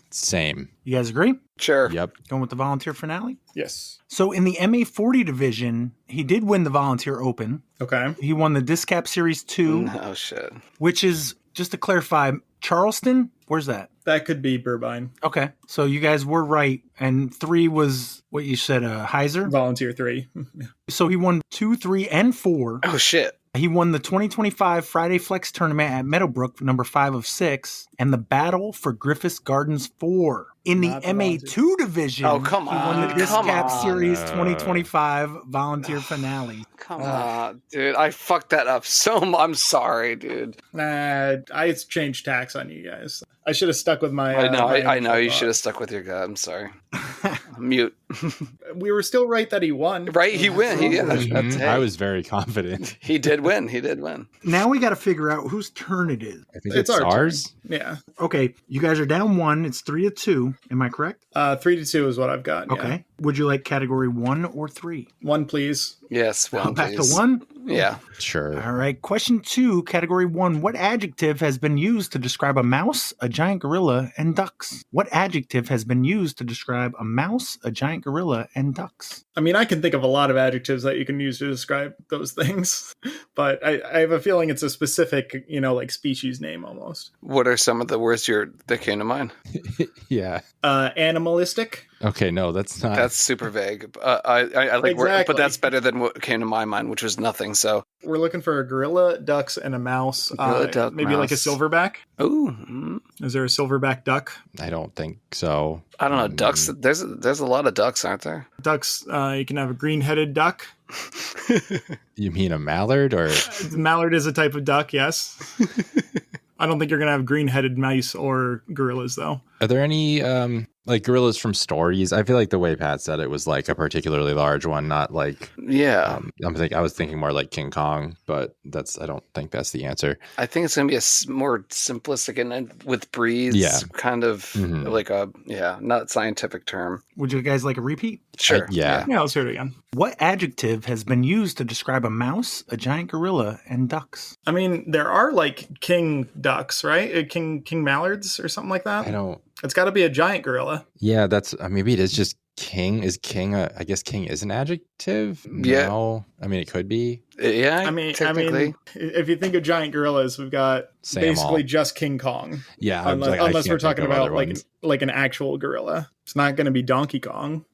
Same. You guys agree? Sure. Yep. Going with the volunteer finale? Yes. So in the MA40 division, he did win the volunteer open. Okay. He won the Discap Series 2. Oh, shit. Which is, just to clarify, Charleston? Where's that? That could be Burbine. Okay. So you guys were right. And 3 was what you said, Heiser? Volunteer 3. So he won 2, 3, and 4. Oh, shit. He won the 2025 Friday Flex tournament at Meadowbrook, number 5 of 6, and the Battle for Griffiths Gardens 4. In the Not the MA2 division, Oh, come he won the on, Disc come Cap on. Series 2025 volunteer finale. Come on, dude. I fucked that up so much. I'm sorry, dude. Nah, I changed tax on you guys. I should have stuck with my. I know. my I know. You thought. should have stuck with your gut. I'm sorry. Mute. We were still right that he won. Right? He win. He, yeah, that's, hey, I was very confident. he did win. He did win. Now we got to figure out whose turn it is. I think It's it's our turn. ours. Yeah. Okay, you guys are down 1. It's 3-2. Am I correct? 3-2 is what I've got. Okay. Yeah. Would you like category 1 or 3? 1, please. Yes. One, Back please. to 1? Yeah. Sure. All right. Question 2, category 1. What adjective has been used to describe a mouse, a giant gorilla, and ducks? What adjective has been used to describe a mouse, a giant gorilla, and ducks? I mean, I can think of a lot of adjectives that you can use to describe those things, but I have a feeling it's a specific, like species name almost. What are some of the words that came to mind? Yeah. Animalistic. Okay, no, that's not. That's super vague. I like, Exactly. but that's better than what came to my mind, which was nothing. So, We're looking for a gorilla, ducks, and a mouse. Gorilla, duck, maybe like a mouse. silverback. ooh, Is there a silverback duck? I don't think so. I don't know. Ducks. There's a lot of ducks, aren't there? Ducks. You can have a green-headed duck. You mean a mallard or? Mallard is a type of duck. Yes. I don't think you're gonna have green-headed mice or gorillas though. Are there any like gorillas from stories? I feel like the way Pat said it was like a particularly large one, not like Yeah. I was thinking more like King Kong, but I don't think that's the answer. I think it's gonna be a more simplistic and with breeds, Yeah. kind of Mhm. like a not scientific term. Would you guys like a repeat? Sure. Yeah. Yeah, let's hear it again. What adjective has been used to describe a mouse, a giant gorilla, and ducks? I mean, there are like king ducks, right? King mallards or something like that. I don't. It's got to be a giant gorilla. Yeah, that's maybe it is just king. Is king? I guess king is an adjective. Yeah. No, I mean it could be. Yeah. I mean, technically. if you think of giant gorillas, we've got Say 'em basically all. just King Kong. Yeah, I was Unless, like, I unless can't we're talking think of about other like ones. like an actual gorilla. It's not going to be Donkey Kong.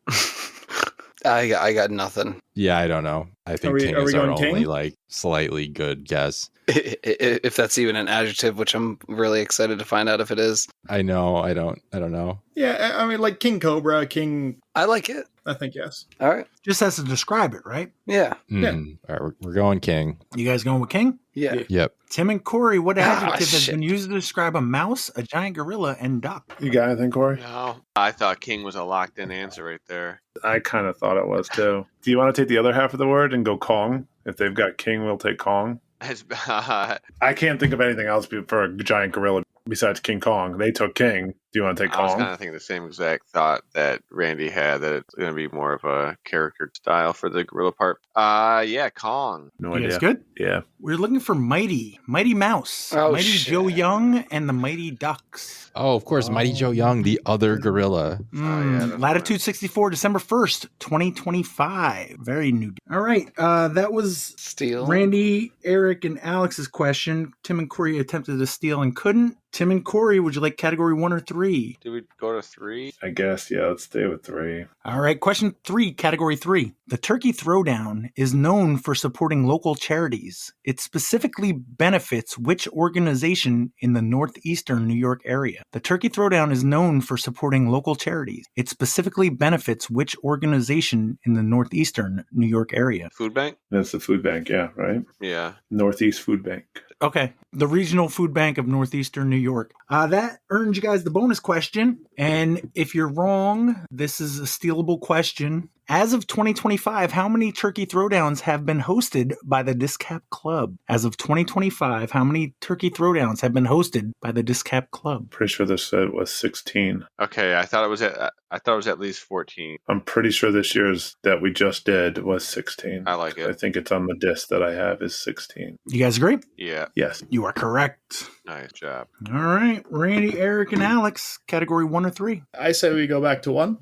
I got nothing. Yeah, I don't know. I think we- king are we is our going king? only like slightly good guess. If that's even an adjective, which I'm really excited to find out if it is. I know. I don't know. Yeah, I mean, like King Cobra, King. I like it. I think yes. All right. Just has to describe it, right? Yeah. Mhm. All right, we're going king. You guys going with king? Yeah. Yep. Tim and Corey, what adjective has shit. been used to describe a mouse, a giant gorilla, and duck? You got anything, Corey? No, I thought king was a locked in answer right there. I kind of thought it was too. Do you want to take the other half of the word and go Kong? If they've got king, we'll take Kong. I can't think of anything else for a giant gorilla besides King Kong. They took king. Do you want to take I was Kong? kind of thinking the same exact thought that Randy had, that it's going to be more of a character style for the gorilla part. Yeah, Kong. No You guys idea. good? Yeah. We're looking for Mighty Mouse, Oh, Mighty shit. Joe Young, and the Mighty Ducks. Oh, of course, Mighty Joe Young, the other gorilla. that's Latitude 64, December 1st, 2025. Very new. All right. That was Steal. Randy, Eric, and Alex's question. Tim and Corey attempted to steal and couldn't. Tim and Corey, would you like category 1 or 3? Did we go to 3? I guess, yeah, let's stay with 3. All right. Question 3, category 3. The Turkey Throwdown is known for supporting local charities. It specifically benefits which organization in the northeastern New York area? The Turkey Throwdown is known for supporting local charities. It specifically benefits which organization in the northeastern New York area? Food bank? That's the food bank, yeah, right? Yeah. Northeast Food Bank. Okay. The Regional Food Bank of Northeastern New York. That earns you guys the bonus question. And if you're wrong, this is a stealable question. As of 2025, how many turkey throwdowns have been hosted by the Discap Club? As of 2025, how many turkey throwdowns have been hosted by the Discap Club? Pretty sure this said was 16. Okay, I thought it was at least 14. I'm pretty sure this year's that we just did was 16. I like it. I think it's on the disc that I have is 16. You guys agree? Yeah. Yes. You are correct. Nice job. All right. Randy, Eric, and Alex, category 1 or 3? I say we go back to 1.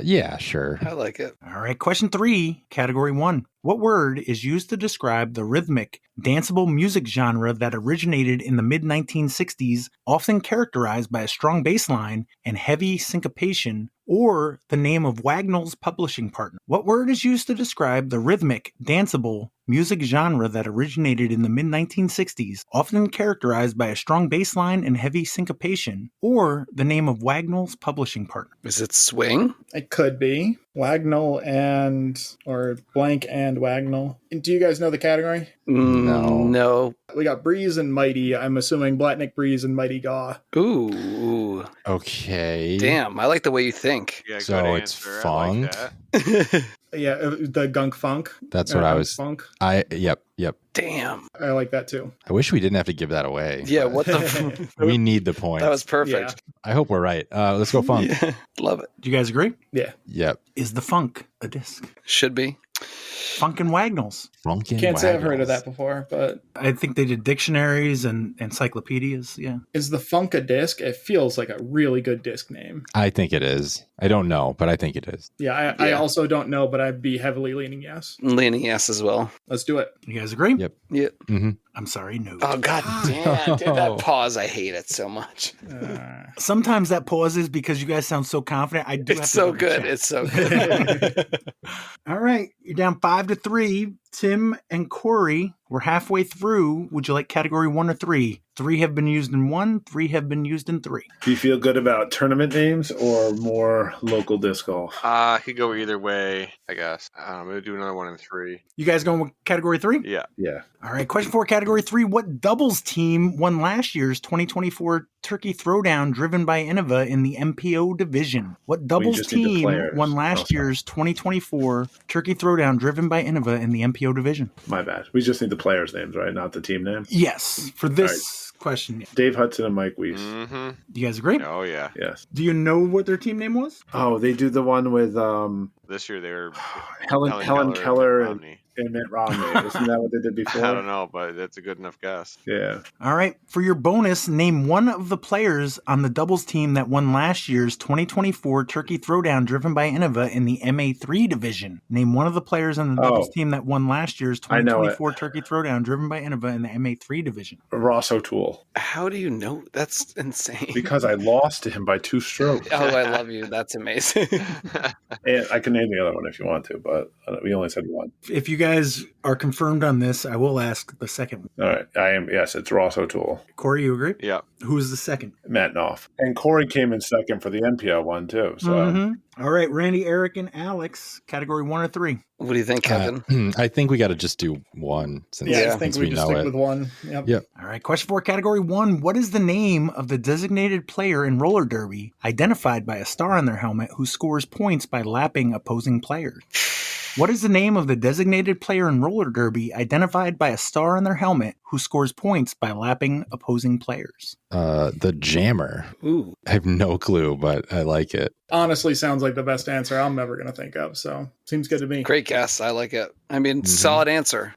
Yeah, sure. I like it. All right. Question 3, category 1. What word is used to describe the rhythmic, danceable music genre that originated in the mid-1960s, often characterized by a strong bass line and heavy syncopation, or the name of Wagnall's publishing partner? What word is used to describe the rhythmic, danceable music genre that originated in the mid-1960s, often characterized by a strong bass line and heavy syncopation, or the name of Wagnall's publishing partner? Is it swing? It could be Wagnall or blank and Wagnall. Do you guys know the category? No. We got Breeze and Mighty. I'm assuming Blatnik Breeze and Mighty Gaw. Ooh. Okay. Damn, I like the way you think. Yeah, So good it's answer. funk. I like that. Yeah, the Gunk Funk. That's what I Gunk was. Funk. Yep. Damn. I like that too. I wish we didn't have to give that away. Yeah, but what the? we need the point. That was perfect. I hope we're right. Let's go funk. Yeah, love it. Do you guys agree? Yeah. Yep. Is the funk a disc? Should be. Funk and Wagnalls. Funkin' Can't say I've heard of Wagnalls. that before, but I think they did dictionaries and encyclopedias. Yeah. is the Funk a disc? It feels like a really good disc name. I think it is. I don't know, but I think it is. Yeah, I also don't know, but I'd be heavily leaning yes. Leaning yes as well. Let's do it. You guys agree? Yep. Yeah. Mm-hmm. I'm sorry, no. Oh, god damn. Dude, that pause, I hate it so much. Sometimes that pauses because you guys sound so confident. I do have It's to so double good. check. It's so good. All right. You're down 5-3. Tim and Corey, we're halfway through. Would you like category 1 or 3? 3 have been used in 1, 3 have been used in 3. Do you feel good about tournament names or more local disc golf? I could go either way, I guess. I'm going to do another one in 3. You guys going with category 3? Yeah. Yeah. All right. Question 4, category 3. What doubles team won last year's 2024 Turkey Throwdown driven by Innova in the MPO division? What doubles just need the team players. won last year's 2024 Turkey Throwdown driven by Innova in the MPO division? My bad. We just need the players' names, right? Not the team name. Yes. For this question. Yeah. Dave Hudson and Mike Weiss. Mm-hmm. Do you guys agree? Oh, yeah. Yes. Do you know what their team name was? Oh, they do the one with This year they were Helen Keller and Romney. Mitt Romney. Isn't that what they did before? I don't know, but that's a good enough guess. Yeah. All right. For your bonus, name one of the players on the doubles team that won last year's 2024 Turkey Throwdown driven by Innova in the MA3 division. Name one of the players on the doubles team that won last year's 2024 Turkey Throwdown driven by Innova in the MA3 division. Ross O'Toole. How do you know? That's insane. Because I lost to him by 2 strokes. Oh, I love you. That's amazing. And I can name the other one if you want to, but we only said one. If you guys are confirmed on this, I will ask the second one. All right. I am. Yes, it's Ross O'Toole. Corey, you agree? Yeah. Who's the second? Matt Knopf. And Corey came in second for the NPL one, too. So All right. Randy, Eric, and Alex, category 1 or 3. What do you think, Kevin? I think we got to just do one since, Yeah, I think since we just know stick it. with one. Yep. All right. Question 4, category 1. What is the name of the designated player in roller derby identified by a star on their helmet who scores points by lapping opposing players? What is the name of the designated player in roller derby identified by a star on their helmet who scores points by lapping opposing players? The Jammer. Ooh. I have no clue, but I like it. Honestly, sounds like the best answer I'm ever going to think of. So seems good to me. Great guess. I like it. I mean, solid answer.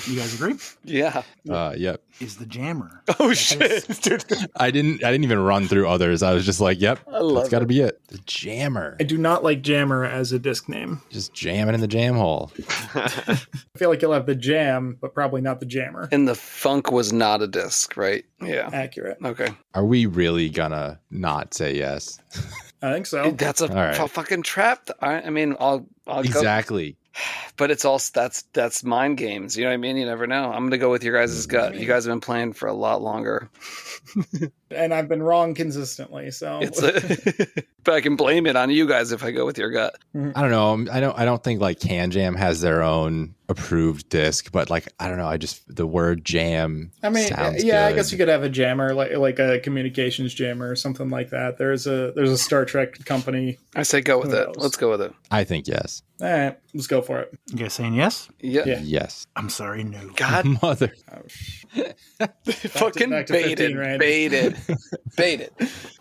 You guys agree? Yeah. Yep. Is the Jammer. Oh, shit. Dude. I didn't even run through others. I was just like, yep, love that's got to it. be it. The Jammer. I do not like Jammer as a disc name. Just jamming in the jam hole. I feel like you'll have the Jam, but probably not the Jammer. And the funk was not a disc, right? Yeah. Accurate. Okay. Are we really gonna not say yes? I think so. That's a All right. fucking trap. I mean, I'll go. Exactly. But it's all that's mind games. You know what I mean? You never know. I'm gonna go with your guys' gut. You guys have been playing for a lot longer. And I've been wrong consistently. So But I can blame it on you guys if I go with your gut. I don't know. I don't think like Can Jam has their own approved disc, but like I don't know. I just the word jam. I mean, sounds yeah, I good. guess you could have a jammer, like a communications jammer or something like that. There's a Star Trek company. I say go with Who it. knows? Let's go with it. I think yes. All right, let's go for it. You guys saying yes? Yeah. Yes. I'm sorry, no. God, Mother. fucking back to baited, 15, Randy. baited.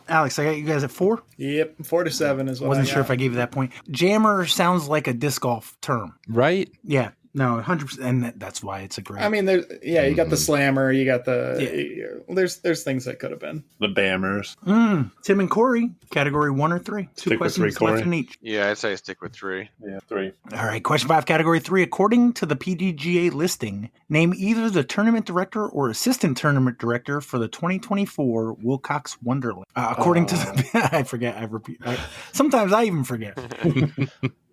Alex, I got you guys at 4. Yep, 4-7 is what Wasn't I sure got. if I gave you that point. Jammer sounds like a disc golf term. Right? Yeah. No, 100%, and that's why it's a great. I mean, you got the slammer, you got the. There's things that could have been the Bammers. Tim and Corey, category 1 or 3. Two Stick with questions 3, left Corey. in each. Yeah, I'd say stick with 3. Yeah, 3. All right, question 5, category 3. According to the PDGA listing, name either the tournament director or assistant tournament director for the 2024 Wilcox Wonderland. According to the, I forget. Sometimes I even forget.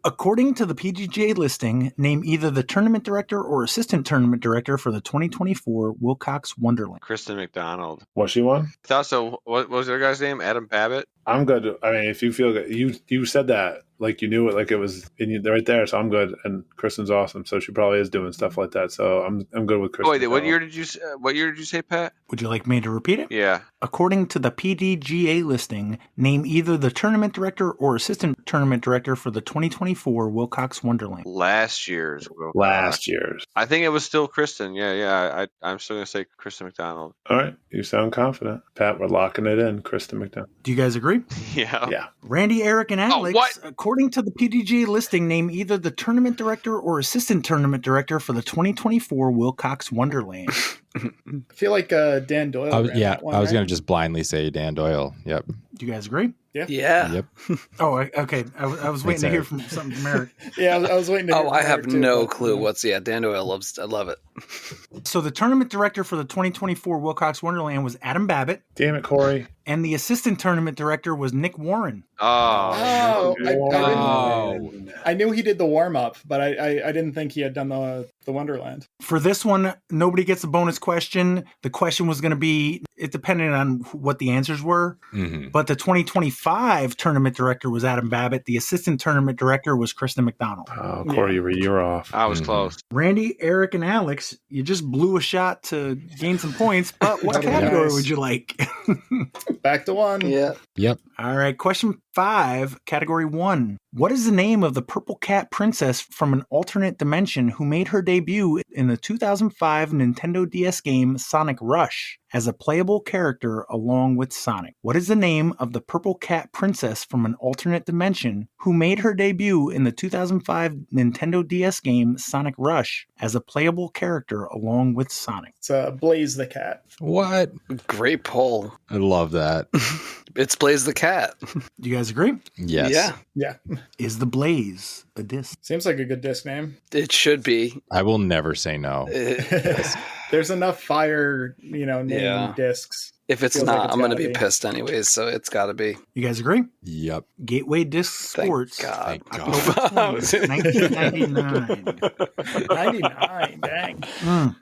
According to the PDGA listing, name either the tournament director or assistant tournament director for the 2024 Wilcox Wonderland. Kristen McDonald. Was she one? I thought so. What was the other guy's name? Adam Babbitt? I'm good. I mean, if you feel good, you said that like you knew it, like it was in you right there. So I'm good. And Kristen's awesome, so she probably is doing stuff like that. So I'm good with Kristen. Oh, wait, what year did you say, Pat? Would you like me to repeat it? Yeah. According to the PDGA listing, name either the tournament director or assistant tournament director for the 2024 Wilcox Wonderland. Last year's Wilcox. Last year's. I think it was still Kristen. Yeah. I'm still gonna say Kristen McDonald. All right, you sound confident, Pat. We're locking it in. Kristen McDonald. Do you guys agree? Yeah. Yeah. Randy, Erich, and Alex, what? according to the PDGA listing, name either the tournament director or assistant tournament director for the 2024 Wilcox Wonderland. I feel like Dan Doyle. I was going to just blindly say Dan Doyle. Yep. Do you guys agree? Yeah. Yep. Oh, okay. I was waiting to hear from something from Erich. Yeah, I was waiting to hear Oh, from I have Eric, too, no but- clue what's Dan Doyle I love it. So the tournament director for the 2024 Wilcox Wonderland was Adam Babbitt, Damn it, Corey. and the assistant tournament director was Nick Warren. Oh. I knew he did the warm up, but I didn't think he had done the Wonderland. For this one, nobody gets a bonus question. The question was going to be, it depended on what the answers were, but the 2025 tournament director was Adam Babbitt. The assistant tournament director was Kristen McDonald. Oh, Corey, you're off. I was close. Randy, Erich, and Alex, you just blew a shot to gain some points, but what That'd be category nice. would you like? Back to 1. Yeah. Yep. All right, question 5, category 1. What is the name of the purple cat princess from an alternate dimension who made her debut in the 2005 Nintendo DS game Sonic Rush as a playable character along with Sonic? What is the name of the purple cat princess from an alternate dimension who made her debut in the 2005 Nintendo DS game Sonic Rush as a playable character along with Sonic? It's Blaze the Cat. What? Great poll. I love that. It's Blaze the Cat. Do you guys agree? Yes. Yeah. Yeah. Is the Blaze a disc? Seems like a good disc name. It should be. I will never say no. There's enough fire, name Yeah. discs. If it's Feels like not, it's I'm going to gotta be be. pissed anyways, so it's got to be. You guys agree? Yep. Gateway Disc Thank Sports. God. Thank God. October 20th, 1999. 99, dang.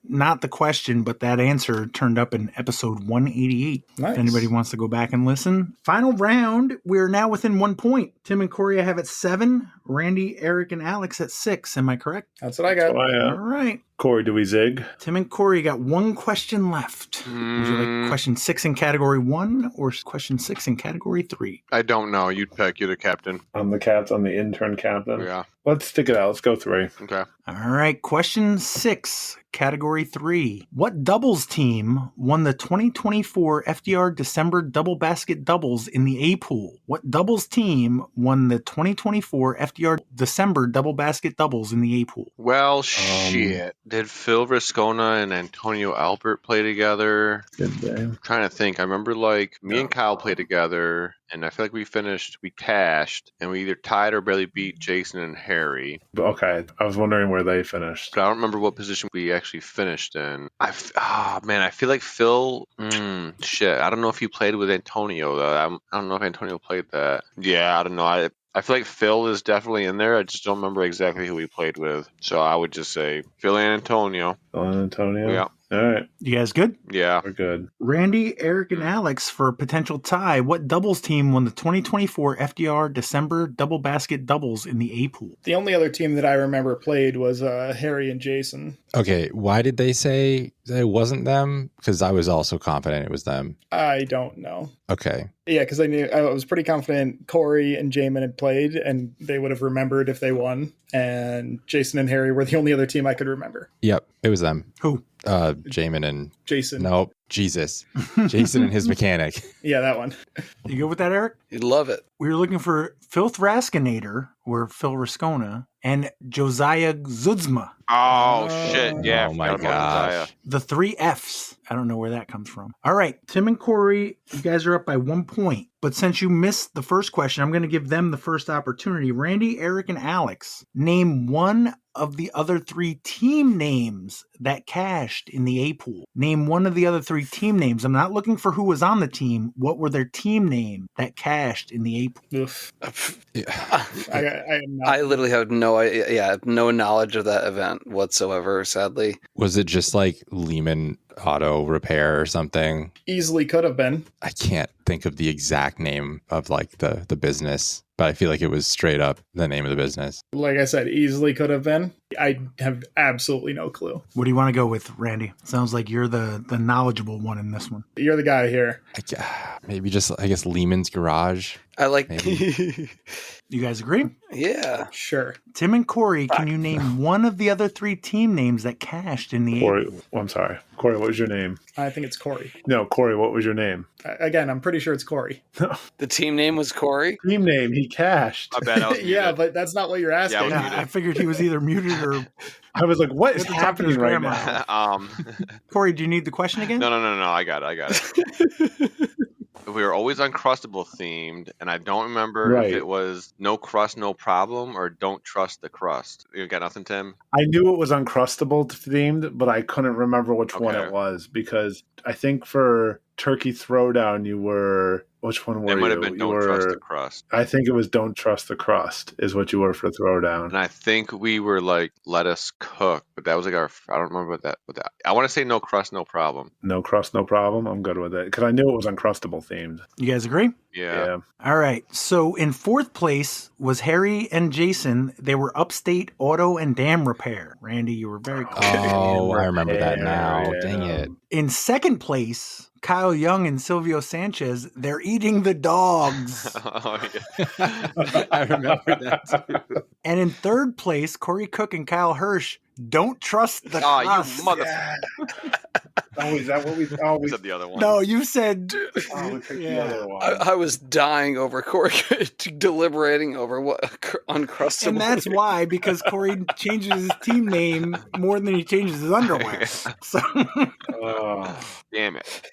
Not the question, but that answer turned up in episode 188. Nice. If anybody wants to go back and listen. Final round. We're now within 1 point. Tim and Corey I have at 7. Randy, Erich, and Alex at 6. Am I correct? That's what I got. All right. Corey, do we zig? Tim and Corey got 1 question left. Would you like question 6 in category 1 or question 6 in category 3? I don't know. You'd pick. You're the captain. I'm the captain. I'm the intern captain. Yeah. Let's stick it out. Let's go 3. Okay. All right, question 6, category 3. What doubles team won the 2024 FDR December double basket doubles in the A pool? What doubles team won the 2024 FDR December double basket doubles in the A pool? Well, shit. Did Phil Riscona and Antonio Albert play together? Good day. I'm trying to think. I remember me and Kyle played together, and I feel like we cashed, and we either tied or barely beat Jason and Harry. Okay. I was wondering where they finished. But I don't remember what position we actually finished in. I feel like Phil. Shit. I don't know if he played with Antonio though. I don't know if Antonio played that. Yeah, I don't know. I feel like Phil is definitely in there. I just don't remember exactly who he played with. So I would just say Phil and Antonio. Phil and Antonio? Yeah. All right. You guys good? Yeah. We're good. Randy, Erich, and Alex for a potential tie. What doubles team won the 2024 FDR December double basket doubles in the A pool? The only other team that I remember played was Harry and Jason. Okay. Why did they say that it wasn't them? Because I was also confident it was them. I don't know. Okay. Yeah, because I was pretty confident Corey and Jaimen had played, and they would have remembered if they won. And Jason and Harry were the only other team I could remember. Yep. It was them. Who? Jaimen and Jason. Nope. Jesus. Jason and his mechanic. Yeah, that one. You go with that, Eric? You'd love it. We were looking for Phil Thraskinator, or Phil Rascona, and Josiah Zudzma. Oh, shit. Yeah. Oh, my forgot about Josiah. gosh. The 3 Fs. I don't know where that comes from. All right, Tim and Corey, you guys are up by 1 point. But since you missed the first question, I'm going to give them the first opportunity. Randy, Eric, and Alex, name one of the other 3 team names that cashed in the A pool. Name one of the other 3 team names. I'm not looking for who was on the team. What were their team name that cashed in the A pool? Oof. Yeah. I literally have no knowledge of that event whatsoever, sadly. Was it just like Lehman Auto Repair or something? Easily could have been. I can't think of the exact name of like the business, but I feel like it was straight up the name of the business. Like I said, easily could have been. I have absolutely no clue. What do you want to go with, Randy? Sounds like you're the knowledgeable one in this one. You're the guy here. Maybe just, I guess, Lehman's Garage. I like. You guys agree? Yeah. Sure. Tim and Corey, can you name one of the other 3 team names that cashed in the Corey, I'm sorry. Corey, what was your name? I think it's Corey. No, Corey, what was your name? Again, I'm pretty sure it's Corey. The team name was Corey? Team name, he cashed. I bet I was Yeah, but that's not what you're asking. Yeah, I figured he was either muted or... I was like, what is At the top of his happening right grandma. now? Corey, do you need the question again? No. I got it. We were always Uncrustable themed, and I don't remember if it was No Crust, No Problem, or Don't Trust the Crust. You got nothing, Tim? I knew it was Uncrustable themed, but I couldn't remember which one it was, because I think for Turkey Throwdown you were... Which one were you? It might have been Don't Trust the Crust. I think it was Don't Trust the Crust is what you were for Throwdown. And I think we were like Let Us Cook, but that was like our... I don't remember what that... I want to say No Crust, No Problem. No Crust, No Problem? I'm good with it. Because I knew it was Uncrustable themed. You guys agree? Yeah. All right. So in 4th place was Harry and Jason. They were Upstate Auto and Dam Repair. Randy, you were very close. Oh, I remember that now. Dang it. In 2nd place, Kyle Young and Silvio Sanchez, they're eating the dogs. Oh, yeah. I remember that too. And in 3rd place, Corey Cook and Kyle Hirsch, Don't Trust the Oh, Crust. you motherfucker. Oh, is that what we... Oh, We said the other one. No, you said... we picked the other one. I was dying over Corey, deliberating over what Uncrustable. And that's why, because Corey changes his team name more than he changes his underwear. So, Oh. Damn it.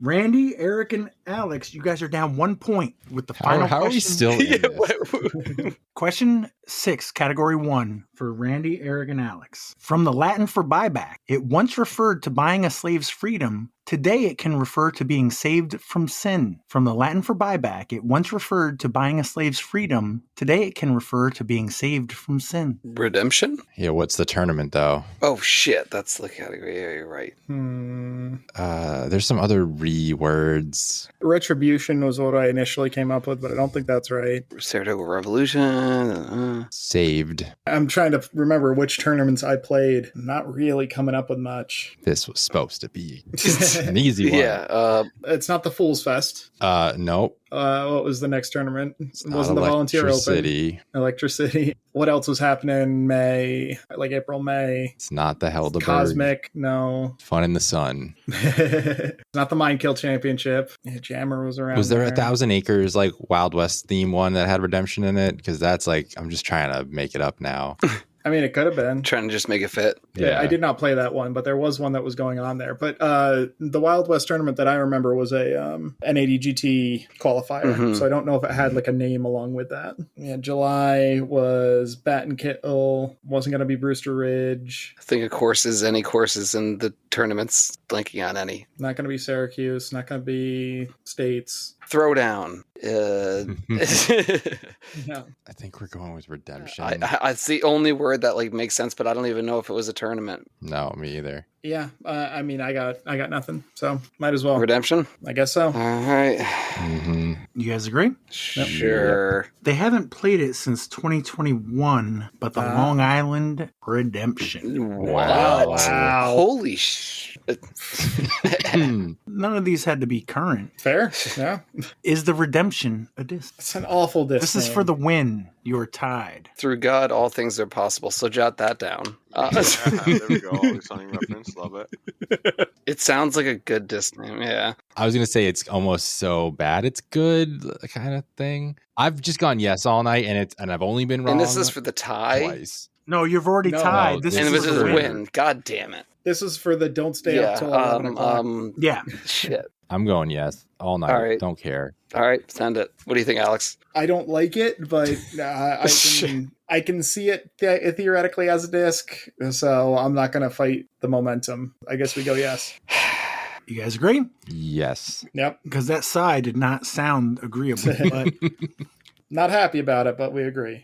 Randy, Eric, and Alex, you guys are down 1 point with the final How are we question. still in this? Question 6, category 1 for Randy, Eric, and Alex. From the Latin for buyback, it once referred to buying a slave's freedom. Today it can refer to being saved from sin. From the Latin for buyback, it once referred to buying a slave's freedom. Today it can refer to being saved from sin. Redemption? Yeah, what's the tournament though? Oh shit, that's the category. Yeah, you're right. There's some other words. Retribution was what I initially came up with, but I don't think that's right. Saratoga Revolution. Saved. I'm trying to remember which tournaments I played. Not really coming up with much. This was supposed to be an easy one. Yeah. It's not the Fool's Fest. Nope. What was the next tournament? It Not wasn't the Volunteer Open. Electricity. Electricity. What else was happening in May? Like April, May. It's not the Heldeberg. Cosmic. No. Fun in the Sun. It's not the Mind Kill Championship. Yeah, Jammer was around. Was there 1,000 Acres like Wild West theme one that had redemption in it? Because that's like, I'm just trying to make it up now. I mean, it could have been. Trying to just make it fit. Yeah, I did not play that one, but there was one that was going on there. But the Wild West tournament that I remember was a N80 qualifier, so I don't know if it had like a name along with that. Yeah, July was Bat and Kittle, wasn't going to be Brewster Ridge. Think of courses, any courses in the tournaments, blanking on any. Not going to be Syracuse, not going to be States. Throwdown. Yeah. I think we're going with redemption. It's the only word that like makes sense, but I don't even know if it was a tournament. No, me either. Yeah, I mean, I got nothing, so might as well. Redemption? I guess so. All right. You guys agree? Sure. They haven't played it since 2021, but the Long Island Redemption. Wow. Wow. Holy shit. None of these had to be current. Fair, yeah. Is the Redemption a disc? It's an awful disc. This is for the win. You are tied. Through God, all things are possible. So jot that down. There we go. Always Sunny reference. Love it. It sounds like a good disc name. Yeah. I was gonna say it's almost so bad it's good kind of thing. I've just gone yes all night, and I've only been wrong. And this is for the tie. Twice. No, you've already tied. No, This And it is was for a the win. God damn it. This is for the don't stay Yeah. up till 11 o'clock. Yeah. Shit. I'm going yes all night. All right. Don't care. All right. Send it. What do you think, Alex? I don't like it, but I can see it theoretically as a disc, so I'm not going to fight the momentum. I guess we go yes. You guys agree? Yes. Yep. Because that sigh did not sound agreeable. But Not happy about it, but we agree.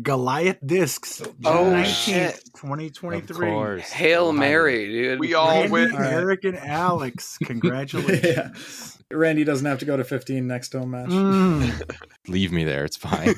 Goliath Discs, June Oh, 19th, shit. 2023. Of course. Hail Mary, dude. We all Randy, win. Erich, and Alex, congratulations. Randy doesn't have to go to 15 next home match. Leave me there. It's fine.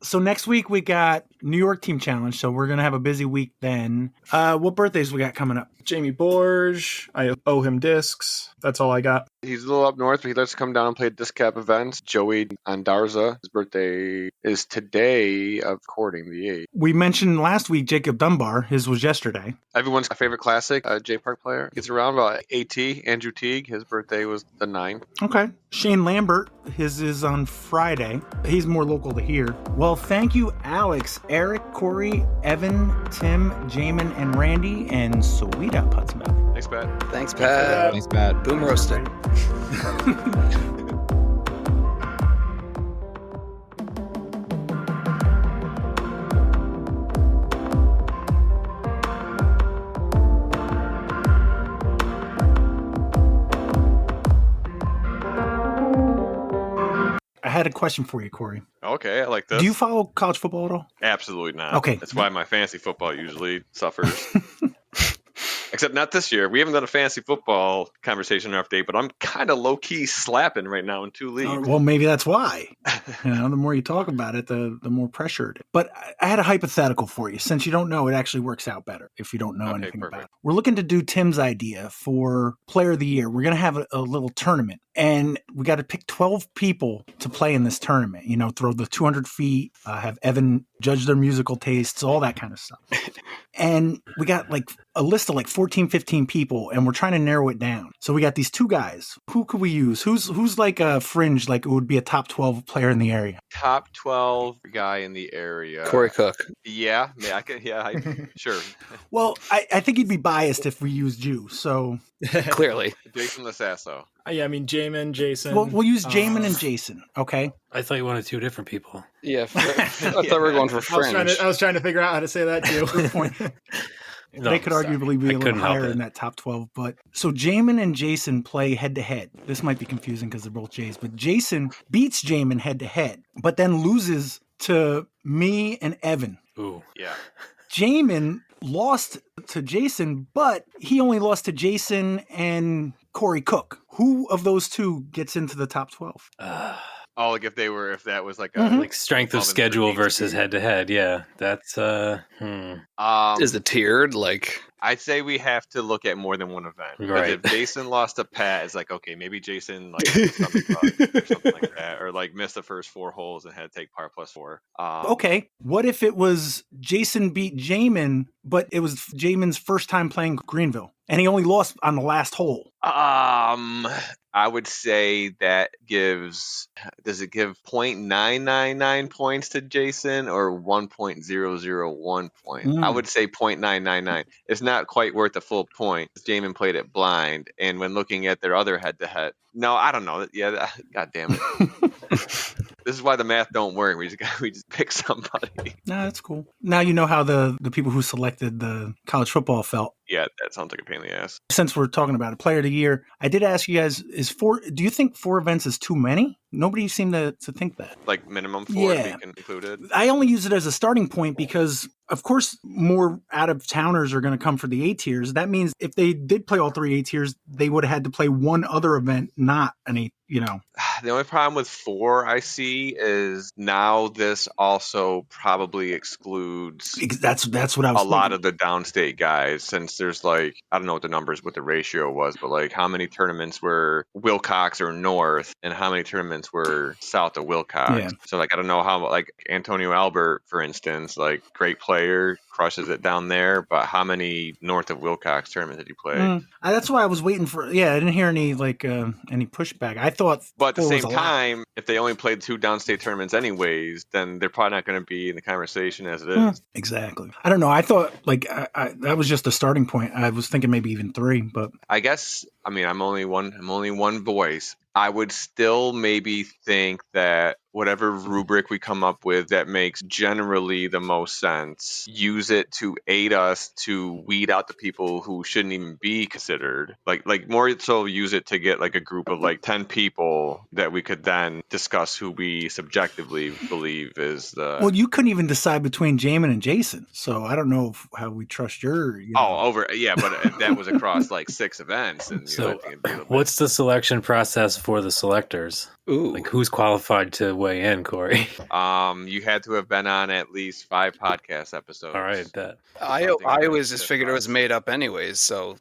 So next week we got New York Team Challenge, so we're going to have a busy week then. What birthdays we got coming up? Jamie Borge, I owe him discs. That's all I got. He's a little up north, but he likes to come down and play disc cap events. Joey Andarza, his birthday is today, according the 8th. We mentioned last week Jacob Dunbar. His was yesterday. Everyone's favorite classic, J Park player. Gets around about AT, Andrew Teague. His birthday was the 9th. Okay. Shane Lambert, his is on Friday. He's more local to here. Well, thank you, Alex, Erich, Corey, Evan, Tim, Jaimen, and Randy, and sweet out Hudson Valley. Thanks, Pat. Thanks, Pat. Thanks, Pat. Boom roasted. I had a question for you, Corey. Okay, I like this. Do you follow college football at all? Absolutely not. Okay. That's why my fantasy football usually suffers. Except not this year. We haven't done a fantasy football conversation or update, but I'm kind of low-key slapping right now in 2 leagues. Well, maybe that's why. The more you talk about it, the more pressure it is. But I had a hypothetical for you. Since you don't know, it actually works out better if you don't know anything about it. We're looking to do Tim's idea for Player of the Year. We're going to have a little tournament, and we got to pick 12 people to play in this tournament. Throw the 200 feet, have Evan judge their musical tastes, all that kind of stuff. And we got like a list of like 14, 15 people, and we're trying to narrow it down. So we got these 2 guys. Who could we use? Who's like a fringe, like it would be a top 12 player in the area? Top 12 guy in the area. Corey Cook. Yeah, I can. Yeah, sure. Well, I think he'd be biased if we used you. So Clearly. Jason Lasasso. Yeah, I mean, Jaimen, Jason. Well, we'll use Jaimen and Jason, okay? I thought you wanted 2 different people. Yeah, I thought we were going for fringe. I was trying to figure out how to say that too. Good point. No, they could sorry. arguably be I a little couldn't help higher it. in that top 12. But so Jaimen and Jason play head to head. This might be confusing because they're both Jays, but Jason beats Jaimen head to head, but then loses to me and Evan. Ooh. Yeah. Jaimen lost to Jason, but he only lost to Jason and Corey Cook. Who of those 2 gets into the top 12? Oh, like if that was like a Like strength of schedule versus head to head. Yeah, that's Is it tiered? Like, I'd say we have to look at more than one event. Because Right. if Jason lost to Pat, it's like, okay, maybe Jason like had a stomach bug or something like that, or like missed the first 4 holes and had to take par plus 4. Okay, what if it was Jason beat Jaimen, but it was Jaimen's first time playing Greenville, and he only lost on the last hole? I would say that does it give 0.999 points to Jason or 1.001 point? I would say 0.999. It's not quite worth the full point. Jaimen played it blind, and when looking at their other head-to-head, no, I don't know. Yeah, God damn it. This is why the math don't work. We just pick somebody. No, that's cool. Now you know how the people who selected the college football felt. Yeah, that sounds like a pain in the ass. Since we're talking about it, Player of the Year, I did ask you guys, do you think 4 events is too many? Nobody seemed to think that. Like minimum 4 Yeah. to be included. I only use it as a starting point because, of course, more out-of-towners are going to come for the A tiers. That means if they did play all 3 A tiers, they would have had to play one other event, not an A, The only problem with 4 I see is now this also probably excludes That's what I was a lot of the downstate guys, since tournaments, there's like, I don't know what the ratio was, but like how many tournaments were Wilcox or North and how many tournaments were south of Wilcox. Yeah. So like, I don't know how, like Antonio Albert, for instance, like great player, crushes it down there, but how many north of Wilcox tournaments did you play? That's why I was waiting for. Yeah, I didn't hear any any pushback. I thought, but at the 4 was same a lot. time, if they only played 2 downstate tournaments anyways, then they're probably not going to be in the conversation as it is. Exactly. I don't know. I thought like that was just a starting point. I was thinking maybe even 3, but I guess, I mean, I'm only one voice. I would still maybe think that whatever rubric we come up with that makes generally the most sense, use it to aid us to weed out the people who shouldn't even be considered. Like more so use it to get like a group of like 10 people that we could then discuss who we subjectively believe is the... Well, you couldn't even decide between Jaimen and Jason, so I don't know how we trust your... but that was across like 6 events. And, so what's the selection process for the selectors? Ooh. Like who's qualified to weigh in, Corey? You had to have been on at least 5 podcast episodes. All right, that I always just figured it was made up anyways, so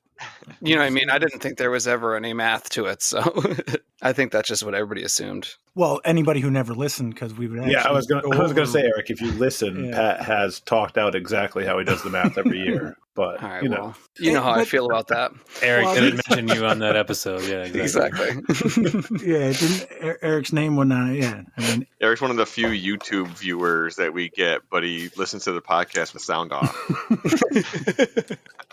you know what I mean? I didn't think there was ever any math to it, so I think that's just what everybody assumed. Well, anybody who never listened, because we would I was going to say, Eric, if you listen, Pat has talked out exactly how he does the math every year. But all right, you know how I feel about that. Eric didn't mention you on that episode. Yeah, exactly. Yeah, Eric's name went on it. Yeah, I mean, Eric's one of the few YouTube viewers that we get, but he listens to the podcast with sound off.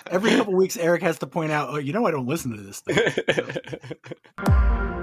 Every couple weeks, Eric has to point out, I don't listen to this thing. So.